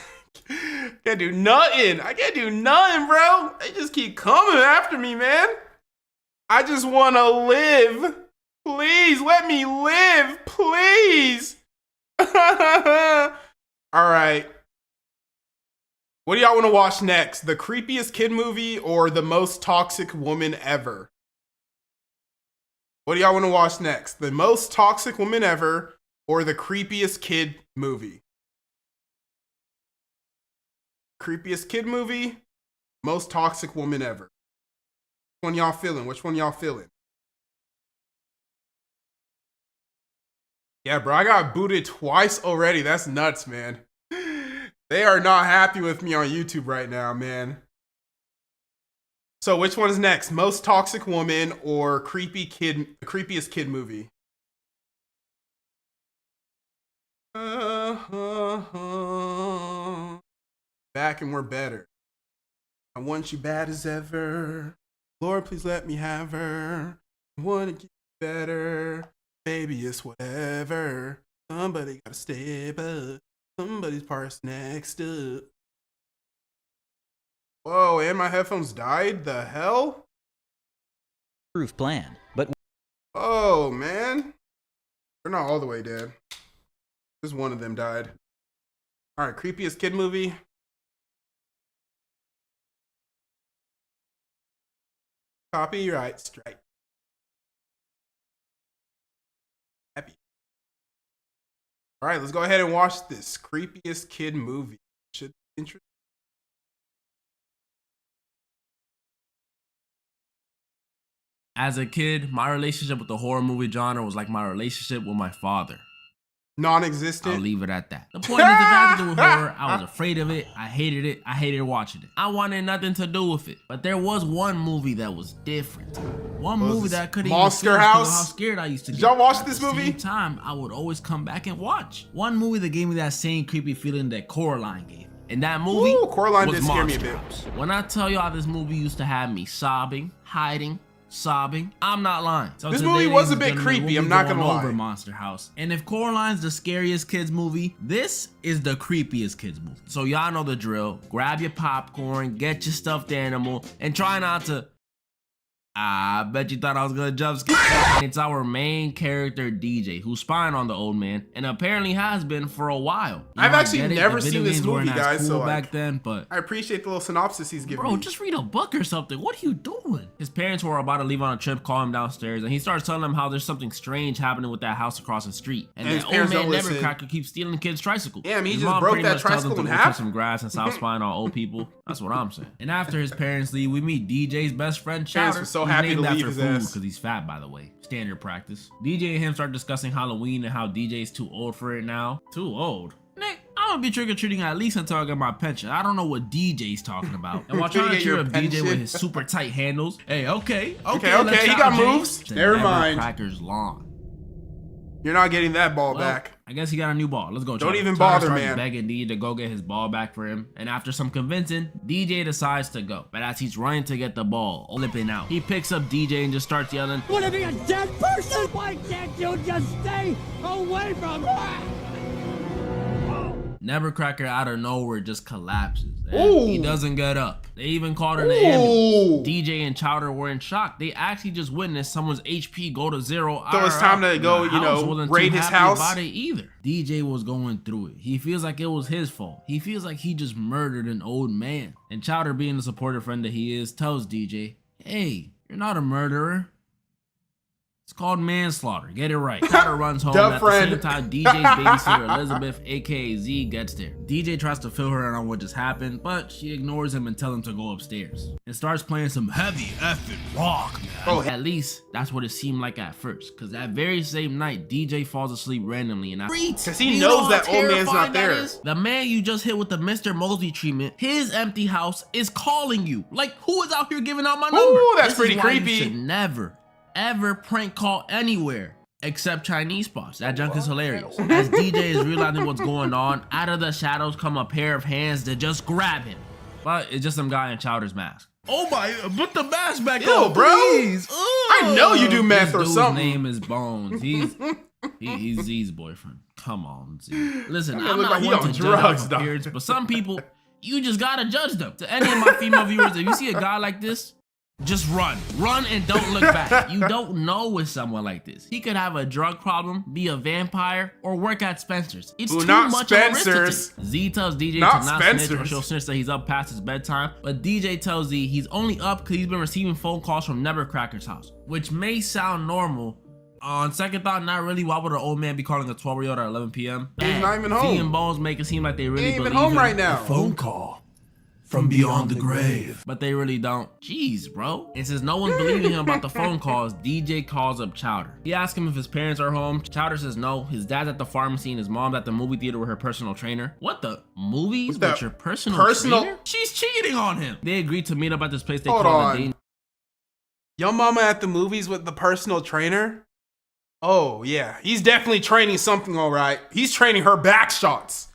can't do nothing. I can't do nothing, bro. They just keep coming after me, man. I just want to live. Please let me live, please. All right. What do y'all want to watch next? The creepiest kid movie or the most toxic woman ever? What do y'all want to watch next? The most toxic woman ever or the creepiest kid movie? Creepiest kid movie, most toxic woman ever. Which one y'all feeling? Which one y'all feeling? Yeah, bro, I got booted twice already. That's nuts, man. They are not happy with me on YouTube right now, man. So which one is next? Most toxic woman or creepiest kid movie? Back and we're better. I want you bad as ever. Lord, please let me have her. I want to get better. Baby, it's whatever. Somebody gotta step up. Somebody's parts next up. Whoa, and my headphones died? The hell? Proof plan, but... Oh, man. They're not all the way dead. Just one of them died. Alright, creepiest kid movie. Copyright strike. Happy. All right, let's go ahead and watch this creepiest kid movie. Should be interesting. As a kid, my relationship with the horror movie genre was like my relationship with my father. Non-existent. I'll leave it at that. The point is, if I had to do with horror, I was afraid of it. I hated it. I hated watching it. I wanted nothing to do with it. But there was one movie that was different. One movie that I couldn't even finish because of how scared I used to get. Did y'all watch this movie? At the same time, I would always come back and watch. One movie that gave me that same creepy feeling that Coraline gave. And that movie Coraline was did scare me a bit. Monster House. When I tell y'all this movie used to have me sobbing, hiding, sobbing, I'm not lying. So this today, movie was a bit gentlemen, creepy, we'll I'm not gonna over lie. Monster House. And if Coraline's the scariest kids movie, this is the creepiest kids movie. So y'all know the drill. Grab your popcorn, get your stuffed animal, and try not to... I bet you thought I was gonna jump scare. It's our main character, DJ, who's spying on the old man, and apparently has been for a while. I've actually never seen this movie, guys, cool so back then, but I appreciate the little synopsis he's giving bro, me. just read a book or something. What are you doing? His parents were about to leave on a trip, call him downstairs, and he starts telling them how there's something strange happening with that house across the street. And his the old parents man don't listen. Nevercracker keeps stealing kids' tricycles. Yeah, I mean, he His just mom broke pretty that much tells him tricycle to in go cut half. some grass and stop spying on old people. That's what I'm saying. And after his parents leave, we meet DJ's best friend, Parents Chowder. were so who's happy named to leave after his food ass. because he's fat, by the way. Standard practice. DJ and him start discussing Halloween and how DJ's too old for it now. Too old? Nick, I'm gonna be trick-or-treating at least until I get my pension. I don't know what DJ's talking about. And while trying to cheer up DJ with his super tight handles, hey, okay, he got moves. Never mind. Cracker's lawn. You're not getting that ball back. I guess he got a new ball. Let's go. Don't Charlie. even Tyler bother, starts man. Begging DJ to go get his ball back for him, and after some convincing, DJ decides to go. But as he's running to get the ball, flipping out, he picks up DJ and just starts yelling, Want to be a dead person? Why can't you just stay away from her? Nevercracker out of nowhere just collapses. Ooh. He doesn't get up. They even called in an ambulance. DJ and Chowder were in shock. They actually just witnessed someone's HP go to zero. So it's time to go, you know, raid his house. About it either. DJ was going through it. He feels like it was his fault. He feels like he just murdered an old man. And Chowder, being the supportive friend that he is, tells DJ, hey, you're not a murderer. It's called manslaughter. Get it right. Chowder runs home. At the same time, DJ's babysitter, Elizabeth, aka Z, gets there. DJ tries to fill her in on what just happened, but she ignores him and tells him to go upstairs. And starts playing some heavy effing rock, man. Oh, at least that's what it seemed like at first. Because that very same night, DJ falls asleep randomly and because he knows that old man's not there. The man you just hit with the Mr. Mosby treatment, his empty house is calling you. Like, who is out here giving out my number? Ooh, that's This is pretty why creepy. You should never, ever prank call anywhere except Chinese spots. That junk is hilarious. As DJ is realizing what's going on, out of the shadows come a pair of hands that just grab him. But it's just some guy in Chowder's mask. Oh my, put the mask back on, bro. please. I know you do meth or This dude's something. name is Bones. He's Z's boyfriend. Come on, Z. Listen, That I'm look not like he one on to drugs, judge dog. appearance, but some people, you just gotta judge them. To any of my female viewers, if you see a guy like this, just run. Run and don't look back. You don't know with someone like this. He could have a drug problem, be a vampire, or work at Spencer's. It's too not much of a risk to Spencer's. take. Z tells DJ Not to not snitch or Spencer's. she'll snitch that he's up past his bedtime. But DJ tells Z he's only up because he's been receiving phone calls from Nevercracker's house, which may sound normal. On second thought, not really. Why would an old man be calling a 12-year-old at 11 p.m.? He's not even Z home. and Bones make it seem like they really He ain't even believe home him. right now. A phone call from beyond the grave. But they really don't. Jeez, bro. And since no one's believing him about the phone calls, DJ calls up Chowder. He asks him if his parents are home. Chowder says no. His dad's at the pharmacy and his mom's at the movie theater with her personal trainer. What the? Movies with your personal trainer? She's cheating on him. They agreed to meet up at this place they Hold call on. the Danger. Your mama at the movies with the personal trainer? Oh, yeah. He's definitely training something, all right. He's training her back shots.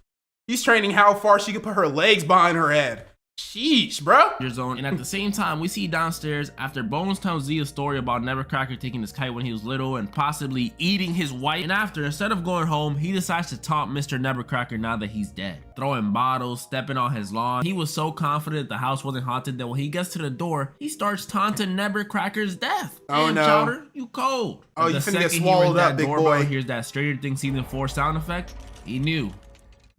He's training how far she can put her legs behind her head. Sheesh, bro. Zone. And at the same time, we see downstairs after Bones tells Z a story about Nevercracker taking his kite when he was little and possibly eating his wife. And after, instead of going home, he decides to taunt Mr. Nevercracker now that he's dead. Throwing bottles, stepping on his lawn. He was so confident the house wasn't haunted that when he gets to the door, he starts taunting Nevercracker's death. Oh, Damn, no. Chowder, you cold. Oh, The you finna get second he swallowed rings up, that big doorbell boy. and hears that Stranger Things season 4 sound effect, he knew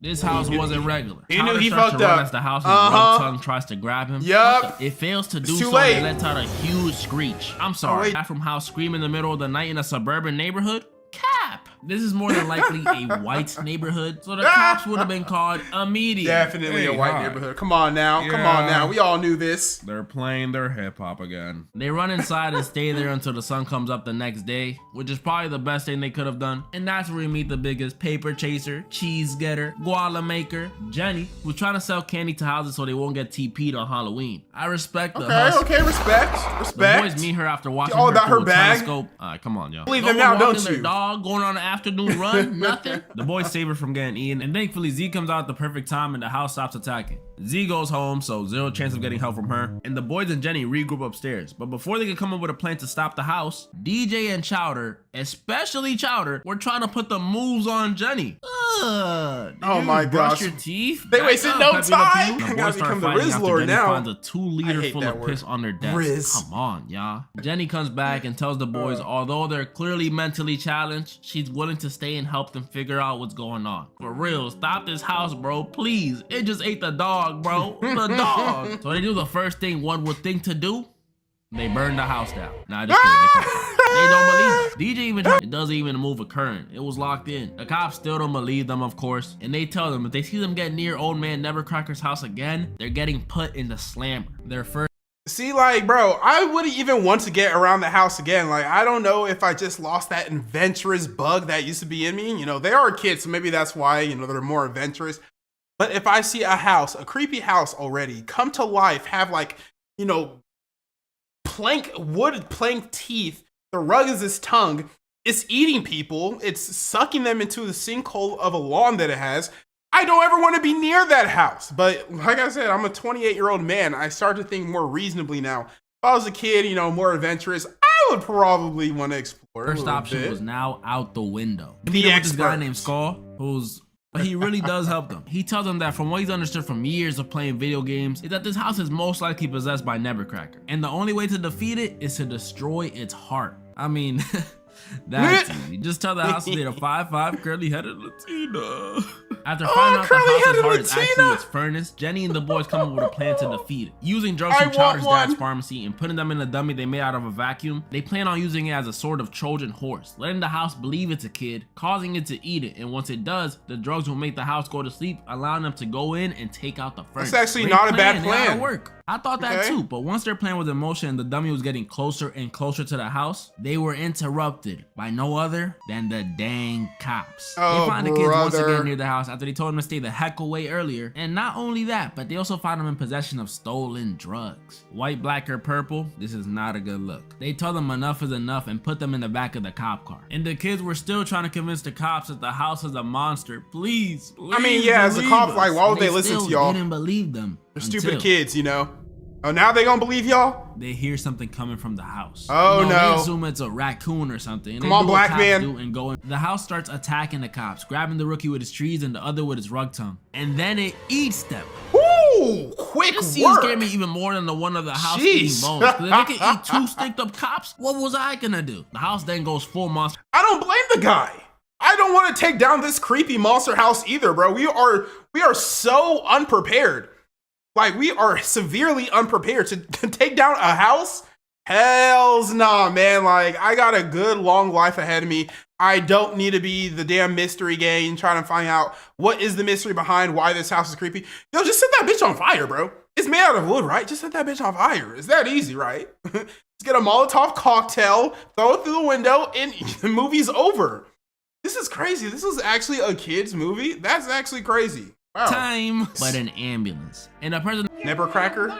This house wasn't regular. He knew Chowder he starts fucked to run up. as the house's rug tongue tries to grab him. Yup. It fails to do It's too so late. and lets out a huge screech. I'm sorry. Back from house scream in the middle of the night in a suburban neighborhood? Cap. This is more than likely a white neighborhood, so the cops would have been called immediately. Definitely a white neighborhood. Come on now. Come on now. We all knew this. They're playing their hip hop again. They run inside and stay there until the sun comes up the next day, which is probably the best thing they could have done. And that's where we meet the biggest paper chaser, cheese getter, guala maker, Jenny, who's trying to sell candy to houses so they won't get TP'd on Halloween. I respect the hustle. Okay, respect. The boys meet her after watching all her about through her a bag. telescope. Come on, y'all. Believe them now, don't Their you? dog going on an afternoon run, nothing. The boys save her from getting eaten, and thankfully Z comes out at the perfect time and the house stops attacking. Z goes home, so zero chance of getting help from her, and the boys and Jenny regroup upstairs. But before they can come up with a plan to stop the house, DJ and Chowder, especially Chowder, were trying to put the moves on Jenny. Did Oh you my brush gosh. your teeth? They Back wasted up, no Peppy Le time. Pew. I The gotta boys start become the fighting Riz after Lord Jenny now. finds a 2-liter I hate full that of word. piss on their desk. Riz. Come on, y'all. Jenny comes back and tells the boys, although they're clearly mentally challenged, she's willing to stay and help them figure out what's going on. For real, stop this house, bro. Please. It just ate the dog, bro. The dog. So they do the first thing one would think to do. They burn the house down. Nah, just kidding. They don't believe it. DJ even it doesn't even move a current. It was locked in. The cops still don't believe them, of course. And they tell them if they see them get near old man Nevercracker's house again, they're getting put in the slammer. Their first See, like, bro, I wouldn't even want to get around the house again. Like, I don't know if I just lost that adventurous bug that used to be in me. You know, they are kids, so maybe that's why, you know, they're more adventurous. But if I see a house, a creepy house already, come to life, have like, you know, wood plank teeth, the rug is its tongue, it's eating people, it's sucking them into the sinkhole of a lawn that it has, I don't ever want to be near that house. But like I said, I'm a 28-year-old man. I start to think more reasonably now. If I was a kid, you know, more adventurous, I would probably want to explore. first option was now out the window. The Meet up with this guy experts. named Skull, but he really does help them. He tells them that from what he's understood from years of playing video games is that this house is most likely possessed by Nevercracker. And the only way to defeat it is to destroy its heart. I mean, that's easy. Just tell the house to date a 5'5" curly-headed Latina. After finding out the house's heart is actually its furnace, Jenny and the boys come up with a plan to defeat it. Using drugs from Chowder's dad's pharmacy and putting them in a dummy they made out of a vacuum, they plan on using it as a sort of Trojan horse, letting the house believe it's a kid, causing it to eat it, and once it does, the drugs will make the house go to sleep, allowing them to go in and take out the furnace. That's actually not a bad They gotta plan. work. I thought that too, but once their plan was in motion and the dummy was getting closer and closer to the house, they were interrupted by no other than the dang cops. Oh, They find the kids once brother. again near the house after they told them to stay the heck away earlier. And not only that, but they also found them in possession of stolen drugs. White, black, or purple, this is not a good look. They told them enough is enough and put them in the back of the cop car. And the kids were still trying to convince the cops that the house is a monster. Please, I mean, yeah, as a believe cop, us. like, why would And they listen to still y'all? didn't believe them. They're stupid until kids, you know. Oh, now they gonna believe y'all? they hear something coming from the house. Oh, They no. assume it's a raccoon or something. And Come they on, do what black cops man. do and go in. The house starts attacking the cops, grabbing the rookie with his trees and the other with his rug tongue. And then it eats them. Woo! Quick This scene work! scared me even more than the one of the house Jeez. eating bones. 'Cause if it can eat 2 sticked up cops, what was I gonna do? The house then goes full monster. I don't blame the guy. I don't want to take down this creepy monster house either, bro. We are so unprepared. Like, we are severely unprepared to take down a house. Hells nah, man. Like, I got a good long life ahead of me. I don't need to be the damn mystery gang trying to find out what is the mystery behind why this house is creepy. Yo, just set that bitch on fire, bro. It's made out of wood, right? Just set that bitch on fire. It's that easy, right? Just get a Molotov cocktail, throw it through the window, and the movie's over. This is crazy. This is actually a kid's movie? That's actually crazy. Wow. Time, but an ambulance. And a person, Nevercracker?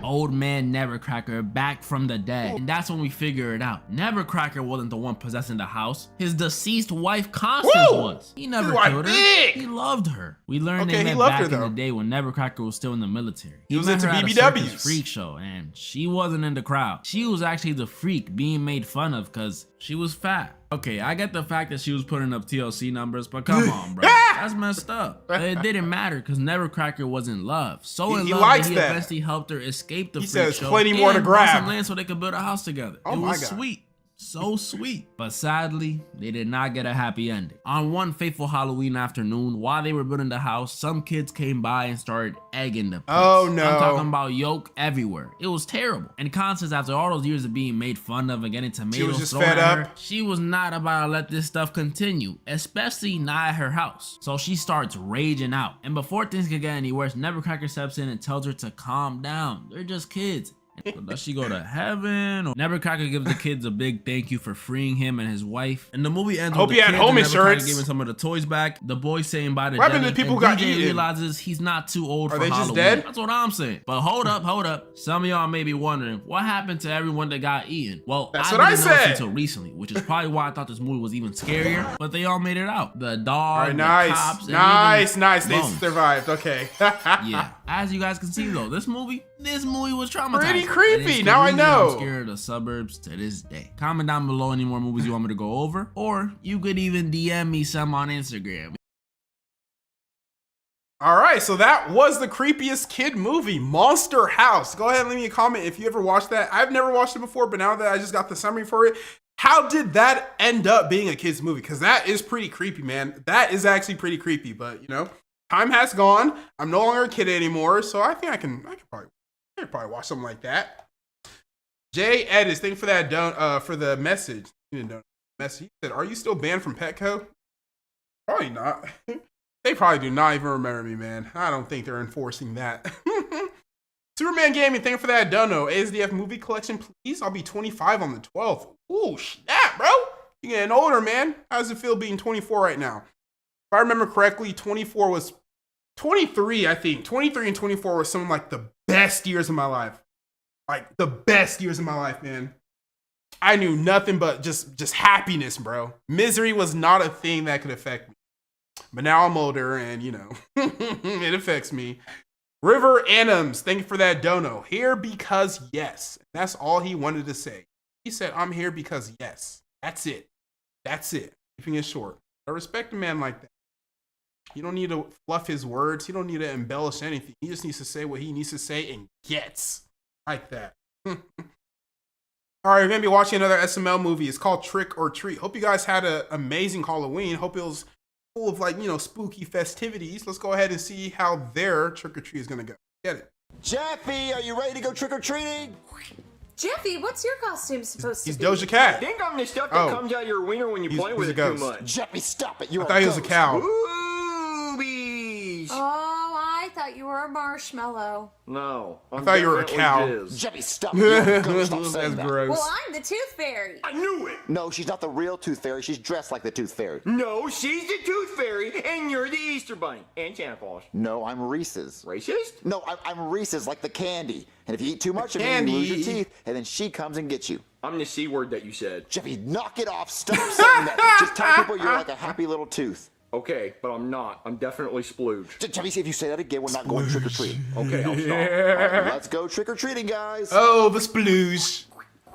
old man Nevercracker, back from the dead. And that's when we figure it out. Nevercracker wasn't the one possessing the house. His deceased wife, Constance, Woo! was. He never His wife killed her. big! He loved her. We learned Okay, they he met loved back her, in the though. day when Nevercracker was still in the military. He was met into her at a BBWs. circus freak show, and she wasn't in the crowd. She was actually the freak being made fun of because she was fat. Okay, I get the fact that she was putting up TLC numbers, but come on, bro. That's messed up. But it didn't matter because Nevercracker was in love. So in He love likes that he that. eventually helped her escape the He freak says show plenty more to and bought grab. some land so they could build a house together. Oh it my was God. sweet. So sweet. But sadly, they did not get a happy ending. On one fateful Halloween afternoon, while they were building the house, some kids came by and started egging the place. Oh no. I'm talking about yolk everywhere. It was terrible. And Constance, after all those years of being made fun of and getting tomatoes thrown at her, she was not about to let this stuff continue, especially not at her house. So she starts raging out. And before things could get any worse, Nevercracker steps in and tells her to calm down. They're just kids. So does she go to heaven? Or Nevercracker gives the kids a big thank you for freeing him and his wife. And the movie ends with the kids and Nevercracker giving some of the toys back. The boy saying bye to what happened to people who got DJ eaten? realizes he's not too old for they Halloween. just dead? That's what I'm saying. But hold up. Some of y'all may be wondering, what happened to everyone that got eaten? Well, that's I what I didn't know this said until recently, which is probably why I thought this movie was even scarier. But they all made it out. The dog, the cops, nice. They survived. Okay. Yeah. As you guys can see though, this movie was traumatizing. Pretty creepy. Now I know. I'm scared of the suburbs to this day. Comment down below any more movies you want me to go over, or you could even DM me some on Instagram. All right, so that was the creepiest kid movie, Monster House. Go ahead and leave me a comment if you ever watched that. I've never watched it before, but now that I just got the summary for it, how did that end up being a kid's movie? Because that is pretty creepy, man. That is actually pretty creepy, but you know, time has gone. I'm no longer a kid anymore, so I think I can probably watch something like that. Jay Edis, thank you for that for the message. He said, "Are you still banned from Petco?" Probably not. They probably do not even remember me, man. I don't think they're enforcing that. Superman Gaming, thank you for that dono. ASDF movie collection, please. I'll be 25 on the 12th. Ooh, snap, bro. You're getting older, man. How does it feel being 24 right now? If I remember correctly, 24 was 23, I think. 23 and 24 were some of like the best years of my life. Like the best years of my life, man. I knew nothing but just happiness, bro. Misery was not a thing that could affect me. But now I'm older and, you know, it affects me. River Adams, thank you for that dono. Here because yes. That's all he wanted to say. He said, I'm here because yes. That's it. That's it. Keeping it short. I respect a man like that. You don't need to fluff his words. You don't need to embellish anything. He just needs to say what he needs to say and gets like that. All right, we're going to be watching another SML movie. It's called Trick or Treat. Hope you guys had an amazing Halloween. Hope it was full of, like, you know, spooky festivities. Let's go ahead and see how their trick or treat is going to go. Get it. Jeffy, are you ready to go trick or treating? Jeffy, what's your costume supposed to be? He's Doja Cat. I think I'm the stuff that comes out of your wiener when you play with it too much. Jeffy, stop it. You're I thought he was a cow. Boobies. Oh, I thought you were a marshmallow. No. I thought you were a cow. Jeffy, stop it. Stop saying That's that. gross. Well, I'm the Tooth Fairy. I knew it. No, she's not the real Tooth Fairy. She's dressed like the Tooth Fairy. No, she's the Tooth Fairy, and you're the Easter Bunny. And Santa Claus. No, I'm Reese's. Racist? No, I'm Reese's, like the candy. And if you eat too much of it, you lose your teeth, and then she comes and gets you. I'm the C word that you said. Jeffy, knock it off. Stop saying that. Just tell people you're like a happy little tooth. Okay, but I'm not. I'm definitely splooge. Jeffy, see if you say that again, we're not going trick or treating. Okay, I'll stop. Yeah. All right, let's go trick or treating, guys. Oh, the splooge.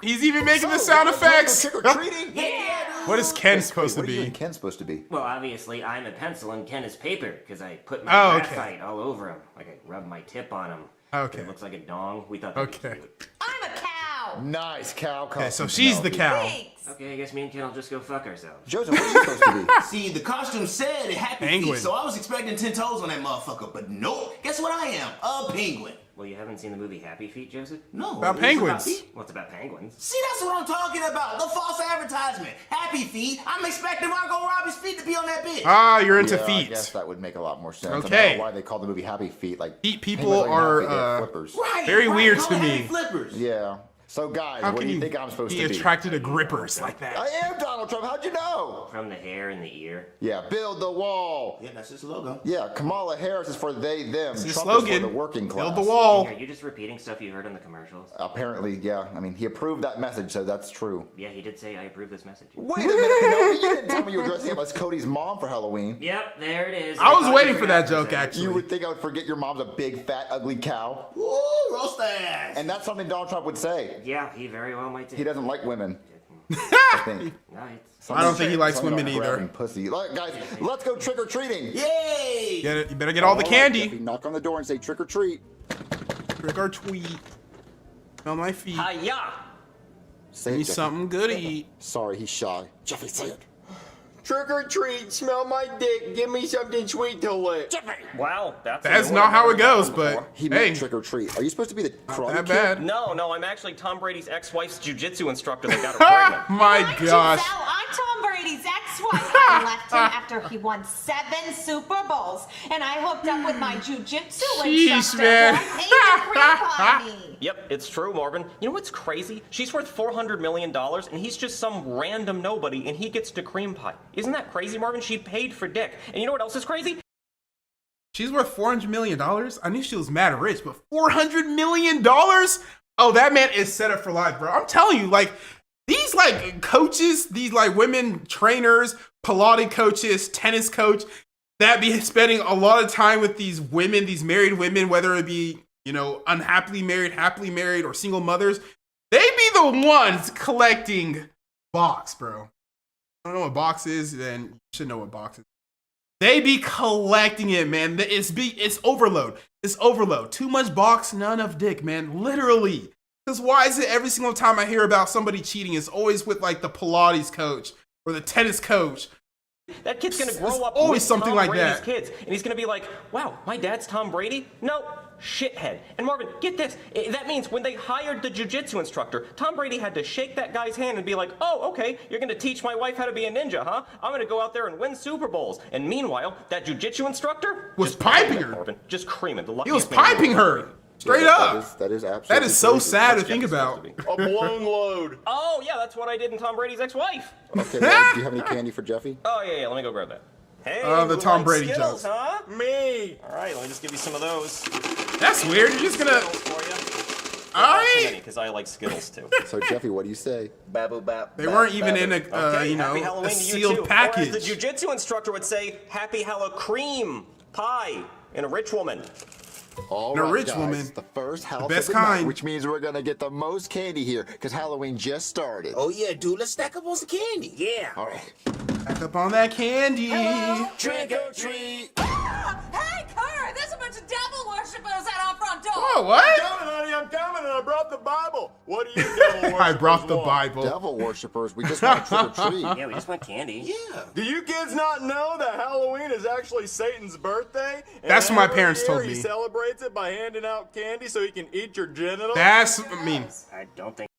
He's even making the sound effects. Trick or treating? Yeah! What is Ken supposed to What are you be? and Ken supposed to be? Well, obviously, I'm a pencil and Ken is paper, because I put my graphite all over him. Like I rub my tip on him. Okay. It looks like a dong. We thought that was cute. I'm a cow. Nice cow. Okay, so she's the cow. Thanks. Okay, I guess me and Ken will just go fuck ourselves. Joseph, what are you supposed to be? See, the costume said it happy Penguin. feet, so I was expecting 10 toes on that motherfucker, but nope. Guess what I am? A penguin. Well, you haven't seen the movie Happy Feet, Joseph? No. About it's penguins. feet. Well, it's about penguins. See, that's what I'm talking about. The false advertisement. Happy feet. I'm expecting Margot Robbie's feet to be on that bitch. Ah, you're into I feet. guess that would make a lot more sense. Okay. I don't know why they call the movie Happy Feet. Like Feet people are flippers. Right. very right, weird call to it me. happy Flippers. Yeah. So guys, How what can do you you think I'm supposed be to be? attracted to grippers like that? I am Donald Trump. How'd you know? From the hair and the ear. Yeah, build the wall. Yeah, that's his logo. Yeah, Kamala Harris is for they, them. It's his Trump slogan. is for the working class. Build the wall. Are you just repeating stuff you heard on the commercials? Apparently, yeah. I mean, he approved that message, so that's true. Yeah, he did say I approve this message. Wait a minute, Penelope, you didn't tell me you were dressing up as Cody's mom for Halloween. Yep, there it is. I was thought waiting you for that forgot joke, a actually. You would think I would forget your mom's a big, fat, ugly cow. Ooh, roast ass. And that's something Donald Trump would say. Yeah, he very well might do. He doesn't like women, I think. Nice. I don't think he likes Something women about either. grabbing Pussy. Look, guys, let's go trick or treating. Yay! Get it. You better get all the candy. Jeffy, knock on the door and say trick or treat. Trick or tweet. Smell my feet. Hiya! Say Need something good to eat. Sorry, he's shy. Jeffy, say it. Trick or treat, smell my dick, give me something sweet to lick. Wow, That's not how it goes, but He hey. meant trick or treat. Are you supposed to be the crummy That kid? bad. No, I'm actually Tom Brady's ex-wife's jiu-jitsu instructor that got her pregnant. My gosh. I'm Tom Brady's ex-wife. I left him after he won 7 Super Bowls, and I hooked up with my jujitsu instructor. man. Yep, it's true, Marvin. You know what's crazy? She's worth $400 million, and he's just some random nobody, and he gets to cream pie. Isn't that crazy, Marvin? She paid for dick. And you know what else is crazy? She's worth $400 million? I knew she was mad rich, but $400 million? Oh, that man is set up for life, bro. I'm telling you, like, these, like, coaches, these, like, women trainers, Pilates coaches, tennis coach, that be spending a lot of time with these women, these married women, whether it be, you know, unhappily married, happily married, or single mothers, they be the ones collecting box, bro. I don't know what box is, then you should know what box is. They be collecting it, man. It's overload. It's overload. Too much box, not enough dick, man. Literally. Because why is it every single time I hear about somebody cheating, it's always with like the Pilates coach or the tennis coach? That kid's gonna grow up always with something Tom like Brady's that. kids, and he's gonna be like, wow, my dad's Tom Brady? No, shithead. And Marvin, get this. That means when they hired the jiu-jitsu instructor, Tom Brady had to shake that guy's hand and be like, oh, okay, you're gonna teach my wife how to be a ninja, huh? I'm gonna go out there and win Super Bowls. And meanwhile, that jiu-jitsu instructor was piping her. Marvin, just creaming. He was piping her. Straight up. That is absolutely That is so crazy. sad to think about. A blown load. Oh, yeah, that's what I did in Tom Brady's ex-wife. Okay, well, do you have any candy for Jeffy? Oh, yeah, let me go grab that. Hey, the who Tom likes Brady Skittles, jokes. huh? Me. All right, let me just give you some of those. That's weird. You're just gonna. Alright. Because I like Skittles too. So Jeffy, what do you say? Babu bap. They weren't even in a, Okay, you know, happy a Halloween to you sealed too. package. Or as the jiu-jitsu instructor would say, happy Hallow cream pie in a rich woman. All And a right, rich guys, woman. the first house best of the night, kind. which means we're gonna get the most candy here because Halloween just started. Oh yeah, dude, let's stack up on some candy. Yeah. All right. Back up on that candy. Trick or treat. Hey, Kurt, there's a bunch of devil worshippers at our front door. Oh, what? I'm coming, honey, I'm coming, and I brought the Bible. What do you devil worshippers I brought the want? Bible. Devil worshippers, we just want trick or treat. Yeah, we just want candy. Yeah. Do you kids not know that Halloween is actually Satan's birthday? And That's what my every parents year told me. He celebrates it by handing out candy so he can eat your genitals. I don't think.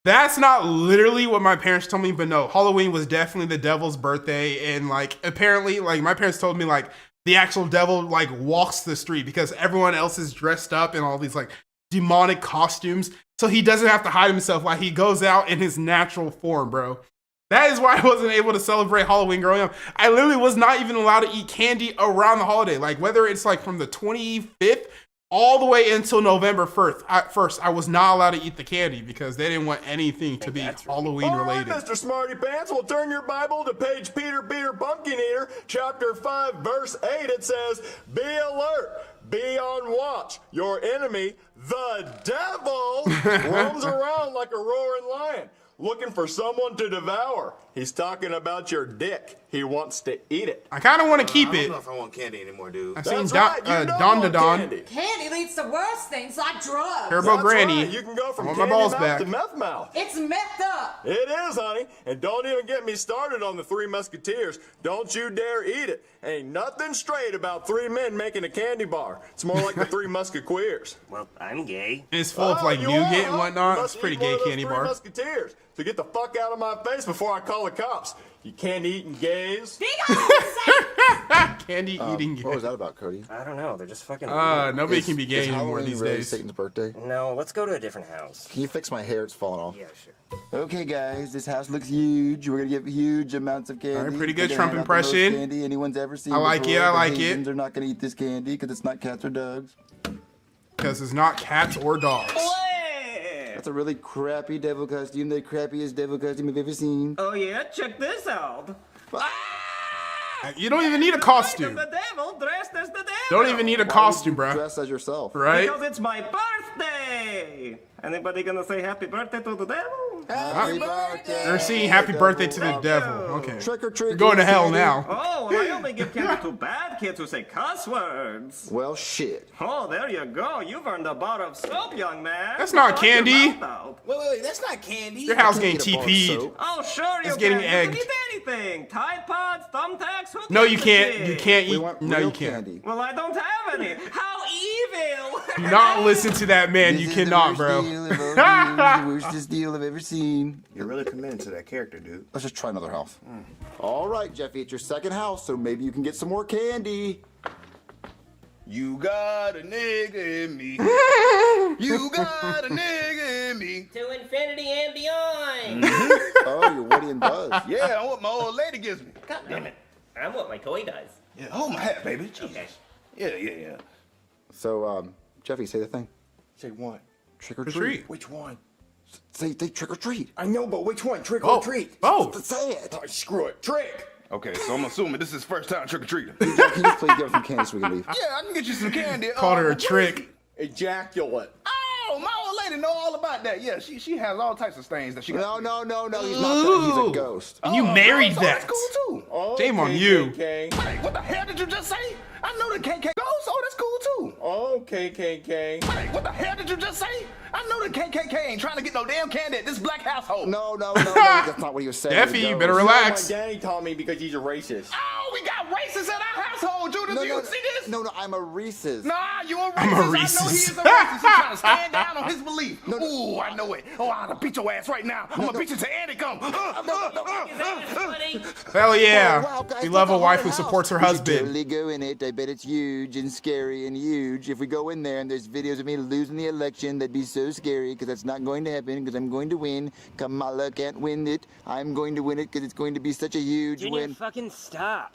That's not literally what my parents told me, but no, Halloween was definitely the devil's birthday, and like apparently, like my parents told me, like the actual devil like walks the street because everyone else is dressed up in all these like demonic costumes, so he doesn't have to hide himself. Like he goes out in his natural form, bro. That is why I wasn't able to celebrate Halloween growing up. I literally was not even allowed to eat candy around the holiday, like whether it's like from the 25th all the way until November 1st, I was not allowed to eat the candy because they didn't want anything to be Halloween related. All right, Mr. Smarty Pants, we'll turn your Bible to page Peter Pumpkin Eater, chapter 5, verse 8. It says, be alert, be on watch. Your enemy, the devil, roams around like a roaring lion, looking for someone to devour. He's talking about your dick. He wants to eat it. I kind of want to keep I don't it. know if I want candy anymore, dude. I seen That's right, you don't Don want Don. candy. Candy leads to worse things like drugs. Turbo That's Granny. right. You can go from I want my candy balls mouth back. to meth mouth. It's messed up. It is, honey. And don't even get me started on the Three Musketeers. Don't you dare eat it. Ain't nothing straight about 3 men making a candy bar. It's more like the Three Musketeers. Well, I'm gay. And it's full of like you nougat are, and whatnot. You It's must pretty eat one gay of those candy Three bar. Musketeers. So get the fuck out of my face before I call the cops. You candy eating gays. Candy eating What was that about, Cody? I don't know. They're just fucking. Nobody can be gay Is anymore Halloween these really days. Satan's birthday? No, let's go to a different house. Can you fix my hair? It's falling off. Yeah, sure. Okay, guys, this house looks huge. We're gonna give huge amounts of candy. All right, pretty good We're Trump gonna hand out the most impression. Candy anyone's ever seen. I like before. it, I The like it. Haitians are not gonna eat this candy because it's not cats or dogs. Because it's not cats or dogs. That's a really crappy devil costume. The crappiest devil costume I've ever seen. Oh yeah, check this out. You don't even need a costume. The devil dressed as the devil. Don't even need a costume, bro. Dress as yourself. Right? Because it's my birthday. Anybody gonna say happy birthday to the devil? Happy birthday. They're singing happy birthday to the devil. Okay. Trick or treat. You're going to hell now. Oh, and I only give candy to bad kids who say cuss words. Well, shit. Oh, there you go. You've earned a bar of soap, young man. That's not Wash your candy. mouth out. Wait, that's not candy. Your house getting TP'd. Oh, sure, It's you getting can. egged. You can eat anything. Tide Pods, thumbtacks, who No, you gives a can't. shit? You can't We eat. want No, real you can't. candy. Well, I don't have any. How evil. Do not listen to that man. This You is cannot, the bro. worst deal of all deals, the worstest deal I've ever seen. You're really committed to that character, dude. Let's just try another house. All right, Jeffy, it's your second house, so maybe you can get some more candy. You got a nigga in me. You got a nigga in me. To infinity and beyond. Oh, you're Woody and Buzz. Yeah, I'm what my old lady gives me. God damn it. I'm what my toy does. Yeah, hold my hat, baby. Jesus. Okay. Yeah. So, Jeffy, say the thing. Say what? Trick or Trick or treat. treat. Which one? Say trick or treat. I know, but which one? Trick Oh, or treat? both. Say it. Oh, screw it. Trick. Okay, so I'm assuming this is first time trick or treating. Can you just please give us some candy so we can leave? Yeah, I can get you some candy. Called her a what is trick. it? Ejaculate. Oh, my old lady know all about that. Yeah, she has all types of stains that she got. No, he's not that. He's a ghost. And you married so that. That's cool too. Oh, Shame on you. Wait, what the hell did you just say? I know the KK ghost. Oh, that's cool too. Oh, KKK. Wait, what the hell did you just say? I know the KKK ain't trying to get no damn candy at this black household. No, that's not what he was saying. Jeffy, you better Ghost. relax. My daddy taught me because he's a racist. Oh, we got racists at our household, Judith. Do you see this? No, I'm a Reese's. Nah, you a racist. I'm a I know he Reese's. is a racist. He's trying to stand down on his belief. Ooh, I know it. Oh, I'm gonna beat your ass right now. I'm gonna beat you to Andy come. Hell yeah. Oh, wow, guys, We look, love a a wife haunted who supports her house. We should husband. totally go in it. I bet it's huge and scary and huge. If we go in there and there's videos of me losing the election, that'd be so scary because that's not going to happen because I'm going to win. Kamala can't win it. I'm going to win it because it's going to be such a huge win. Fucking stop.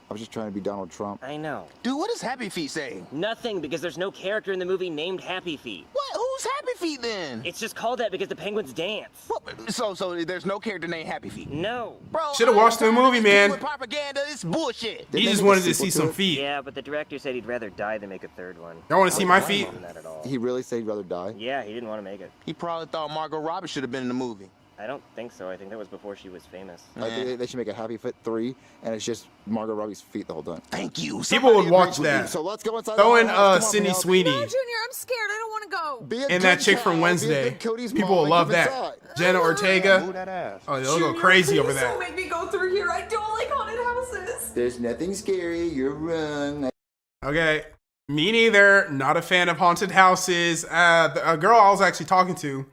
I was just trying to be Donald Trump. I know. Dude, what does Happy Feet say? Nothing, because there's no character in the movie named Happy Feet. What? Who's Happy Feet then? It's just called that because the penguins dance. What? So there's no character named Happy Feet? No. Bro, Should've watched the movie, man. With propaganda, it's bullshit. He just wanted to see some feet. Yeah, but the director said he'd rather die than make a third one. Y'all want to see my feet? Not at all. He really said he'd rather die? Yeah, he didn't want to make it. He probably thought Margot Robbie should have been in the movie. I don't think so. I think that was before she was famous. I think they should make a Happy Foot 3, and it's just Margot Robbie's feet the whole time. Thank you. People would watch that. So let's go inside. Throw in the house. Come on, Sydney Penelope. Sweeney No, Junior, I'm scared. I don't want to go. Be a and that good chick from child. Be a Wednesday. good Cody's People mom will and love come that. inside. Jenna Ortega. Move that ass. Oh, they'll go Junior, crazy please over that. don't make me go through here. I don't like haunted houses. There's nothing scary. You're wrong. Okay. Me neither. Not a fan of haunted houses. A girl I was actually talking to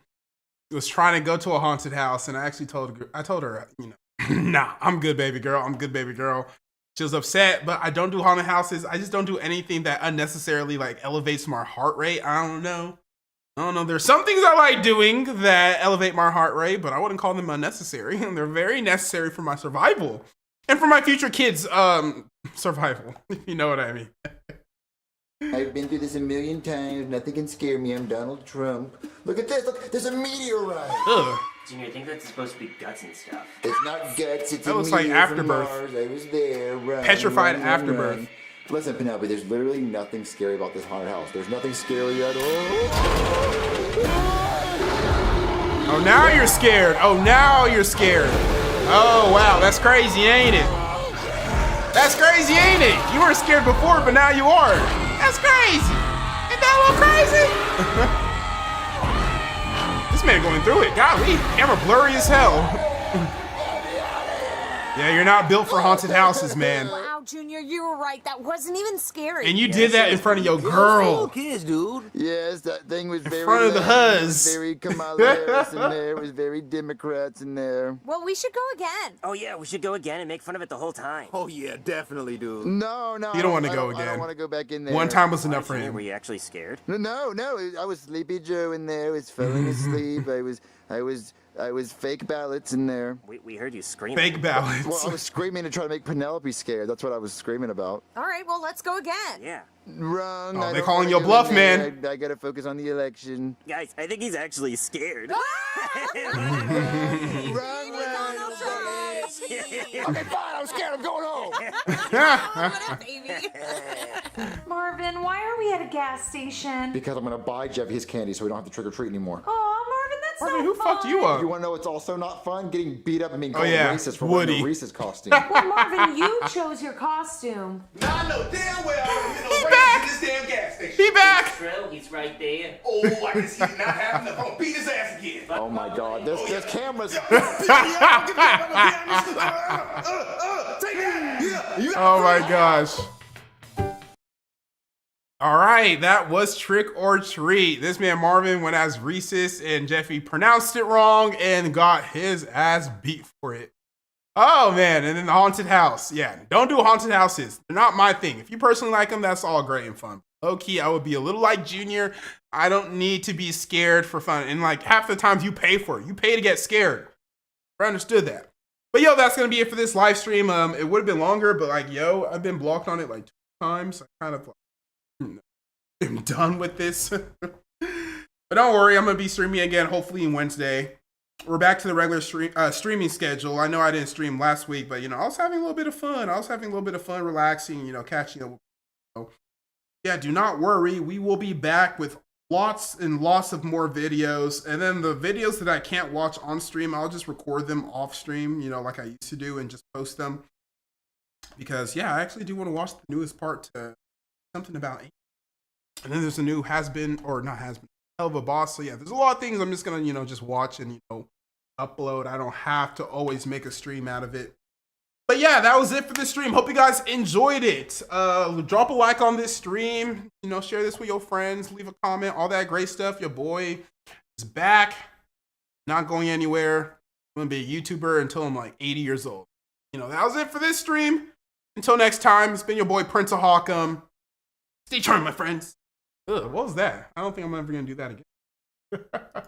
was trying to go to a haunted house, and I actually told her, nah, I'm good, baby girl. I'm good, baby girl. She was upset, but I don't do haunted houses. I just don't do anything that unnecessarily elevates my heart rate. I don't know. There's some things I like doing that elevate my heart rate, but I wouldn't call them unnecessary. They're very necessary for my survival and for my future kids' survival. You know what I mean? I've been through this a million times. Nothing can scare me. I'm Donald Trump. Look at this. Look, there's a meteorite. Ugh. Junior, I think that's supposed to be guts and stuff. It's not guts. It's That a looks like meteor from afterbirth. Mars. I was there. Run, Petrified run, afterbirth. run. Listen, Penelope, there's literally nothing scary about this haunted house. There's nothing scary at all. Oh, now you're scared. Oh, wow. That's crazy, ain't it? That's crazy, ain't it? You weren't scared before, but now you are. That's crazy. Ain't that a little crazy? This man going through it. Golly, camera blurry as hell. Yeah, you're not built for haunted houses, man. Wow, Junior, you were right. That wasn't even scary. And you did that in front of your girl. Kids, dude. Yes, that thing was very front of the loud. It was huzz. very Kamala Harris in there. It was very Democrats in there. Well, we should go again. Oh yeah, we should go again and make fun of it the whole time. Oh, yeah, definitely, dude. No. You don't want to go I don't again. want to go back in there. One time was enough for Were him. you actually scared? No. I was Sleepy Joe in there. I was falling asleep. I was fake ballots in there. We heard you screaming. Fake ballots. Well, I was screaming to try to make Penelope scared. That's what I was screaming about. All right, well, let's go again. Yeah. Wrong. Oh, I they don't calling wanna your go bluff, in there. man. I gotta focus on the election. Guys, I think he's actually scared. Wrong. Okay, fine. I'm scared. I'm going home. Marvin, why are we at a gas station? Because I'm gonna buy Jeff his candy so we don't have to trick or treat anymore. Oh, Marvin, that's Marvin, who fucked you up? You want to know what's also not fun? Getting beat up and being Oh, called yeah, racist for Woody. wearing a Reese's costume. Well, Marvin, you chose your costume. I know damn well I don't get no racist in this damn gas station. He back. True, he's right there. Oh, I guess he's not having enough. I'm gonna beat his ass again. Oh my God, there's cameras. Oh my gosh. All right, that was Trick or Treat. This man Marvin went as Reese's and Jeffy pronounced it wrong and got his ass beat for it. Oh man, and then the haunted house. Yeah, don't do haunted houses. They're not my thing. If you personally like them, that's all great and fun. Low key, I would be a little like Junior. I don't need to be scared for fun. And like half the times you pay for it. You pay to get scared. I understood that. But yo, that's gonna be it for this live stream. It would have been longer, but like yo, I've been blocked on it like 2 times. I kind of I'm done with this. But don't worry, I'm gonna be streaming again hopefully Wednesday. We're back to the regular streaming schedule. I know I didn't stream last week, but you know, I was having a little bit of fun. Relaxing, you know, catching up. So, yeah, do not worry. We will be back with lots and lots of more videos. And then the videos that I can't watch on stream, I'll just record them off stream, you know, like I used to do, and just post them. Because yeah, I actually do want to watch the newest part to something about. And then there's a new Hell of a Boss. So yeah, there's a lot of things I'm just gonna, you know, just watch and, you know, upload. I don't have to always make a stream out of it. But yeah, that was it for this stream. Hope you guys enjoyed it. Drop a like on this stream. You know, share this with your friends. Leave a comment. All that great stuff. Your boy is back. Not going anywhere. I'm gonna be a YouTuber until I'm like 80 years old. You know, that was it for this stream. Until next time, it's been your boy Prince of Hawkham. Stay charmed, my friends. Ugh, what was that? I don't think I'm ever gonna do that again.